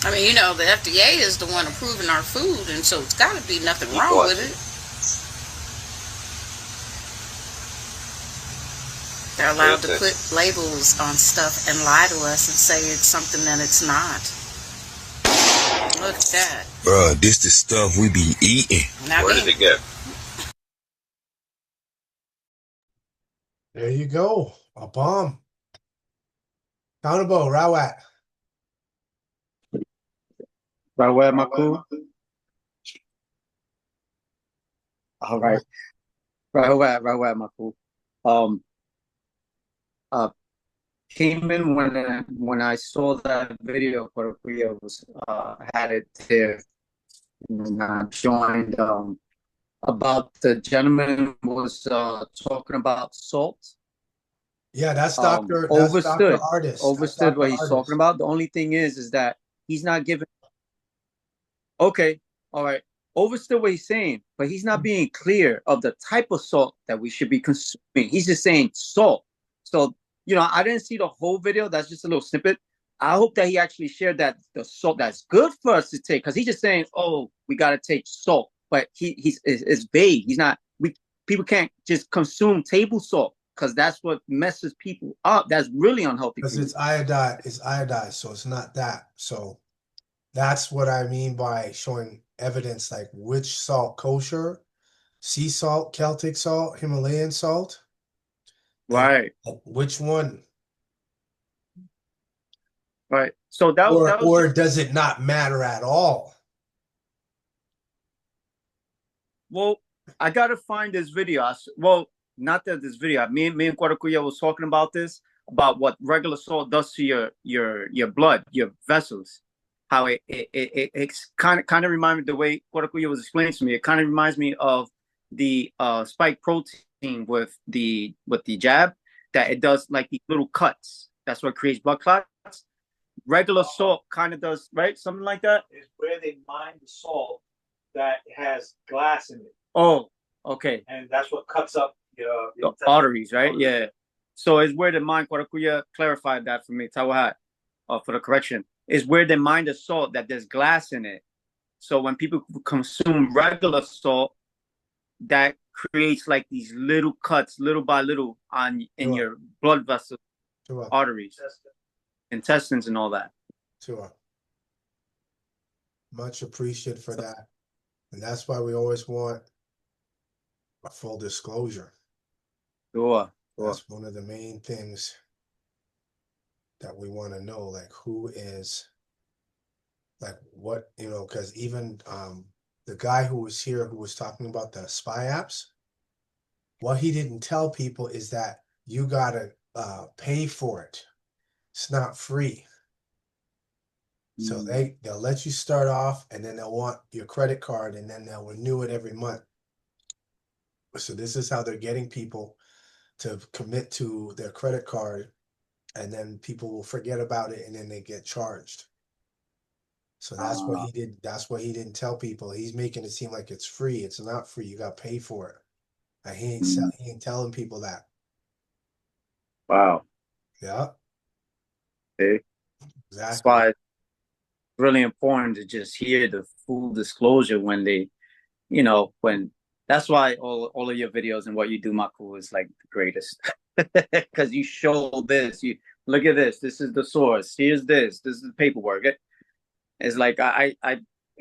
I mean, you know, the FDA is the one approving our food, and so it's got to be nothing wrong with it. They're allowed to put labels on stuff and lie to us and say it's something that it's not. Look at that. Bruh, this the stuff we be eating. Where did it go? There you go. A bomb. Countable, Rawat. Rawat Maku. All right. Rawat Maku. Came in when I saw that video. Korea was had it there, and I joined. About the gentleman was talking about salt. Yeah, that's Dr. Overstood. Dr. Artist. Overstood what he's talking about. The only thing is that he's not giving. Okay, all right. Overstood what he's saying, but he's not being clear of the type of salt that we should be consuming. He's just saying salt. So, I didn't see the whole video. That's just a little snippet. I hope that he actually shared that the salt that's good for us to take, because he's just saying, "Oh, we got to take salt," but he's vague. He's not. People can't just consume table salt because that's what messes people up. That's really unhealthy. Because it's iodized, so it's not that. So that's what I mean by showing evidence, like which salt, kosher, sea salt, Celtic salt, Himalayan salt. Right. Which one? Right. So that was or does it not matter at all? Well, I gotta find this video. Not that this video. Me and Guaracuya was talking about this, about what regular salt does to your blood, your vessels. How it kind of reminds me, the way Guaracuya was explaining to me. It kind of reminds me of the spike protein with the jab, that it does like these little cuts. That's what creates blood clots. Regular salt kind of does, right? Something like that. Is where they mine the salt that has glass in it. Oh, okay. And that's what cuts up the arteries, right? Yeah. So it's where the mine, Guaracuya clarified that for me, Tawahat, for the correction, is where they mine the salt that there's glass in it. So when people consume regular salt, that creates like these little cuts, little by little, in your blood vessels, arteries, intestines, and all that. Sure. Much appreciated for that. And that's why we always want a full disclosure. Sure. That's one of the main things that we want to know, like who is, like what, because even the guy who was here who was talking about the spy apps, what he didn't tell people is that you gotta pay for it. It's not free. So they'll let you start off, and then they'll want your credit card, and then they'll renew it every month. So this is how they're getting people to commit to their credit card, and then people will forget about it, and then they get charged. So that's what he did. That's what he didn't tell people. He's making it seem like it's free. It's not free. You got to pay for it. And he ain't telling people that. Wow. Yeah. Okay. Exactly. That's why it's really important to just hear the full disclosure when they, that's why all of your videos and what you do, Maku, is like the greatest. Because you show this, you look at this is the source, here's this is the paperwork. It's like I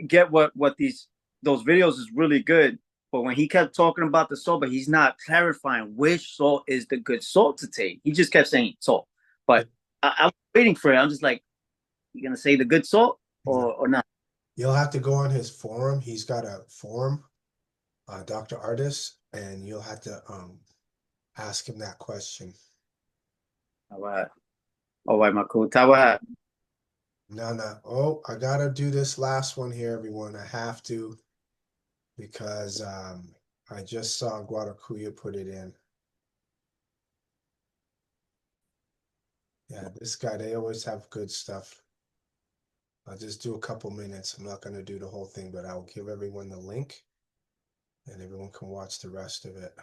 get what those videos is really good, but when he kept talking about the salt, but he's not clarifying which salt is the good salt to take. He just kept saying salt. But I was waiting for it. I'm just like, you gonna say the good salt or not? You'll have to go on his forum. He's got a forum, Dr. Artist, and you'll have to ask him that question. All right, Maku. Tawahat. No. Oh, I gotta do this last one here, everyone. I have to, because I just saw Guaracuya put it in. Yeah, this guy, they always have good stuff. I'll just do a couple minutes. I'm not gonna do the whole thing, but I'll give everyone the link, and everyone can watch the rest of it.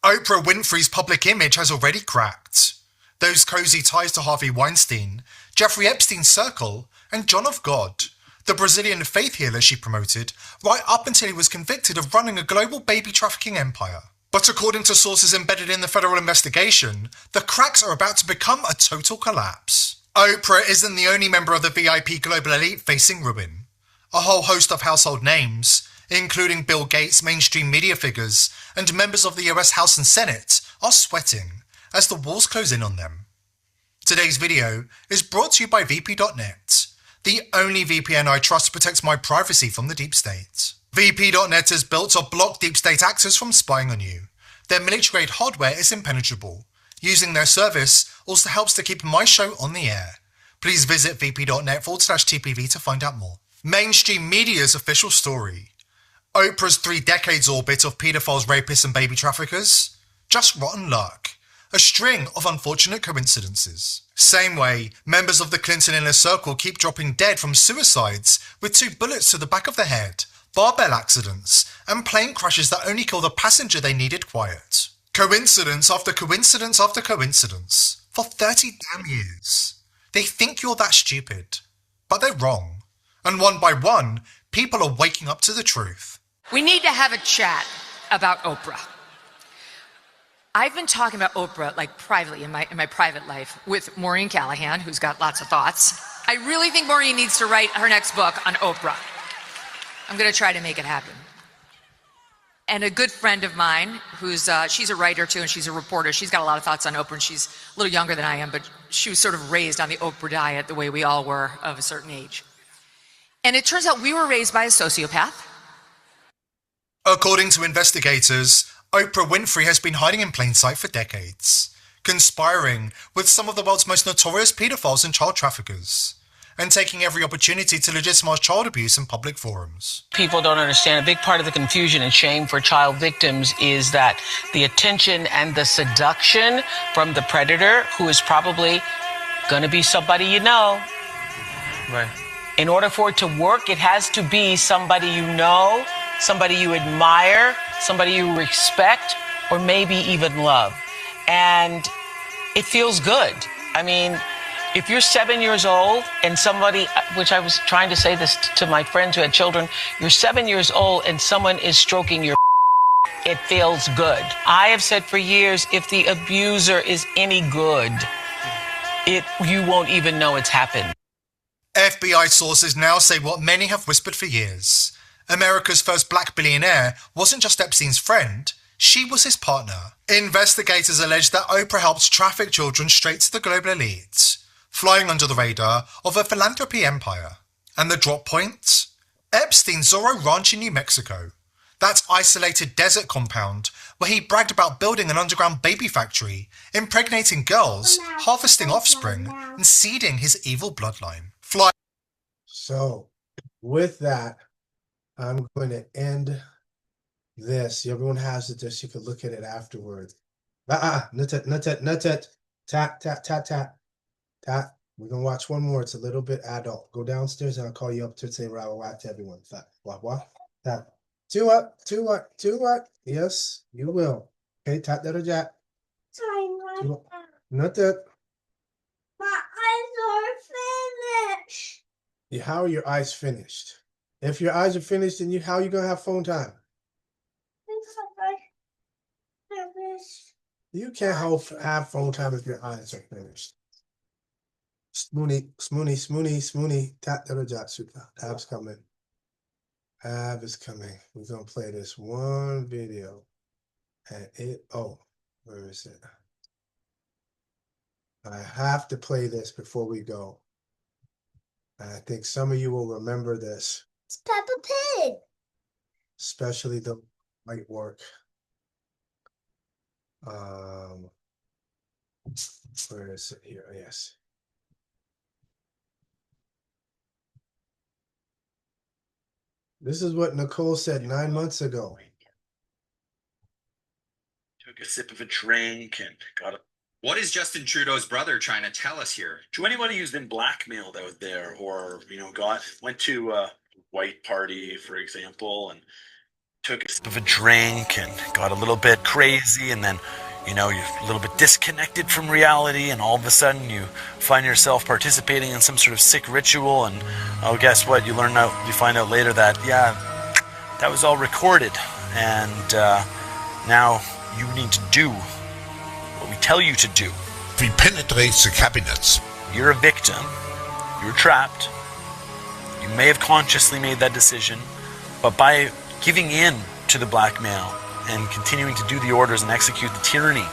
Oprah Winfrey's public image has already cracked. Those cozy ties to Harvey Weinstein, Jeffrey Epstein's circle, and John of God, the Brazilian faith healer she promoted, right up until he was convicted of running a global baby trafficking empire. But according to sources embedded in the federal investigation, the cracks are about to become a total collapse. Oprah isn't the only member of the VIP global elite facing ruin. A whole host of household names, including Bill Gates, mainstream media figures, and members of the US House and Senate, are sweating as the walls close in on them. Today's video is brought to you by VP.net, the only VPN I trust to protect my privacy from the deep state. VP.net is built to block deep state actors from spying on you. Their military-grade hardware is impenetrable. Using their service also helps to keep my show on the air. Please visit vp.net/TPV to find out more. Mainstream media's official story. Oprah's 3 decades orbit of pedophiles, rapists and baby traffickers? Just rotten luck. A string of unfortunate coincidences. Same way, members of the Clinton inner circle keep dropping dead from suicides with 2 bullets to the back of the head, barbell accidents, and plane crashes that only kill the passenger they needed quiet. Coincidence after coincidence after coincidence. For 30 damn years. They think you're that stupid. But they're wrong. And one by one, people are waking up to the truth. We need to have a chat about Oprah. I've been talking about Oprah like privately in my private life with Maureen Callahan, who's got lots of thoughts. I really think Maureen needs to write her next book on Oprah. I'm going to try to make it happen. And a good friend of mine, who's she's a writer too, and she's a reporter. She's got a lot of thoughts on Oprah, and she's a little younger than I am, but she was sort of raised on the Oprah diet the way we all were of a certain age. And it turns out we were raised by a sociopath. According to investigators, Oprah Winfrey has been hiding in plain sight for decades, conspiring with some of the world's most notorious pedophiles and child traffickers, and taking every opportunity to legitimize child abuse in public forums. People don't understand. A big part of the confusion and shame for child victims is that the attention and the seduction from the predator, who is probably going to be somebody you know. Right. In order for it to work, it has to be somebody you know, somebody you admire, somebody you respect, or maybe even love. And it feels good. I mean, if you're 7 years old and somebody, which I was trying to say this to my friends who had children, you're 7 years old and someone is stroking your it feels good. I have said for years, if the abuser is any good, you won't even know it's happened. FBI sources now say what many have whispered for years. America's first black billionaire wasn't just Epstein's friend, she was his partner. Investigators allege that Oprah helped traffic children straight to the global elite, flying under the radar of a philanthropy empire. And the drop point? Epstein's Zorro Ranch in New Mexico. That isolated desert compound where he bragged about building an underground baby factory, impregnating girls, harvesting offspring, and seeding his evil bloodline. So, with that, I'm going to end this. Everyone has it just, you can look at it afterwards. Not it. Tap, tap, tap, tap. Tap. We're going to watch one more. It's a little bit adult. Go downstairs and I'll call you up to say Rawat to everyone. Tap, what? Tap. Two up. Yes, you will. Okay, tap that or jack. Not that. My eyes are finished. How are your eyes finished? If your eyes are finished, then how are you going to have phone time? You can't have phone time if your eyes are finished. Smoony. Tap the Rajatsuka. Tab's coming. Ab is coming. We're going to play this one video. And where is it? I have to play this before we go. I think some of you will remember this. It's Peppa Pig. Especially the light work. Where is it here? Yes. This is what Nicole said 9 months ago. Took a sip of a drink and got a... What is Justin Trudeau's brother trying to tell us here? To anybody who's been blackmailed out there or, went to a white party, for example, and took a sip of a drink and got a little bit crazy and then, you're a little bit disconnected from reality and all of a sudden you find yourself participating in some sort of sick ritual and, guess what? You find out later that, that was all recorded and now You need to do what we tell you to do. We penetrate the cabinets. You're a victim. You're trapped. You may have consciously made that decision, but by giving in to the blackmail and continuing to do the orders and execute the tyranny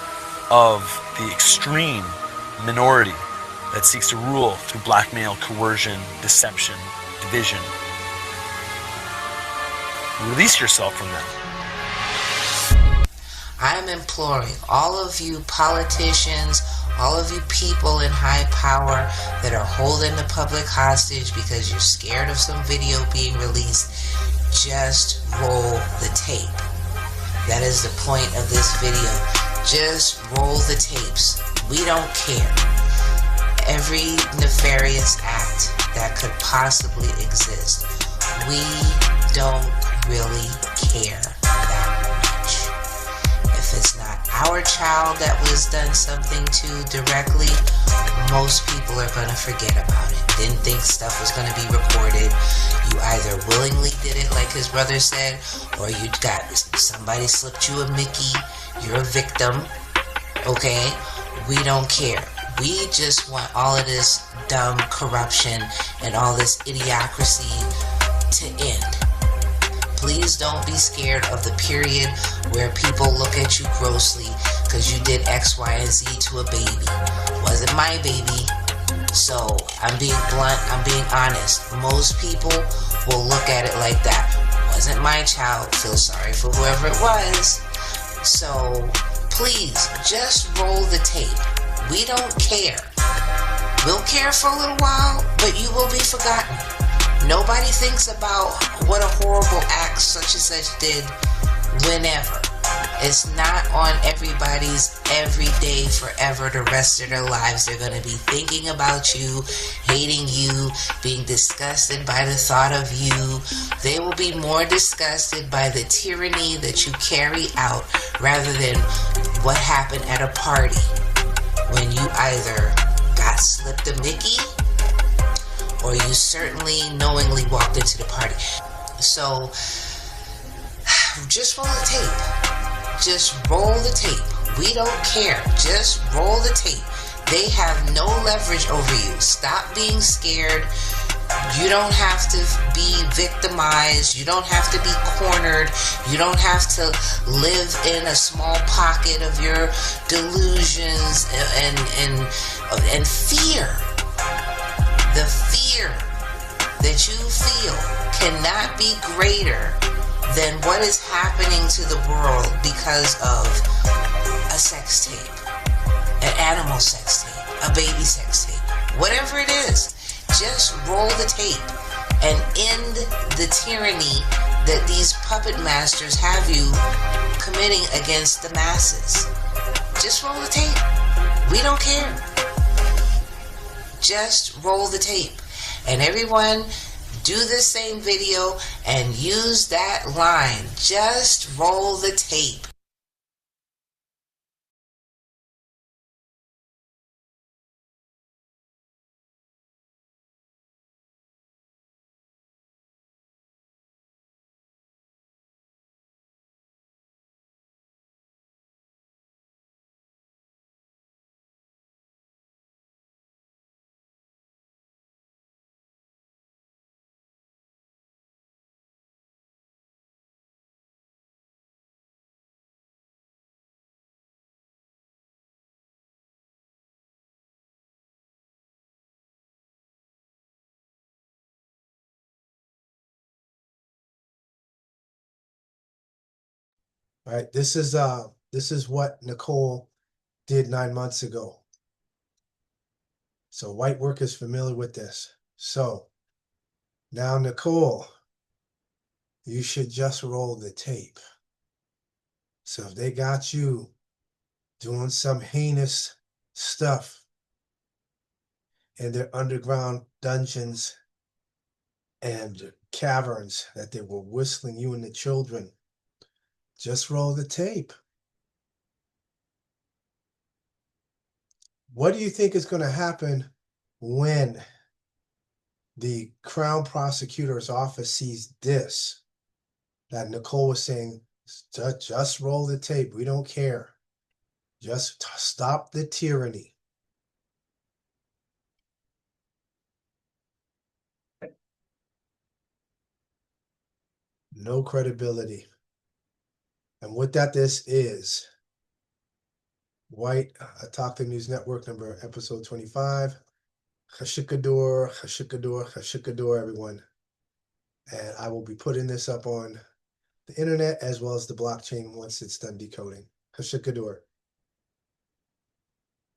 of the extreme minority that seeks to rule through blackmail, coercion, deception, division, release yourself from them. I'm imploring all of you politicians, all of you people in high power that are holding the public hostage because you're scared of some video being released, just roll the tape. That is the point of this video. Just roll the tapes. We don't care. Every nefarious act that could possibly exist, we don't really care that much. If it's not our child that was done something to directly, most people are going to forget about it. Didn't think stuff was going to be recorded. You either willingly did it like his brother said, or you got somebody slipped you a Mickey. You're a victim. Okay? We don't care. We just want all of this dumb corruption and all this idiocracy to end. Please don't be scared of the period where people look at you grossly because you did X, Y, and Z to a baby. Wasn't my baby. So I'm being blunt, I'm being honest. Most people will look at it like that. Wasn't my child. Feel sorry for whoever it was. So please just roll the tape. We don't care. We'll care for a little while, but you will be forgotten. Nobody thinks about what a horrible act such and such did whenever. It's not on everybody's everyday forever the rest of their lives. They're going to be thinking about you, hating you, being disgusted by the thought of you. They will be more disgusted by the tyranny that you carry out rather than what happened at a party when you either got slipped a Mickey or you certainly knowingly walked into the party. So just roll the tape. Just roll the tape. We don't care. Just roll the tape. They have no leverage over you. Stop being scared. You don't have to be victimized. You don't have to be cornered. You don't have to live in a small pocket of your delusions and fear. The fear that you feel cannot be greater than what is happening to the world because of a sex tape, an animal sex tape, a baby sex tape, whatever it is. Just roll the tape and end the tyranny that these puppet masters have you committing against the masses. Just roll the tape. We don't care. Just roll the tape. And everyone, do the same video and use that line. Just roll the tape. Right. This is what Nicole did 9 months ago. So white work is familiar with this. So now, Nicole, you should just roll the tape. So if they got you doing some heinous stuff in their underground dungeons and caverns that they were whistling you and the children, just roll the tape. What do you think is going to happen when the Crown Prosecutor's Office sees this? That Nicole was saying Just roll the tape. We don't care. Just stop the tyranny. No credibility. And with that, this is White Autochthon News Network number episode 25. Hashikador, Hashikador, Hashikador, everyone. And I will be putting this up on the internet as well as the blockchain once it's done decoding. Hashikador.